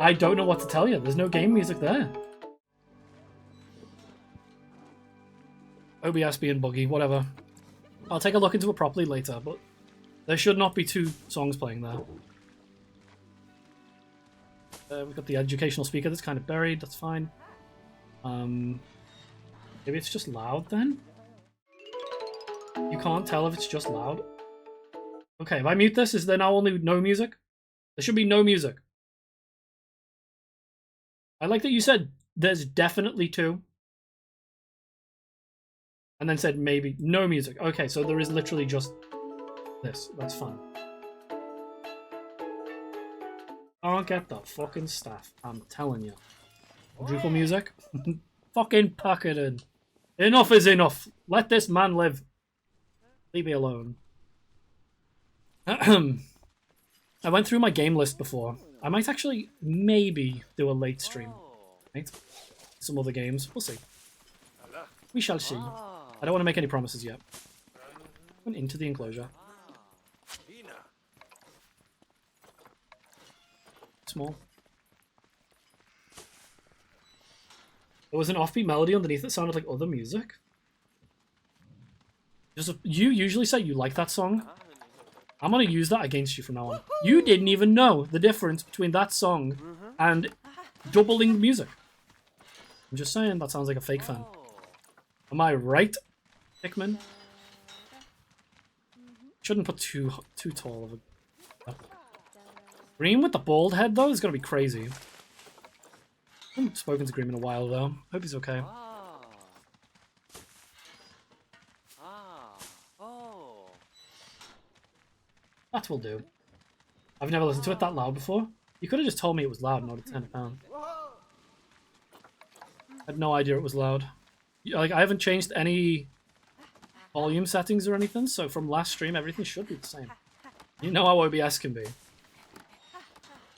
I don't know what to tell you. There's no game music there. OBS being buggy, whatever. I'll take a look into it properly later, but there should not be two songs playing there. We've got the educational speaker that's kind of buried, that's fine. Maybe it's just loud then? You can't tell if it's just loud? Okay, if I mute this, is there now only no music? There should be no music. I like that you said there's definitely two. And then said maybe no music. Okay, so there is literally just this. That's fine. Can't get the fucking stuff. I'm telling you. Drupal music? Fucking pack it in. Enough is enough. Let this man live. Leave me alone. I went through my game list before. I might actually maybe do a late stream. Right? Some other games. We'll see. We shall see. I don't want to make any promises yet. Went into the enclosure. Small. There was an offbeat melody underneath that sounded like other music. You usually say you like that song. I'm gonna use that against you from now on. You didn't even know the difference between that song and doubling music. I'm just saying, that sounds like a fake fan. Am I right, Hickman? Shouldn't put too tall of a... Green with the bald head, though, is gonna be crazy. I haven't spoken to Green in a while, though. Hope he's okay. That will do. I've never listened to it that loud before. You could have just told me it was loud and I would have turned it down. I had no idea it was loud. Like, I haven't changed any volume settings or anything, so from last stream, everything should be the same. You know how OBS can be.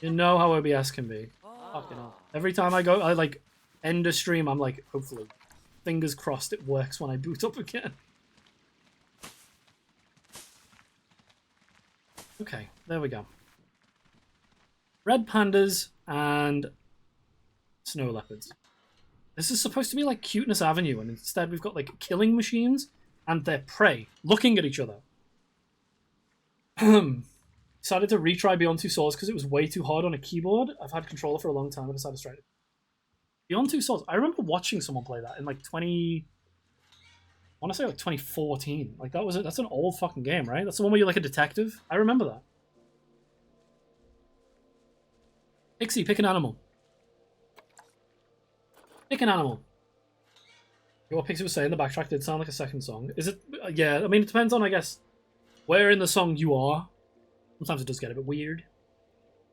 You know how OBS can be. Fucking hell. Every time I like, end a stream, I'm like, hopefully. Fingers crossed it works when I boot up again. Okay, there we go. Red pandas and snow leopards. This is supposed to be like Cuteness Avenue, and instead we've got like killing machines and their prey looking at each other. Decided to retry Beyond Two Souls because it was way too hard on a keyboard. I've had controller for a long time. I decided to try it. Beyond Two Souls. I remember watching someone play that in like I want to say like 2014. Like that's an old fucking game, right? That's the one where you're like a detective. I remember that. Pixie, pick an animal. Pick an animal. What Pixie was saying, the backtrack did sound like a second song. Is it? Yeah, I mean, it depends on, I guess, where in the song you are. Sometimes it does get a bit weird.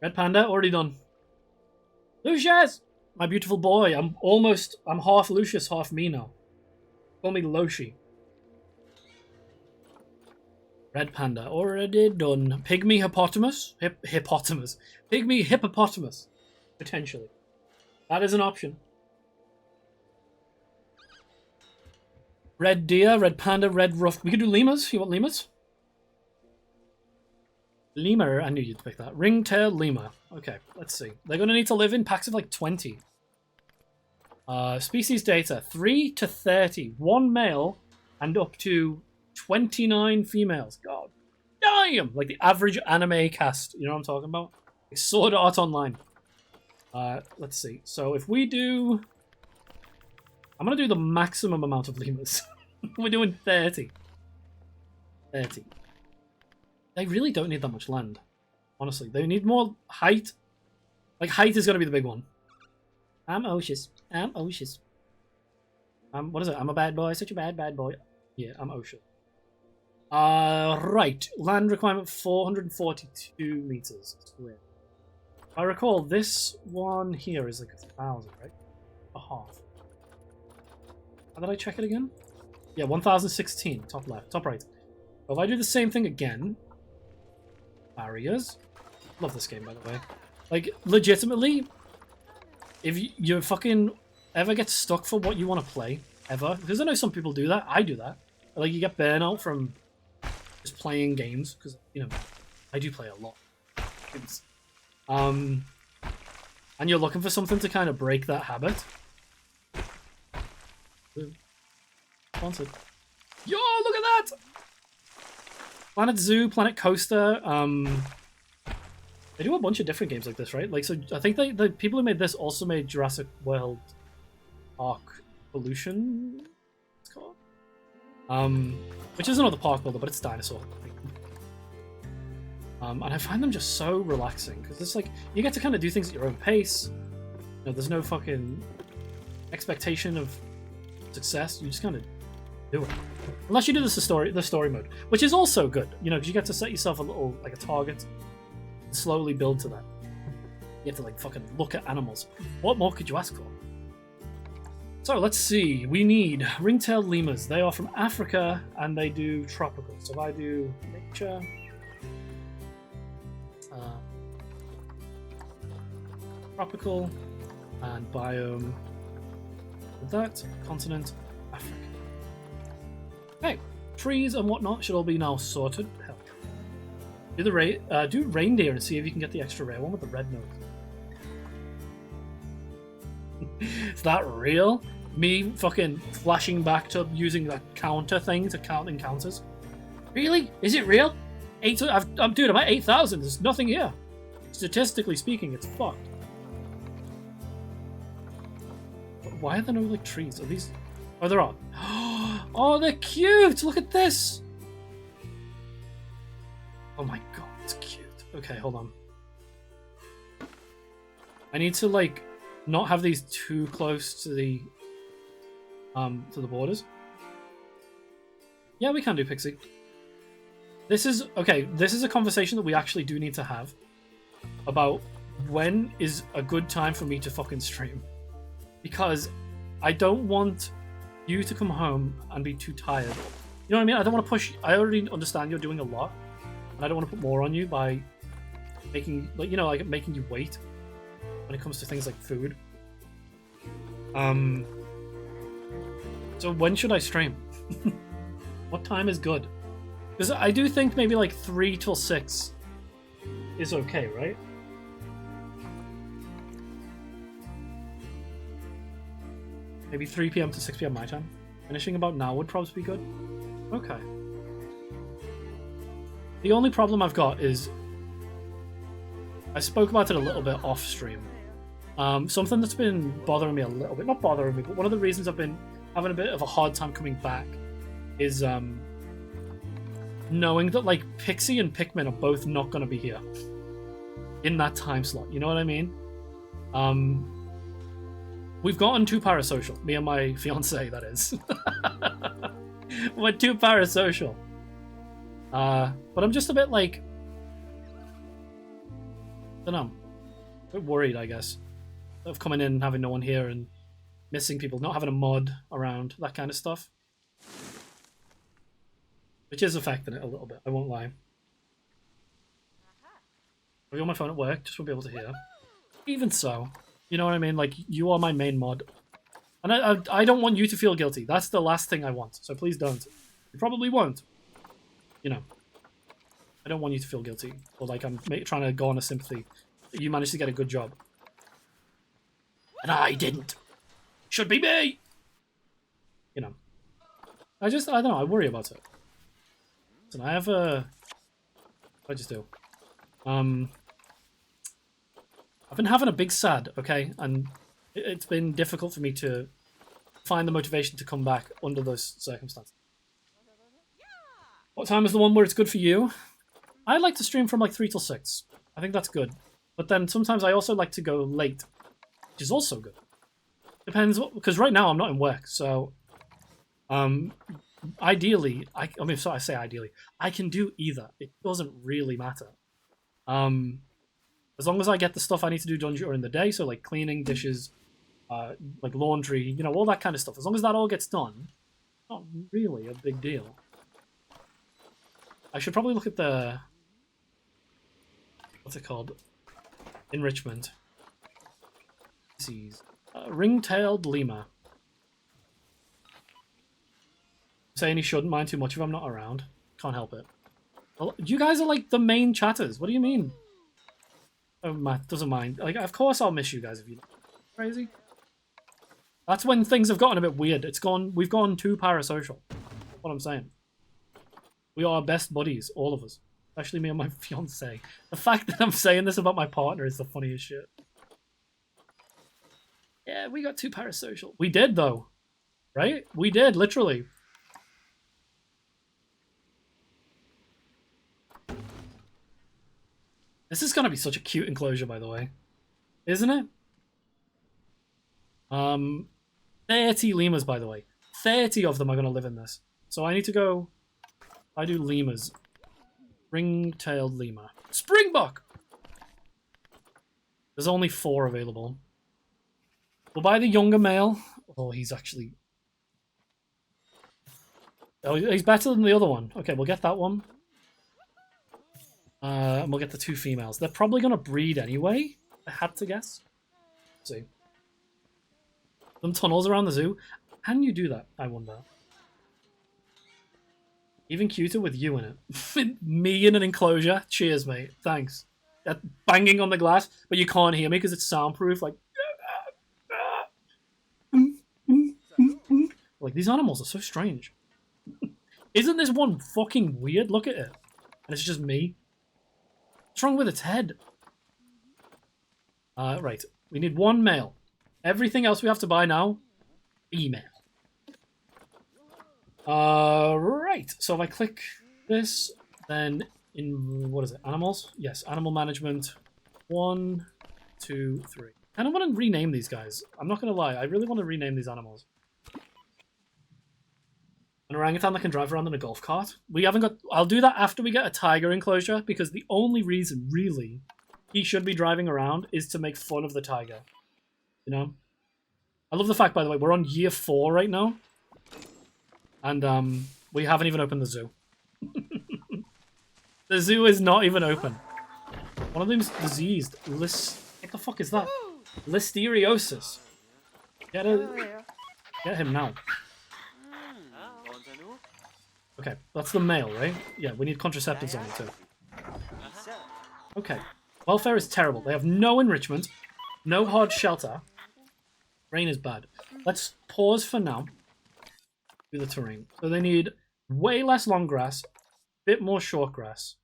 Red Panda, already done. Lucius! My beautiful boy. I'm half Lucius, half me now. Call me Loshi. Red Panda, already done. Pygmy hippopotamus? Hippopotamus. Pygmy hippopotamus. Potentially. That is an option. Red deer, red panda, red ruff. We could do lemurs. You want lemurs? Lemur. I knew you'd pick that. Ringtail lemur. Okay, let's see. They're going to need to live in packs of like 20. Species data. 3 to 30. 1 male and up to 29 females. God damn! Like the average anime cast. You know what I'm talking about? Like Sword Art Online. Let's see. So if we do... I'm going to do the maximum amount of lemurs. We're doing 30. 30. They really don't need that much land. Honestly. They need more height. Like, height is going to be the big one. I'm Oshus. I'm Oshus. What is it? I'm a bad boy. Such a bad boy. Yeah, I'm Oshus. Right. Land requirement 442 meters square. I recall this one here is like 1,000, right? A half. How did I check it again? Yeah, 1016. Top left. Top right. If I do the same thing again, barriers. Love this game, by the way. Like, legitimately, if you fucking ever get stuck for what you want to play, ever, because I know some people do that. I do that. Like, you get burnout from just playing games, because, you know, I do play a lot. And you're looking for something to kind of break that habit. Sponsored. Yo, look at that! Planet Zoo, Planet Coaster, they do a bunch of different games like this, right? Like, so I think the people who made this also made Jurassic World Park Pollution, it's called. Which is another park builder, but it's dinosaur. And I find them just so relaxing, because it's like, you get to kind of do things at your own pace. You know, there's no fucking expectation of success, you just kind of do it. Unless you do the story mode, which is also good, you know, because you get to set yourself a little, like a target, and slowly build to that. You have to, like, fucking look at animals. What more could you ask for? So, let's see. We need ring-tailed lemurs. They are from Africa, and they do tropical. So if I do nature... tropical, and biome... with that, continent, Africa. Okay, trees and whatnot should all be now sorted. Hell. Do reindeer and see if you can get the extra rare one with the red nose. Is that real? Me fucking flashing back to using that counter thing to count encounters? Really? Is it real? Dude, I'm at 8,000. There's nothing here. Statistically speaking, it's fucked. Why are there no, like, trees? Are these... Oh, there are. Oh, they're cute! Look at this! Oh my god, it's cute. Okay, hold on. I need to, like, not have these too close to the borders. Yeah, we can do Pixie. This is a conversation that we actually do need to have about when is a good time for me to fucking stream. Because I don't want you to come home and be too tired. You know what I mean? I don't want to push... I already understand you're doing a lot, and I don't want to put more on you by making, like, you know, like, making you wait when it comes to things like food. So when should I stream? What time is good? Because I do think maybe like 3 till 6 is okay, right? Maybe 3 p.m. to 6 p.m. my time. Finishing about now would probably be good. Okay. The only problem I've got is... I spoke about it a little bit off stream. Something that's been bothering me a little bit. Not bothering me, but one of the reasons I've been having a bit of a hard time coming back is knowing that, like, Pixie and Pikmin are both not going to be here in that time slot. You know what I mean? We've gotten too parasocial. Me and my fiance, that is. We're too parasocial. But I'm just a bit, like... I don't know. A bit worried, I guess. Of coming in and having no one here and missing people, not having a mod around, that kind of stuff. Which is affecting it a little bit, I won't lie. I'll be on my phone at work, just won't be able to hear. Even so, you know what I mean? Like, you are my main mod. And I don't want you to feel guilty. That's the last thing I want, so please don't. You probably won't. You know. I don't want you to feel guilty. Or like I'm trying to go on a sympathy. You managed to get a good job. And I didn't. Should be me! You know. I don't know, I worry about it. Listen, I have a... What did I just do? I've been having a big sad, okay? And it's been difficult for me to find the motivation to come back under those circumstances. What time is the one where it's good for you? I like to stream from like 3 till 6. I think that's good. But then sometimes I also like to go late, which is also good. Depends, because right now I'm not in work, so... ideally, I mean, so I say ideally, I can do either. It doesn't really matter. As long as I get the stuff I need to do done during the day, so like cleaning, dishes, like laundry, you know, all that kind of stuff. As long as that all gets done, not really a big deal. I should probably look at the what's it called? Enrichment. Species. Ring-tailed lemur. Saying he shouldn't mind too much if I'm not around. Can't help it. Well, you guys are like the main chatters. What do you mean? Oh, Matt doesn't mind. Like, of course I'll miss you guys if you crazy. That's when things have gotten a bit weird. We've gone too parasocial. That's what I'm saying. We are best buddies, all of us. Especially me and my fiance. The fact that I'm saying this about my partner is the funniest shit. Yeah, we got too parasocial. We did, though. Right? We did, literally. This is gonna be such a cute enclosure, by the way. Isn't it? 30 lemurs, by the way. 30 of them are gonna live in this. So I need to go... I do lemurs. Ring-tailed lemur. Springbok! There's only 4 available. We'll buy the younger male. Oh, he's actually... Oh, he's better than the other one. Okay, we'll get that one. And we'll get the 2 females. They're probably going to breed anyway. I had to guess. Let's see. Some tunnels around the zoo. Can you do that? I wonder. Even cuter with you in it. Me in an enclosure. Cheers, mate. Thanks. Banging on the glass, but you can't hear me because it's soundproof. Like, like these animals are so strange. Isn't this one fucking weird? Look at it. And it's just me. What's wrong with its head? Right. We need 1 male. Everything else we have to buy now, female. Right. So if I click this, then in, what is it? Animals? Yes, animal management. 1, 2, 3. I kind of want to rename these guys. I'm not going to lie. I really want to rename these animals. An orangutan that can drive around in a golf cart. We haven't got... I'll do that after we get a tiger enclosure, because the only reason, really, he should be driving around is to make fun of the tiger. You know? I love the fact, by the way, we're on year 4 right now. And, we haven't even opened the zoo. The zoo is not even open. One of them's diseased. What the fuck is that? Listeriosis. Get him now. Okay, that's the male, right? Yeah, we need contraceptives on it too. Okay. Welfare is terrible. They have no enrichment, no hard shelter. Rain is bad. Let's pause for now. Do the terrain. So they need way less long grass, bit more short grass.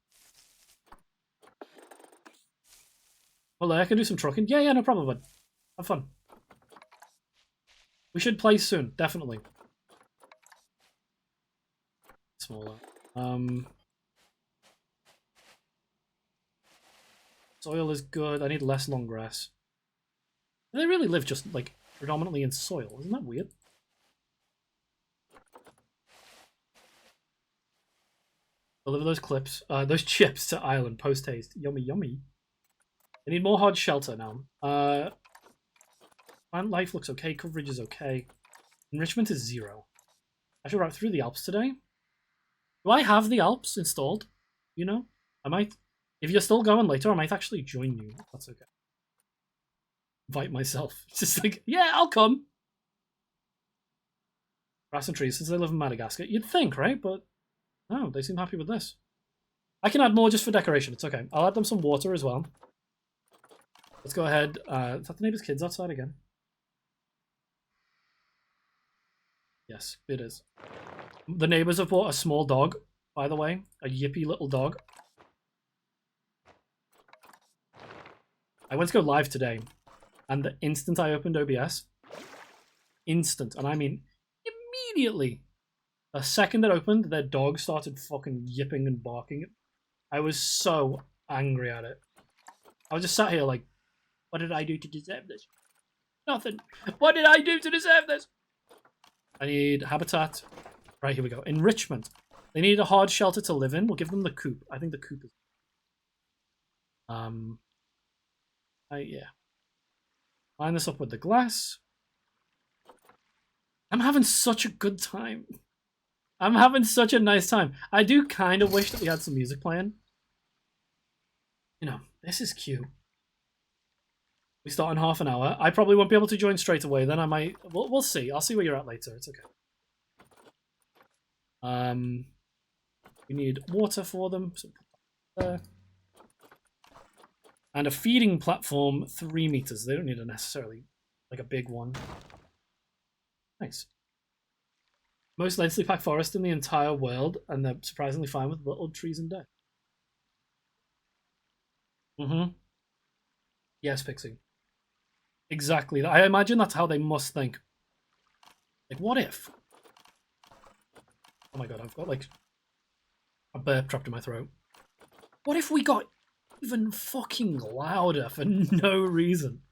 Well, I can do some trucking. Yeah, no problem, bud. Have fun. We should play soon, definitely. Smaller. Soil is good. I need less long grass. They really live just, like, predominantly in soil. Isn't that weird? Deliver those clips, those chips to Ireland post-haste. Yummy, yummy. I need more hard shelter now. Plant life looks okay. Coverage is okay. Enrichment is 0. I should ride through the Alps today. Do I have the Alps installed? You know? I might... If you're still going later, I might actually join you. That's okay. Invite myself. It's just like, yeah, I'll come. Grass and trees, since they live in Madagascar. You'd think, right? But... Oh, they seem happy with this. I can add more just for decoration. It's okay. I'll add them some water as well. Let's go ahead. Is that the neighbor's kids outside again? Yes, it is. The neighbors have bought a small dog, by the way. A yippy little dog. I went to go live today, and the instant I opened OBS, instant, and I mean immediately, the second it opened, their dog started fucking yipping and barking. I was so angry at it. I was just sat here like, what did I do to deserve this? Nothing. What did I do to deserve this? I need habitat. Right, here we go. Enrichment. They need a hard shelter to live in. We'll give them the coop. I think the coop is... yeah. Line this up with the glass. I'm having such a good time. I'm having such a nice time. I do kind of wish that we had some music playing. You know, This is cute. We start in half an hour. I probably won't be able to join straight away. Then I might. We'll see. I'll see where you're at later. It's okay. We need water for them. So there. And a feeding platform, 3 meters. They don't need a necessarily like a big one. Nice. Most densely packed forest in the entire world, and they're surprisingly fine with little trees and dead. Yes, Pixie. Exactly. I imagine that's how they must think. Like, what if? Oh my god, I've got like a burp trapped in my throat. What if we got even fucking louder for no reason?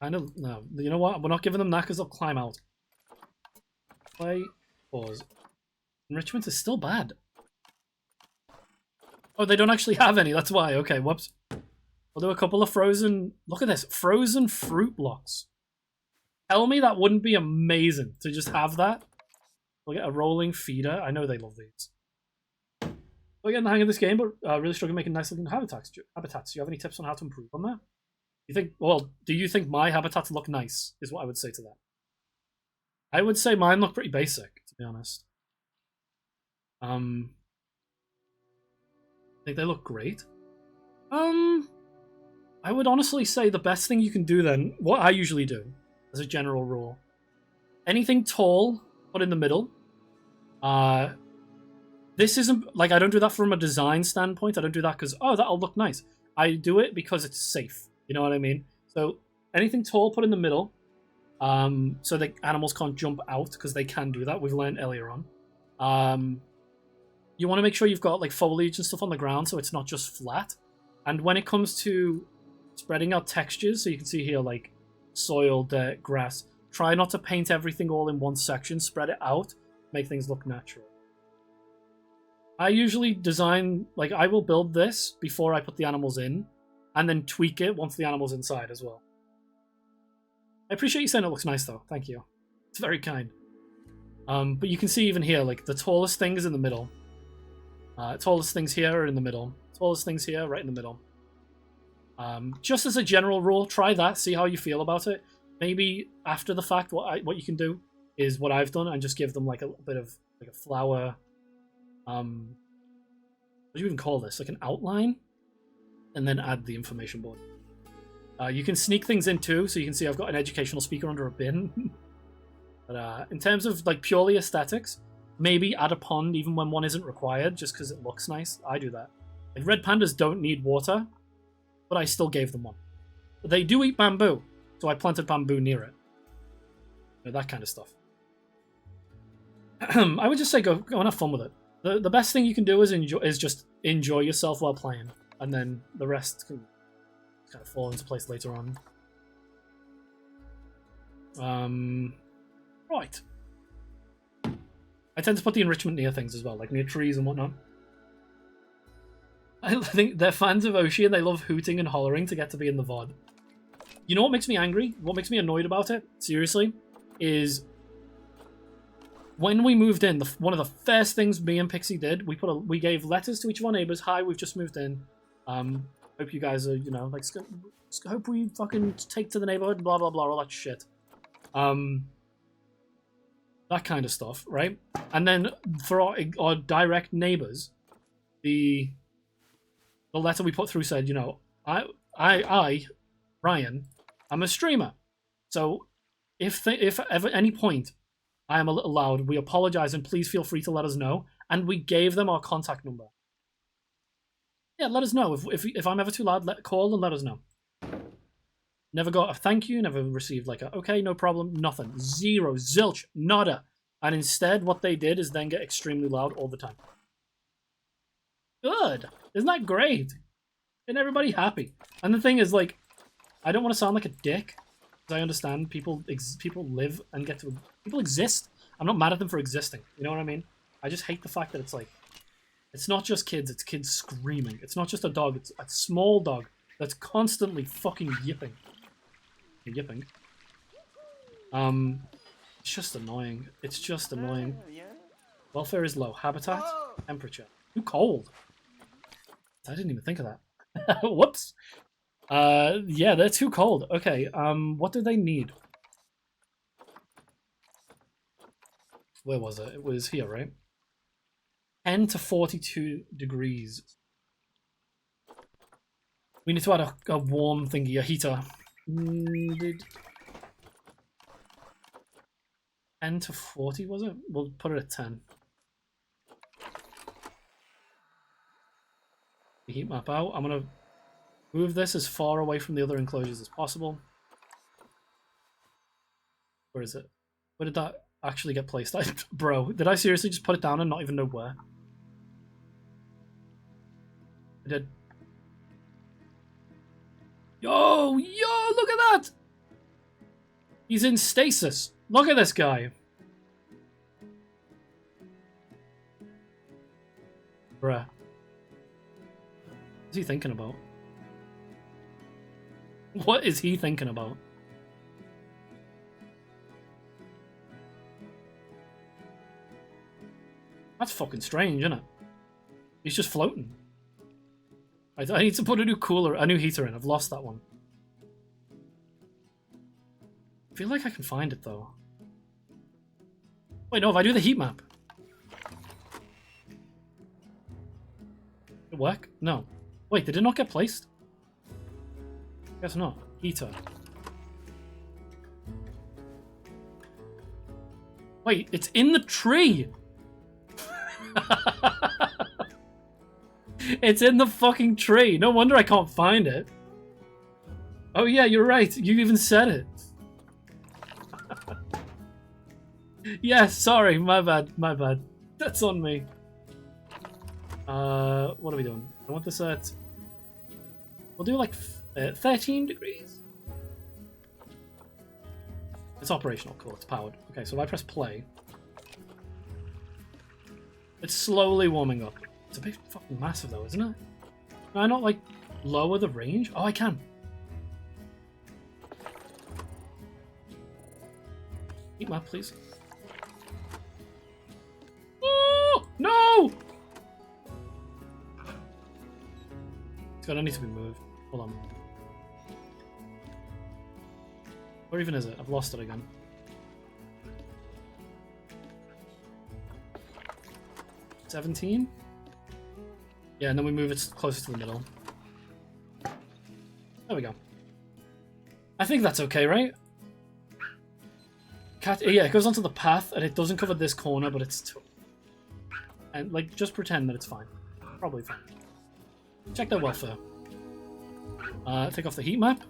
I know. No, you know what? We're not giving them that because they'll climb out. Play. Pause. Enrichment is still bad. Oh, they don't actually have any. That's why. Okay, whoops. We'll do a couple of frozen... Look at this. Frozen fruit blocks. Tell me that wouldn't be amazing to just have that. We'll get a rolling feeder. I know they love these. We're getting the hang of this game, but really struggling making nice looking habitats. Do you have any tips on how to improve on that? You think? Well, do you think my habitats look nice? Is what I would say to that. I would say mine look pretty basic, to be honest. I think they look great. I would honestly say the best thing you can do then, what I usually do, as a general rule, anything tall, put in the middle. This isn't, like, I don't do that from a design standpoint. I don't do that because, oh, that'll look nice. I do it because it's safe. You know what I mean? So anything tall, put in the middle. So the animals can't jump out because they can do that. We've learned earlier on. You want to make sure you've got like foliage and stuff on the ground so it's not just flat. And when it comes to spreading out textures, so you can see here like soil, dirt, grass, try not to paint everything all in one section. Spread it out, make things look natural. I usually design, like I will build this before I put the animals in and then tweak it once the animal's inside as well. I appreciate you saying it looks nice though. Thank you. It's very kind. But you can see even here, like the tallest thing is in the middle. Tallest things here are in the middle. Tallest things here, right in the middle. Just as a general rule, try that. See how you feel about it. Maybe after the fact, what you can do is what I've done and just give them like a bit of like a flower. What do you even call this? Like an outline, and then add the information board. You can sneak things in too, so you can see I've got an educational speaker under a bin. But in terms of like purely aesthetics, maybe add a pond even when one isn't required, just because it looks nice. I do that. Like red pandas don't need water, but I still gave them one. But they do eat bamboo, so I planted bamboo near it. You know, that kind of stuff. I would just say go and have fun with it. The best thing you can do is just enjoy yourself while playing, and then the rest can kind of fall into place later on. Right. I tend to put the enrichment near things as well, like near trees and whatnot. I think they're fans of Oshi and they love hooting and hollering to get to be in the VOD. You know what makes me angry? What makes me annoyed about it? Seriously? Is when we moved in, one of the first things me and Pixie did, we gave letters to each of our neighbors. Hi, we've just moved in. Hope you guys are, you know, like, hope we fucking take to the neighborhood, blah, blah, blah, all that shit. That kind of stuff, right? And then for our direct neighbors, the letter we put through said, you know, I, Ryan, I'm a streamer. So if ever any point I am a little loud, we apologize and please feel free to let us know. And we gave them our contact number. Yeah, let us know. If I'm ever too loud, call and let us know. Never got a thank you, never received like a, okay, no problem, nothing. Zero, zilch, nada. And instead, what they did is then get extremely loud all the time. Good. Isn't that great? And everybody happy. And the thing is, like, I don't want to sound like a dick. Because I understand people live and get to... People exist. I'm not mad at them for existing. You know what I mean? I just hate the fact that it's like... It's not just kids, it's kids screaming. It's not just a dog, it's a small dog that's constantly fucking yipping. Yipping. It's just annoying. It's just annoying. Welfare is low. Habitat? Temperature. Too cold. I didn't even think of that. Whoops. Yeah, they're too cold. Okay, what do they need? Where was it? It was here, right? 10 to 42 degrees. We need to add a warm thingy, a heater. 10 to 40, was it? We'll put it at 10. The heat map out. I'm going to move this as far away from the other enclosures as possible. Where is it? Where did that actually get placed? Bro, did I seriously just put it down and not even know where? I did. Yo, look at that! He's in stasis. Look at this guy. Bruh. What's he thinking about? What is he thinking about? That's fucking strange, isn't it? He's just floating. I need to put a new heater in. I've lost that one. I feel like I can find it though. Wait, no, if I do the heat map. Did it work? No. Wait, did it not get placed? Guess not. Heater. Wait, it's in the tree! It's in the fucking tree. No wonder I can't find it. Oh yeah, you're right. You even said it. Yeah, sorry. My bad. My bad. That's on me. What are we doing? I want this at... We'll do like 13 degrees. It's operational. Cool. It's powered. Okay, so if I press play... It's slowly warming up. It's a bit fucking massive though, isn't it? Can I not like lower the range? Oh, I can. Heat map, please. Oh no! It's gonna need to be moved. Hold on. Where even is it? I've lost it again. $17? Yeah, and then we move it closer to the middle. There we go. I think that's okay, right? Yeah, it goes onto the path, and it doesn't cover this corner, but it's... And, like, just pretend that it's fine. Probably fine. Check their welfare. Take off the heat map.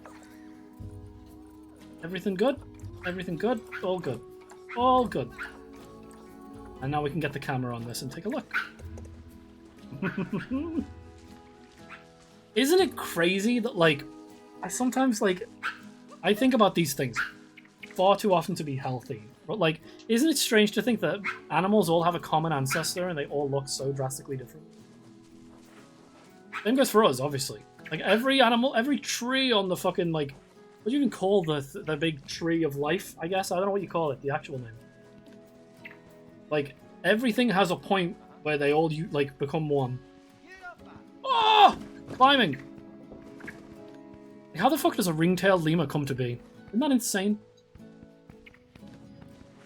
Everything good? Everything good? All good. All good. And now we can get the camera on this and take a look. Isn't it crazy that, like, I sometimes, like, I think about these things far too often to be healthy. But, like, isn't it strange to think that animals all have a common ancestor and they all look so drastically different? Same goes for us, obviously. Like, every animal, every tree on the fucking, like, what do you even call the big tree of life, I guess? I don't know what you call it, the actual name. Like, everything has a point where they all, like, become one. Oh! Climbing! Like, how the fuck does a ring-tailed lemur come to be? Isn't that insane?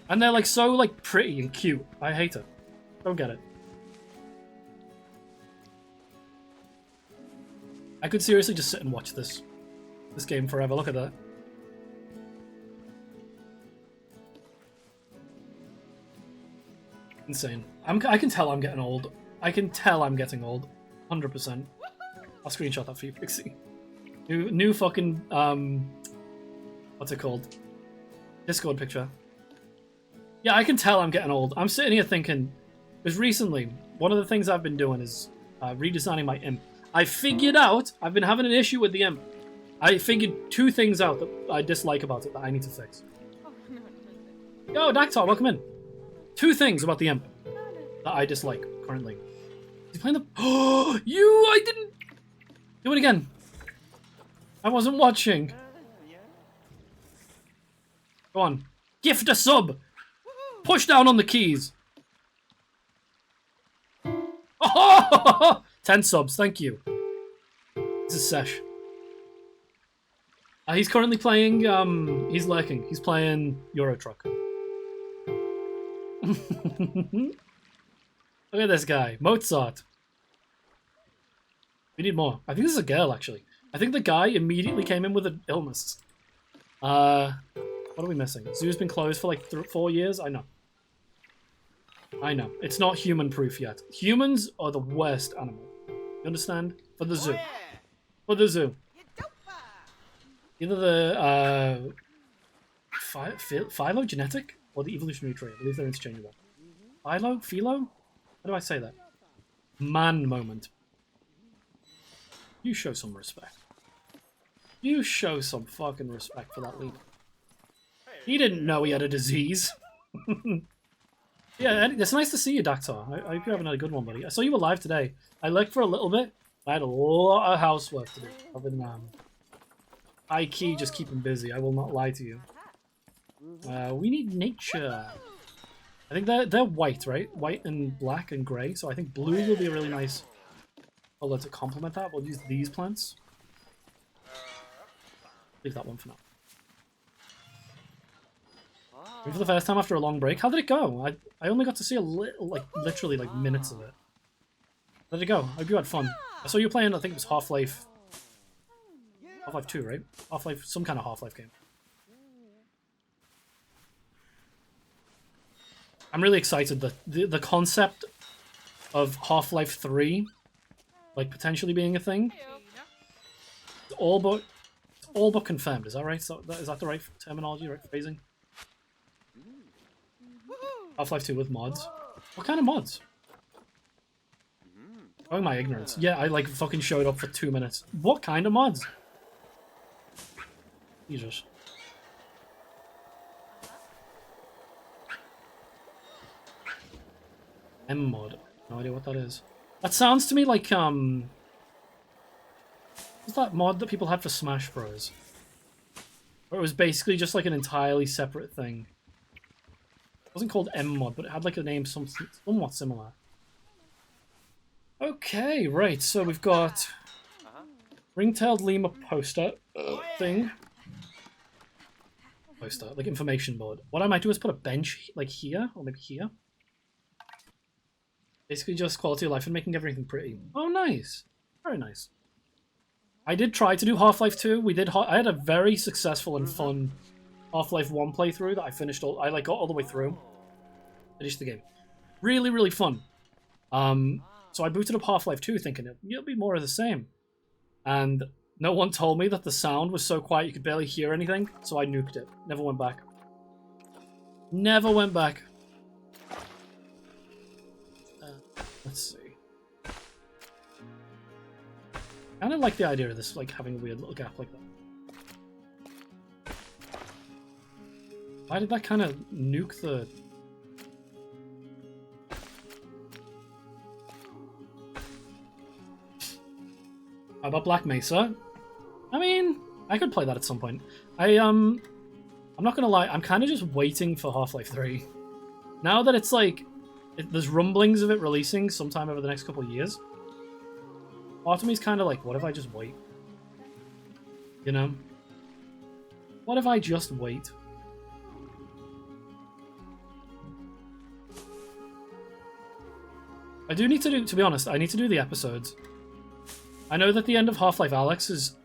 And they're, like, so, like, pretty and cute. I hate it. Don't get it. I could seriously just sit and watch this game forever. Look at that. Insane. I can tell I'm getting old. I can tell I'm getting old. 100%. I'll screenshot that for you, Pixie. New fucking, what's it called? Discord picture. Yeah, I can tell I'm getting old. I'm sitting here thinking, because recently, one of the things I've been doing is redesigning my imp. I figured out, I've been having an issue with the imp. I figured 2 things out that I dislike about it that I need to fix. Yo, Dactar, welcome in. 2 things about the imp that I dislike currently. He's playing the... Oh, I didn't... Do it again. I wasn't watching. Go on. Gift a sub. Push down on the keys. Oh, 10 subs, thank you. This is Sesh. He's currently playing, he's lurking. He's playing Euro Truck. Look at this guy. Mozart. We need more. I think this is a girl, actually. I think the guy immediately came in with an illness. What are we missing? Zoo's been closed for like 4 years? I know. I know. It's not human-proof yet. Humans are the worst animal. You understand? For the zoo. For the zoo. Either the phylogenetic or the evolutionary tree. I believe they're interchangeable. Philo? How do I say that? Man moment. You show some respect. You show some fucking respect for that lead. He didn't know he had a disease. Yeah, it's nice to see you, Dactar. I hope you're having a good one, buddy. I saw you were live today. I lurked for a little bit. I had a lot of housework to do. I've been high-key just keeping busy. I will not lie to you. We need nature. I think they're white, right? White and black and grey. So I think blue will be a really nice color to complement that. We'll use these plants. Leave that one for now. For the first time after a long break. How did it go? I only got to see a little, like, literally, like, minutes of it. How did it go? I hope you had fun. I saw you playing, I think it was Half-Life 2, right? Half-Life, some kind of Half-Life game. I'm really excited. The concept of Half-Life 3, like, potentially being a thing, it's all but confirmed. Is that right? So, is that the right terminology, right phrasing? Half-Life 2 with mods. What kind of mods? Oh, my ignorance. Yeah, I like fucking showed up for 2 minutes. What kind of mods? Jesus. M mod. No idea what that is. That sounds to me like what's that mod that people had for Smash Bros? Where it was basically just like an entirely separate thing. It wasn't called M mod, but it had like a name somewhat similar. Okay, right, so we've got ring-tailed lemur poster thing. Poster, like information board. What I might do is put a bench like here, or maybe here. Basically just quality of life and making everything pretty. Oh, nice. Very nice. I did try to do Half-Life 2. I had a very successful and fun Half-Life 1 playthrough that I finished I got all the way through. Finished the game. Really, really fun. So I booted up Half-Life 2 thinking it'll be more of the same. And no one told me that the sound was so quiet you could barely hear anything, so I nuked it. Never went back. Never went back. Let's see. I kind of like the idea of this, like, having a weird little gap like that. Why did that kind of nuke the... How about Black Mesa? I mean, I could play that at some point. I'm not gonna lie, I'm kind of just waiting for Half-Life 3. Now that it's like, there's rumblings of it releasing sometime over the next couple of years. Part of me's kind of like, what if I just wait? You know? What if I just wait? I do need to do, to be honest, I need to do the episodes. I know that the end of Half-Life Alyx is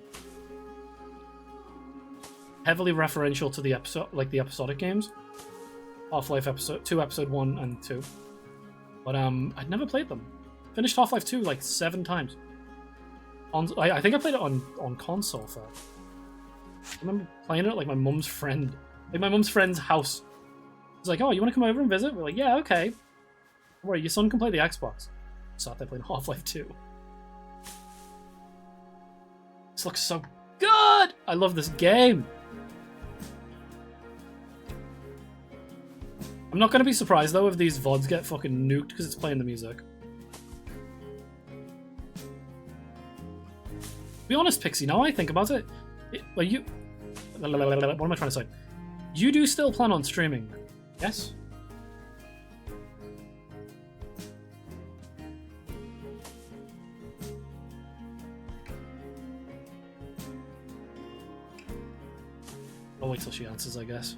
heavily referential to the episode, like the episodic games. Half-Life episode 2, episode 1 and 2. But I'd never played them. Finished Half-Life 2 like 7 times. I think I played it on console first. I remember playing it at like my mum's friend, like my mum's friend's house. It's like, oh, you want to come over and visit? We're like, yeah, okay. Don't worry, your son can play the Xbox. Sat there playing Half-Life 2. This looks so good! I love this game. I'm not going to be surprised though if these VODs get fucking nuked because it's playing the music. To be honest, Pixie, now I think about it, what am I trying to say? You do still plan on streaming, yes? I'll wait till she answers, I guess.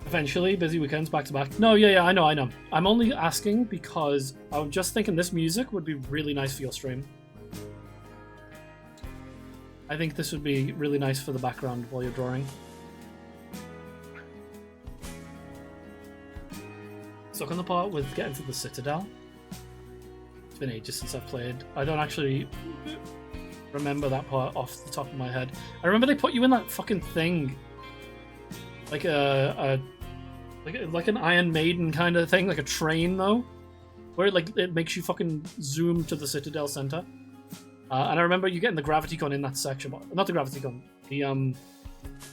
Eventually, busy weekends back to back. No, yeah, I know. I'm only asking because I'm just thinking this music would be really nice for your stream. I think this would be really nice for the background while you're drawing. Stuck on the part with getting to the Citadel. It's been ages since I've played. I don't actually remember that part off the top of my head. I remember they put you in that fucking thing, like like an Iron Maiden kind of thing, like a train though, where it makes you fucking zoom to the Citadel center. And I remember you getting the gravity gun in that section, not the gravity gun. The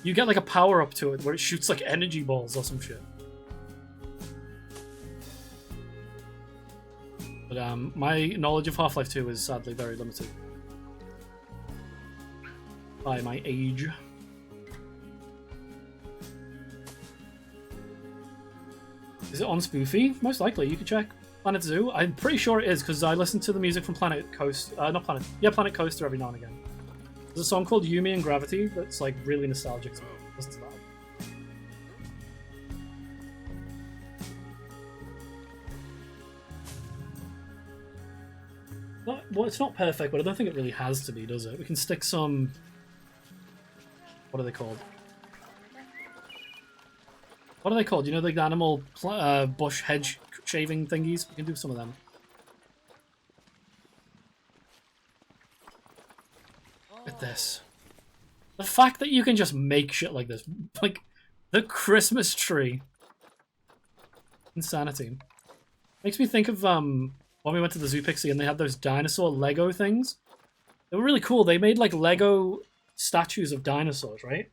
you get like a power up to it where it shoots like energy balls or some shit. But my knowledge of Half-Life 2 is sadly very limited by my age. Is it on Spoofy? Most likely. You can check Planet Zoo. I'm pretty sure it is because I listen to the music from Planet Coast. Planet Coaster every now and again. There's a song called Yumi and Gravity that's like really nostalgic to me. Listen to that. Well, it's not perfect, but I don't think it really has to be, does it? We can stick some... What are they called? What are they called? You know, the animal bush hedge shaving thingies? We can do some of them. Look at this. The fact that you can just make shit like this. Like, the Christmas tree. Insanity. Makes me think of, when we went to the Zoo Pixie and they had those dinosaur Lego things. They were really cool. They made, like, Lego statues of dinosaurs, right?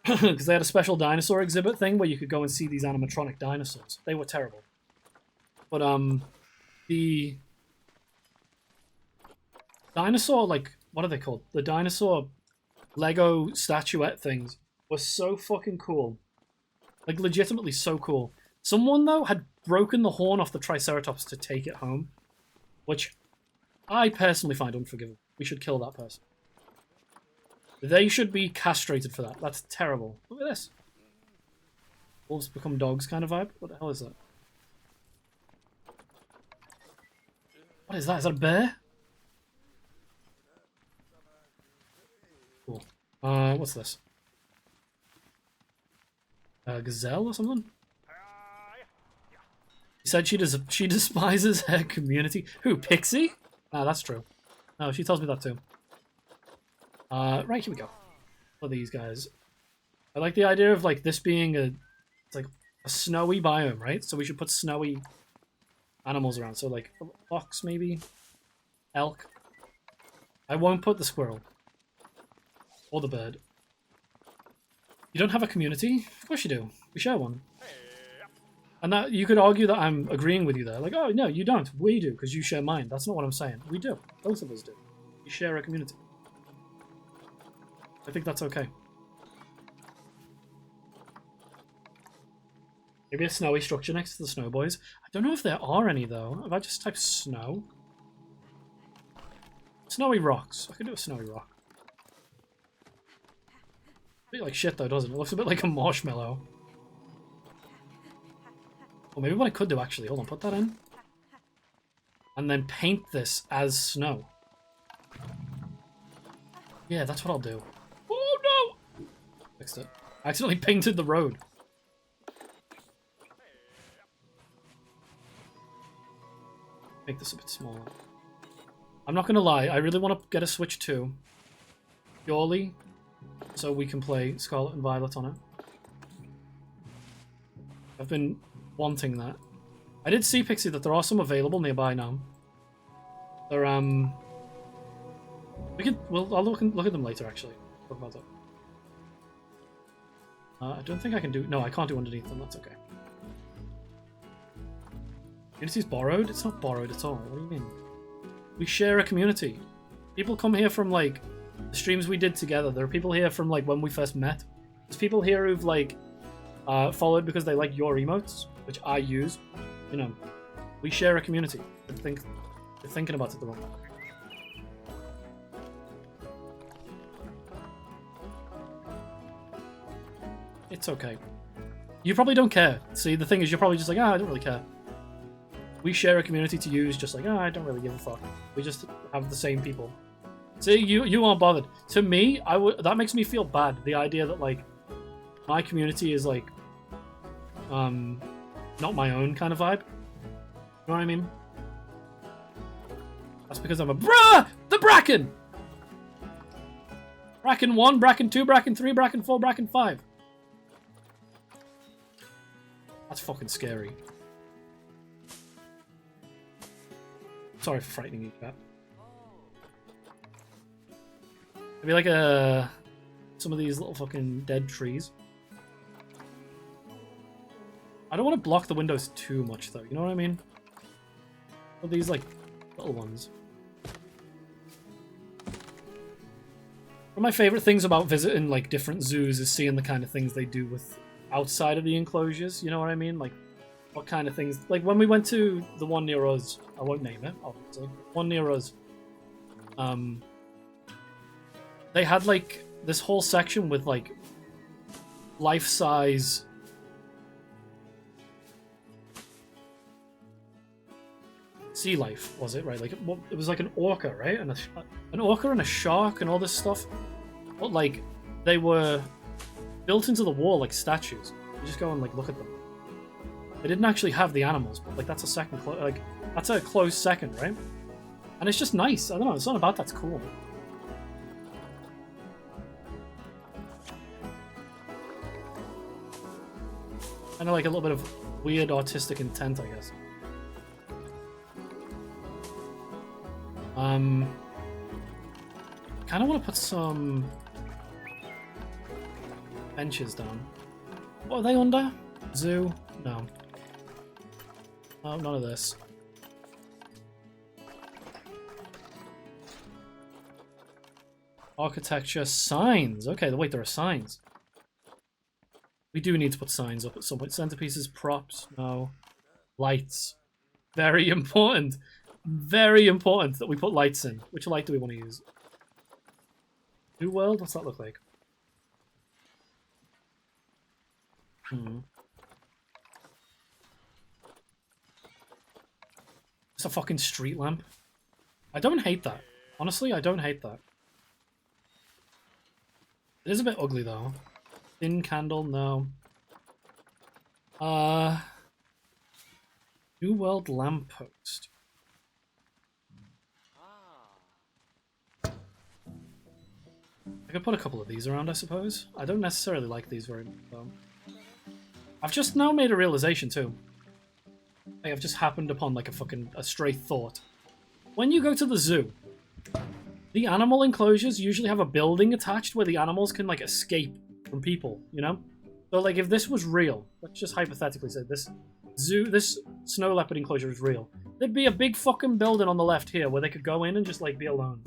Because they had a special dinosaur exhibit thing where you could go and see these animatronic dinosaurs. They were terrible. But, the dinosaur, like, what are they called? The dinosaur Lego statuette things were so fucking cool. Like, legitimately so cool. Someone, though, had broken the horn off the Triceratops to take it home, which I personally find unforgivable. We should kill that person. They should be castrated for that. That's terrible. Look at this. Wolves become dogs kind of vibe. What the hell is that? What is that? Is that a bear? Cool. What's this? A gazelle or something? She said she despises her community. Who, Pixie? Ah, that's true. No, she tells me that too. Right, here we go. For these guys. I like the idea of like this being it's like a snowy biome, right? So we should put snowy animals around. So like a fox maybe? Elk. I won't put the squirrel. Or the bird. You don't have a community? Of course you do. We share one. And that you could argue that I'm agreeing with you there. Like, oh, no, you don't. We do, because you share mine. That's not what I'm saying. We do. Both of us do. We share a community. I think that's okay. Maybe a snowy structure next to the snow boys. I don't know if there are any, though. If I just type snow... Snowy rocks. I could do a snowy rock. A bit like shit, though, doesn't it? It looks a bit like a marshmallow. Or maybe what I could do, actually, hold on, put that in. And then paint this as snow. Yeah, that's what I'll do. Oh, no! Fixed it. I accidentally painted the road. Make this a bit smaller. I'm not gonna lie, I really want to get a Switch 2. Purely so we can play Scarlet and Violet on it. I've been wanting that. I did see, Pixie, that there are some available nearby now. They're I'll look at them later, actually. Talk about that. I don't think I can do... No, I can't do underneath them, that's okay. Unity's borrowed? It's not borrowed at all. What do you mean? We share a community. People come here from, like, the streams we did together. There are people here from, like, when we first met. There's people here who've, like, followed because they like your emotes, which I use. You know, we share a community. I think you're thinking about it the wrong way. It's okay. You probably don't care. See, the thing is, you're probably just like, I don't really care. We share a community to use, just like, I don't really give a fuck. We just have the same people. See, you aren't bothered. To me, that makes me feel bad. The idea that, like, my community is, like, not my own kind of vibe. You know what I mean? That's because I'm a bruh! The Bracken! Bracken 1, Bracken 2, Bracken 3, Bracken 4, Bracken 5. That's fucking scary. Sorry for frightening you, Pat. Maybe like some of these little fucking dead trees. I don't want to block the windows too much, though. You know what I mean? Or these, like, little ones. One of my favorite things about visiting, like, different zoos is seeing the kind of things they do with outside of the enclosures. You know what I mean? Like, what kind of things... Like, when we went to the one near us... I won't name it, obviously. One near us. They had, like, this whole section with, like, life-size... sea life, was it, right? Like, it was like an orca, right? And an orca and a shark and all this stuff. But, like, they were built into the wall like statues. You just go and, like, look at them. They didn't actually have the animals, but, like, that's a second, like, that's a close second, right? And it's just nice. I don't know, it's not about that's cool. Kind of like a little bit of weird artistic intent, I guess. Kind of want to put some benches down. What are they under? Zoo? No. No, none of this. Architecture, signs. Okay, wait, there are signs. We do need to put signs up at some point. Centerpieces, props, no. Lights. Very important. Very important that we put lights in. Which light do we want to use? New world? What's that look like? It's a fucking street lamp. I don't hate that. Honestly, I don't hate that. It is a bit ugly though. Thin candle, no. New world lamppost. I could put a couple of these around, I suppose. I don't necessarily like these very much, though. I've just now made a realization, too. Hey, I've just happened upon, like, a stray thought. When you go to the zoo, the animal enclosures usually have a building attached where the animals can, like, escape from people, you know? So, like, if this was real, let's just hypothetically say this snow leopard enclosure is real, there'd be a big fucking building on the left here where they could go in and just, like, be alone.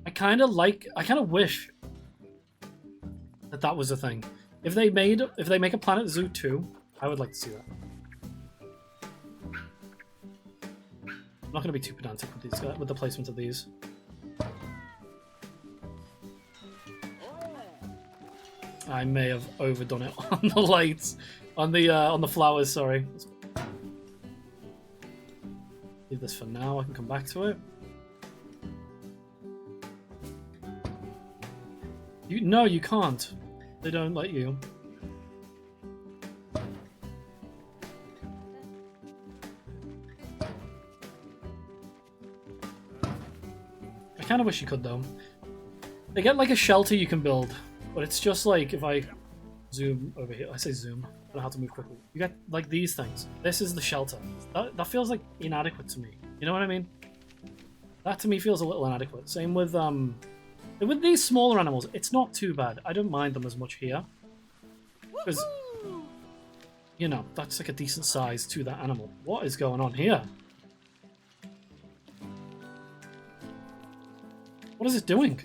I kind of wish that was a thing. If they make a Planet Zoo 2, I would like to see that. I'm not going to be too pedantic with these with the placement of these. I may have overdone it on the lights, on the flowers. Sorry. Leave this for now. I can come back to it. No, you can't. They don't let you. I kind of wish you could, though. They get, like, a shelter you can build, but it's just like, if I zoom over here, I say zoom, I don't know how to move quickly. You get, like, these things. This is the shelter. That feels, like, inadequate to me. You know what I mean? That, to me, feels a little inadequate. Same with these smaller animals, it's not too bad. I don't mind them as much here. Because, you know, that's like a decent size to that animal. What is going on here? What is it doing?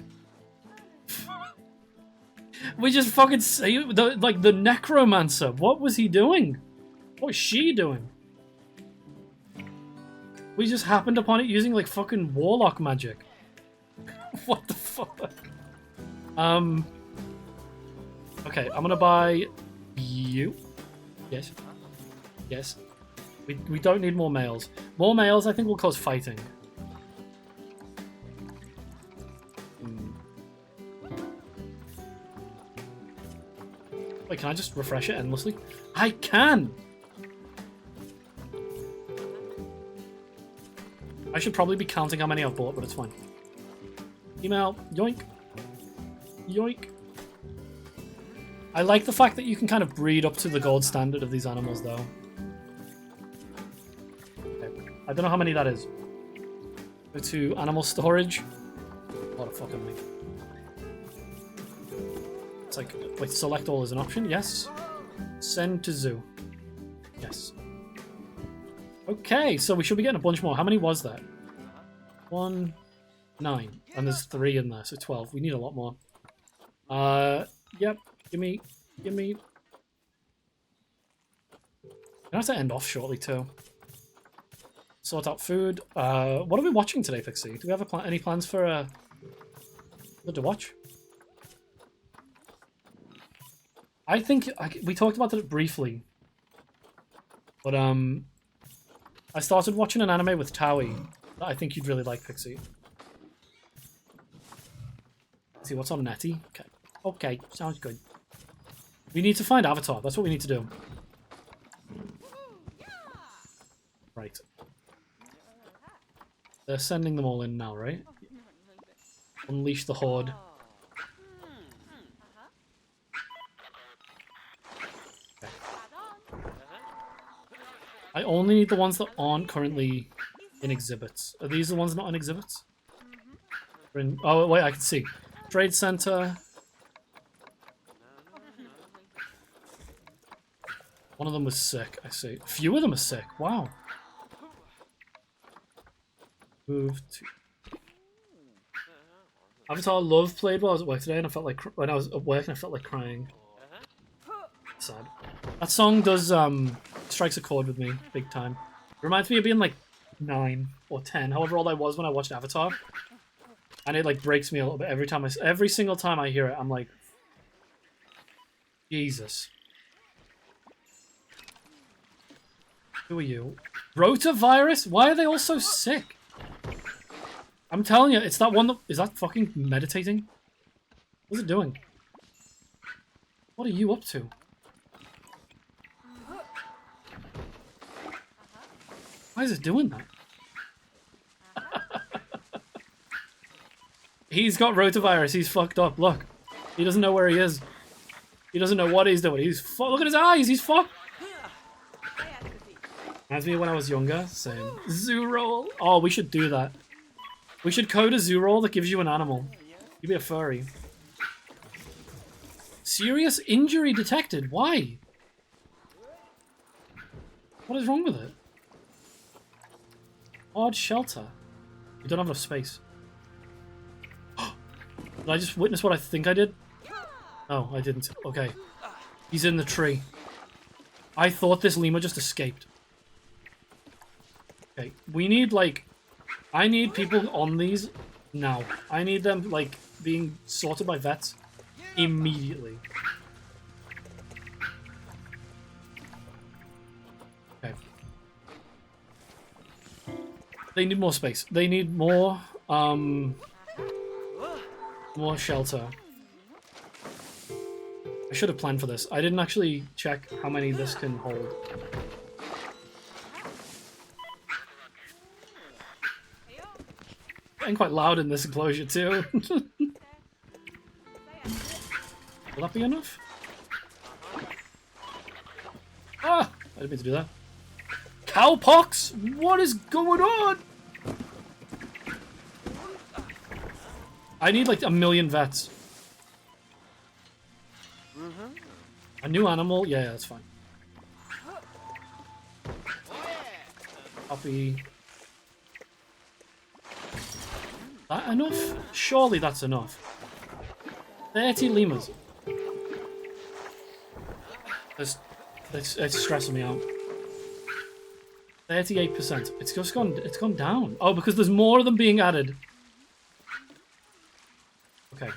We just fucking see the necromancer. What was he doing? What was she doing? We just happened upon it using like fucking warlock magic. What the fuck? Okay, I'm gonna buy you. Yes. Yes. We don't need more males. More males, I think, will cause fighting. Wait, can I just refresh it endlessly? I can! I should probably be counting how many I've bought, but it's fine. Email. Yoink. Yoink. I like the fact that you can kind of breed up to the gold standard of these animals, though. Okay. I don't know how many that is. Go to animal storage. A lot of fucking meat. It's like, wait, select all is an option? Yes. Send to zoo. Yes. Okay, so we should be getting a bunch more. How many was that? 1, 9. And there's 3 in there, so 12. We need a lot more. Yep. Gimme. Gimme. I have to end off shortly, too. Sort out food. What are we watching today, Pixie? Do we have any plans for what to watch? I think we talked about it briefly, but I started watching an anime with Taui that I think you'd really like, Pixie. Let's see what's on Netty. Okay, okay, sounds good. We need to find Avatar. That's what we need to do. Right. They're sending them all in now, right? Unleash the Horde. I only need the ones that aren't currently in exhibits. Are these the ones not in exhibits? Oh, wait, I can see. Trade Center. One of them was sick, I see. A few of them are sick. Wow. Move to... Avatar Love played while I was at work today, and I felt like... When I was at work, and I felt like crying. Sad. That song does, strikes a chord with me, big time. Reminds me of being like 9 or 10, however old I was when I watched Avatar. And it like breaks me a little bit every single time I hear it. I'm like, Jesus. Who are you? Rotavirus? Why are they all so sick? I'm telling you, it's that one that is that fucking meditating? What's it doing? What are you up to? Why is it doing that? He's got rotavirus. He's fucked up. Look. He doesn't know where he is. He doesn't know what he's doing. Look at his eyes. He's fucked. Reminds me of when I was younger. Same. Zoo roll. Oh, we should do that. We should code a zoo roll that gives you an animal. You'd be a furry. Serious injury detected. Why? What is wrong with it? Odd shelter. We don't have enough space. Did I just witness what I think I did? Oh, I didn't. Okay. He's in the tree. I thought this lemur just escaped. Okay. We need, like... I need people on these now. I need them, like, being sorted by vets immediately. Okay. They need more space. They need more, more shelter. I should have planned for this. I didn't actually check how many this can hold. Getting quite loud in this enclosure too. Will that be enough? Ah! I didn't mean to do that. Cowpox? What is going on? I need like 1,000,000 vets. A new animal? Yeah, that's fine. Puppy. That enough? Surely that's enough. 30 lemurs. It's stressing me out. 38%. It's gone down. Oh, because there's more of them being added. Okay.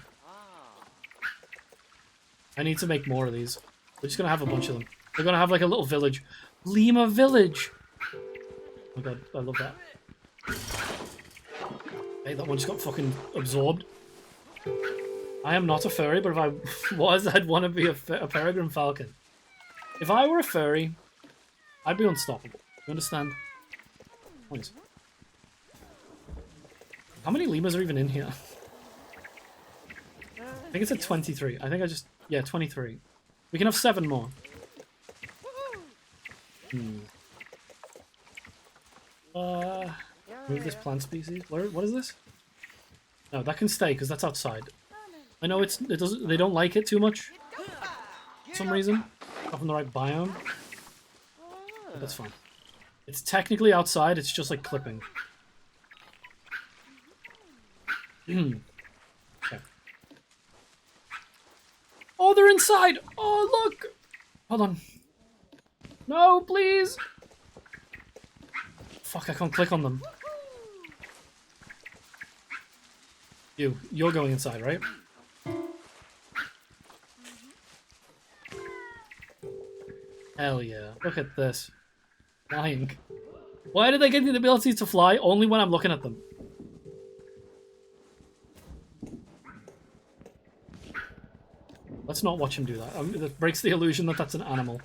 I need to make more of these. We're just gonna have a bunch of them. We're gonna have like a little village. Lima Village! Oh my god, I love that. Hey, that one just got fucking absorbed. I am not a furry, but if I was, I'd want to be a peregrine falcon. If I were a furry, I'd be unstoppable. You understand? Please. How many lemurs are even in here? I think it's at 23. I think I just... Yeah, 23. We can have 7 more. Move this plant species. What is this? No, that can stay because that's outside. I know they don't like it too much for some reason. Not from the right biome. But that's fine. It's technically outside, it's just like clipping. Okay. Oh, they're inside! Oh, look! Hold on. No, please! Fuck, I can't click on them. You're going inside, right? Hell yeah. Look at this. Flying. Why do they get the ability to fly only when I'm looking at them? Let's not watch him do that. That breaks the illusion that that's an animal.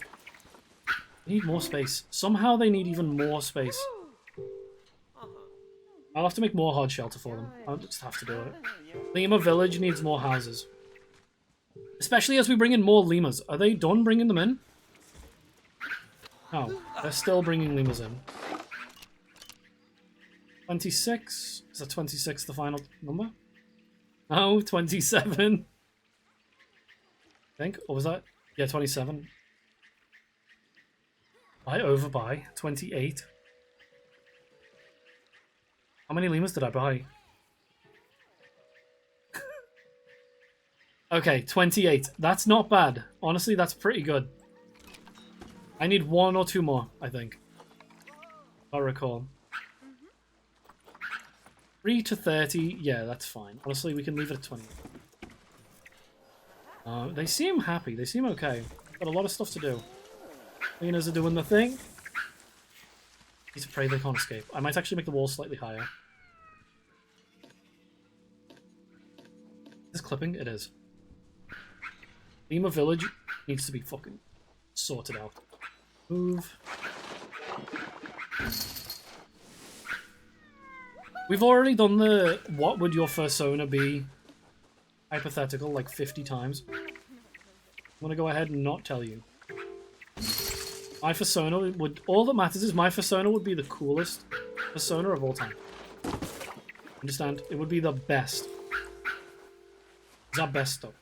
They need more space. Somehow they need even more space. I'll have to make more hard shelter for them. I'll just have to do it. Lima Village needs more houses. Especially as we bring in more lemurs. Are they done bringing them in? No, they're still bringing lemurs in. 26? Is that 26 the final number? No, 27. I think, or was that? Yeah, 27. I overbuy 28. How many lemurs did I buy? Okay, 28. That's not bad. Honestly, that's pretty good. I need 1 or 2 more, I think. I recall. 3 to 30. Yeah, that's fine. Honestly, we can leave it at 20. They seem happy. They seem okay. Got a lot of stuff to do. Cleaners are doing the thing. He's afraid they can't escape. I might actually make the wall slightly higher. Is this clipping? It is. Lima Village needs to be fucking sorted out. Move. We've already done the what would your fursona be hypothetical like 50 times. I'm gonna go ahead and not tell you. My fursona would... All that matters is my fursona would be the coolest fursona of all time. Understand? It would be the best. It's our best stuff.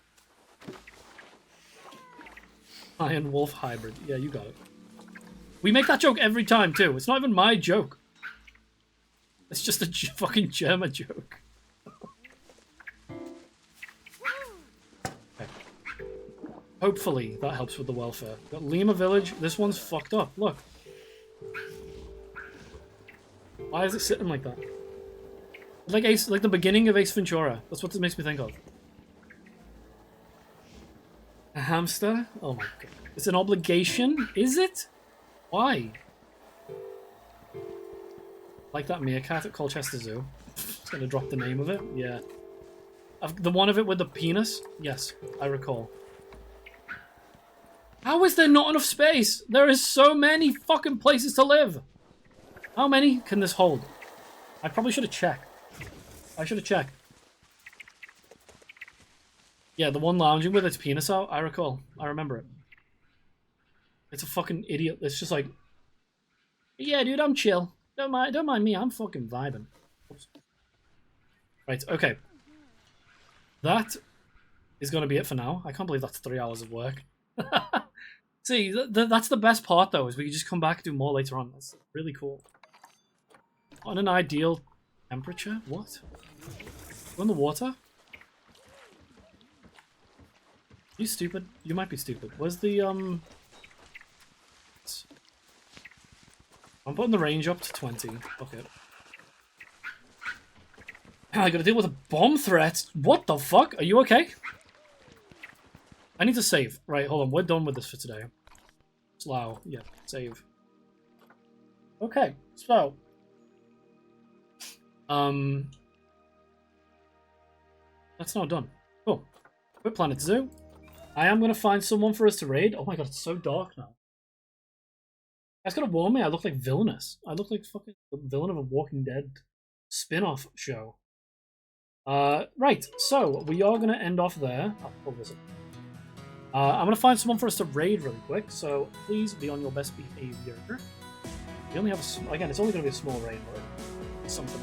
Iron Wolf Hybrid. Yeah, you got it. We make that joke every time, too. It's not even my joke. It's just a fucking German joke. Okay. Hopefully that helps with the welfare. Got Lima Village. This one's fucked up. Look. Why is it sitting like that? Like the beginning of Ace Ventura. That's what this makes me think of. A hamster? Oh my god. It's an obligation? Is it? Why? Like that meerkat at Colchester Zoo. Just gonna drop the name of it. Yeah. The one of it with the penis? Yes, I recall. How is there not enough space? There is so many fucking places to live. How many can this hold? I probably should have checked. I should have checked. Yeah, the one lounging with its penis out, I recall. I remember it. It's a fucking idiot. It's just like, yeah, dude, I'm chill. Don't mind me. I'm fucking vibing. Oops. Right, okay. That is going to be it for now. I can't believe that's 3 hours of work. See, that's the best part, though, is we can just come back and do more later on. That's really cool. On an ideal temperature? What? You in the water? You stupid? You might be stupid. Where's the, I'm putting the range up to 20. Okay. I gotta deal with a bomb threat. What the fuck? Are you okay? I need to save. Right, hold on. We're done with this for today. Slow. Yeah, save. Okay, so. That's now done. Cool. We're Planet Zoo. I am going to find someone for us to raid. Oh my god, it's so dark now. That's gonna warn me. I look like villainous. I look like fucking the villain of a Walking Dead spin-off show. Right. So we are gonna end off there. I'll pull this up. I'm gonna find someone for us to raid really quick. So please be on your best behavior. We only have again. It's only gonna be a small raid, but something.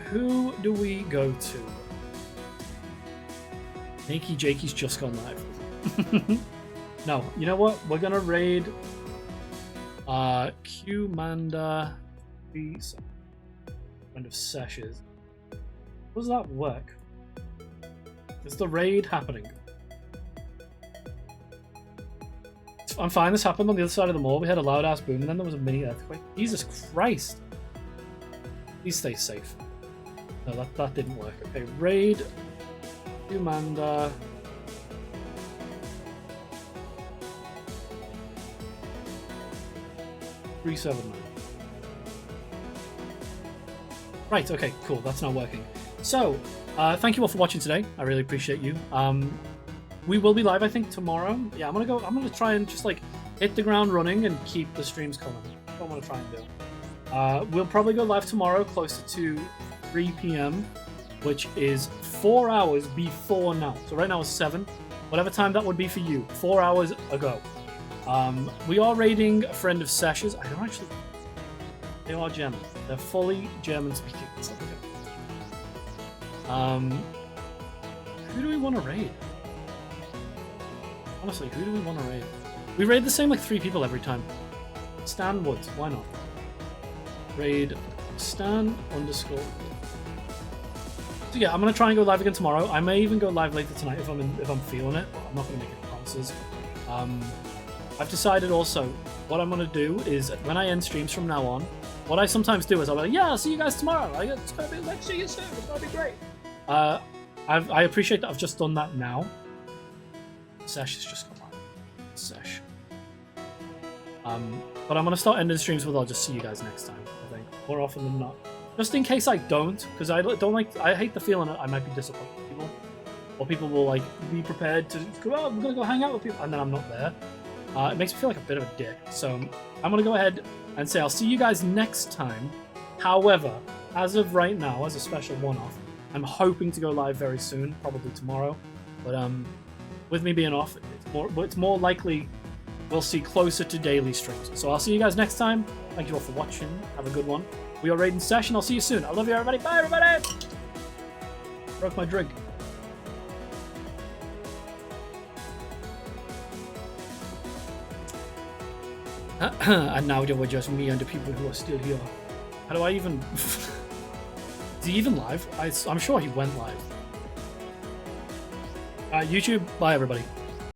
Who do we go to? Nakey Jakey's just gone live. No, you know what? We're gonna raid. Q-Manda kind of sessions. How does that work? Is the raid happening? I'm fine, this happened on the other side of the mall. We had a loud ass boom and then there was a mini earthquake. Jesus Christ! Please stay safe. No, that didn't work. Okay, raid Q-Manda. Right, okay, cool. That's not working. So, thank you all for watching today. I really appreciate you. We will be live, I think, tomorrow. Yeah, I'm gonna try and just like hit the ground running and keep the streams coming. That's what I'm gonna try and do. We'll probably go live tomorrow closer to 3 p.m., which is 4 hours before now. So right now it's 7. Whatever time that would be for you, 4 hours ago. We are raiding a friend of Sash's. I don't actually. They are German. They're fully German speaking. Who do we want to raid? Honestly, who do we want to raid? We raid the same like 3 people every time. Stan Woods, why not? Raid Stan _ So yeah, I'm gonna try and go live again tomorrow. I may even go live later tonight if I'm feeling it. But I'm not gonna make any promises. I've decided also what I'm gonna do is when I end streams from now on, what I sometimes do is I'll be like, yeah, I'll see you guys tomorrow. It's gonna be like, see you soon. It's gonna be great. I appreciate that I've just done that now. Sesh has just come on. Sesh. But I'm gonna start ending streams with I'll just see you guys next time. I think more often than not, just in case I don't, because I don't like. I hate the feeling that I might be disappointing people, or people will like be prepared to go. Oh, I'm gonna go hang out with people, and then I'm not there. It makes me feel like a bit of a dick. So I'm gonna go ahead and say I'll see you guys next time. However, as of right now, as a special one-off, I'm hoping to go live very soon, probably tomorrow. But with me being off, it's more likely we'll see closer to daily streams. So I'll see you guys next time. Thank you all for watching. Have a good one. We are raiding session. I'll see you soon. I love you, everybody. Bye, everybody. Broke my drink. And now there were just me and the people who are still here. How do I even... Is he even live? I'm sure he went live. YouTube, bye everybody.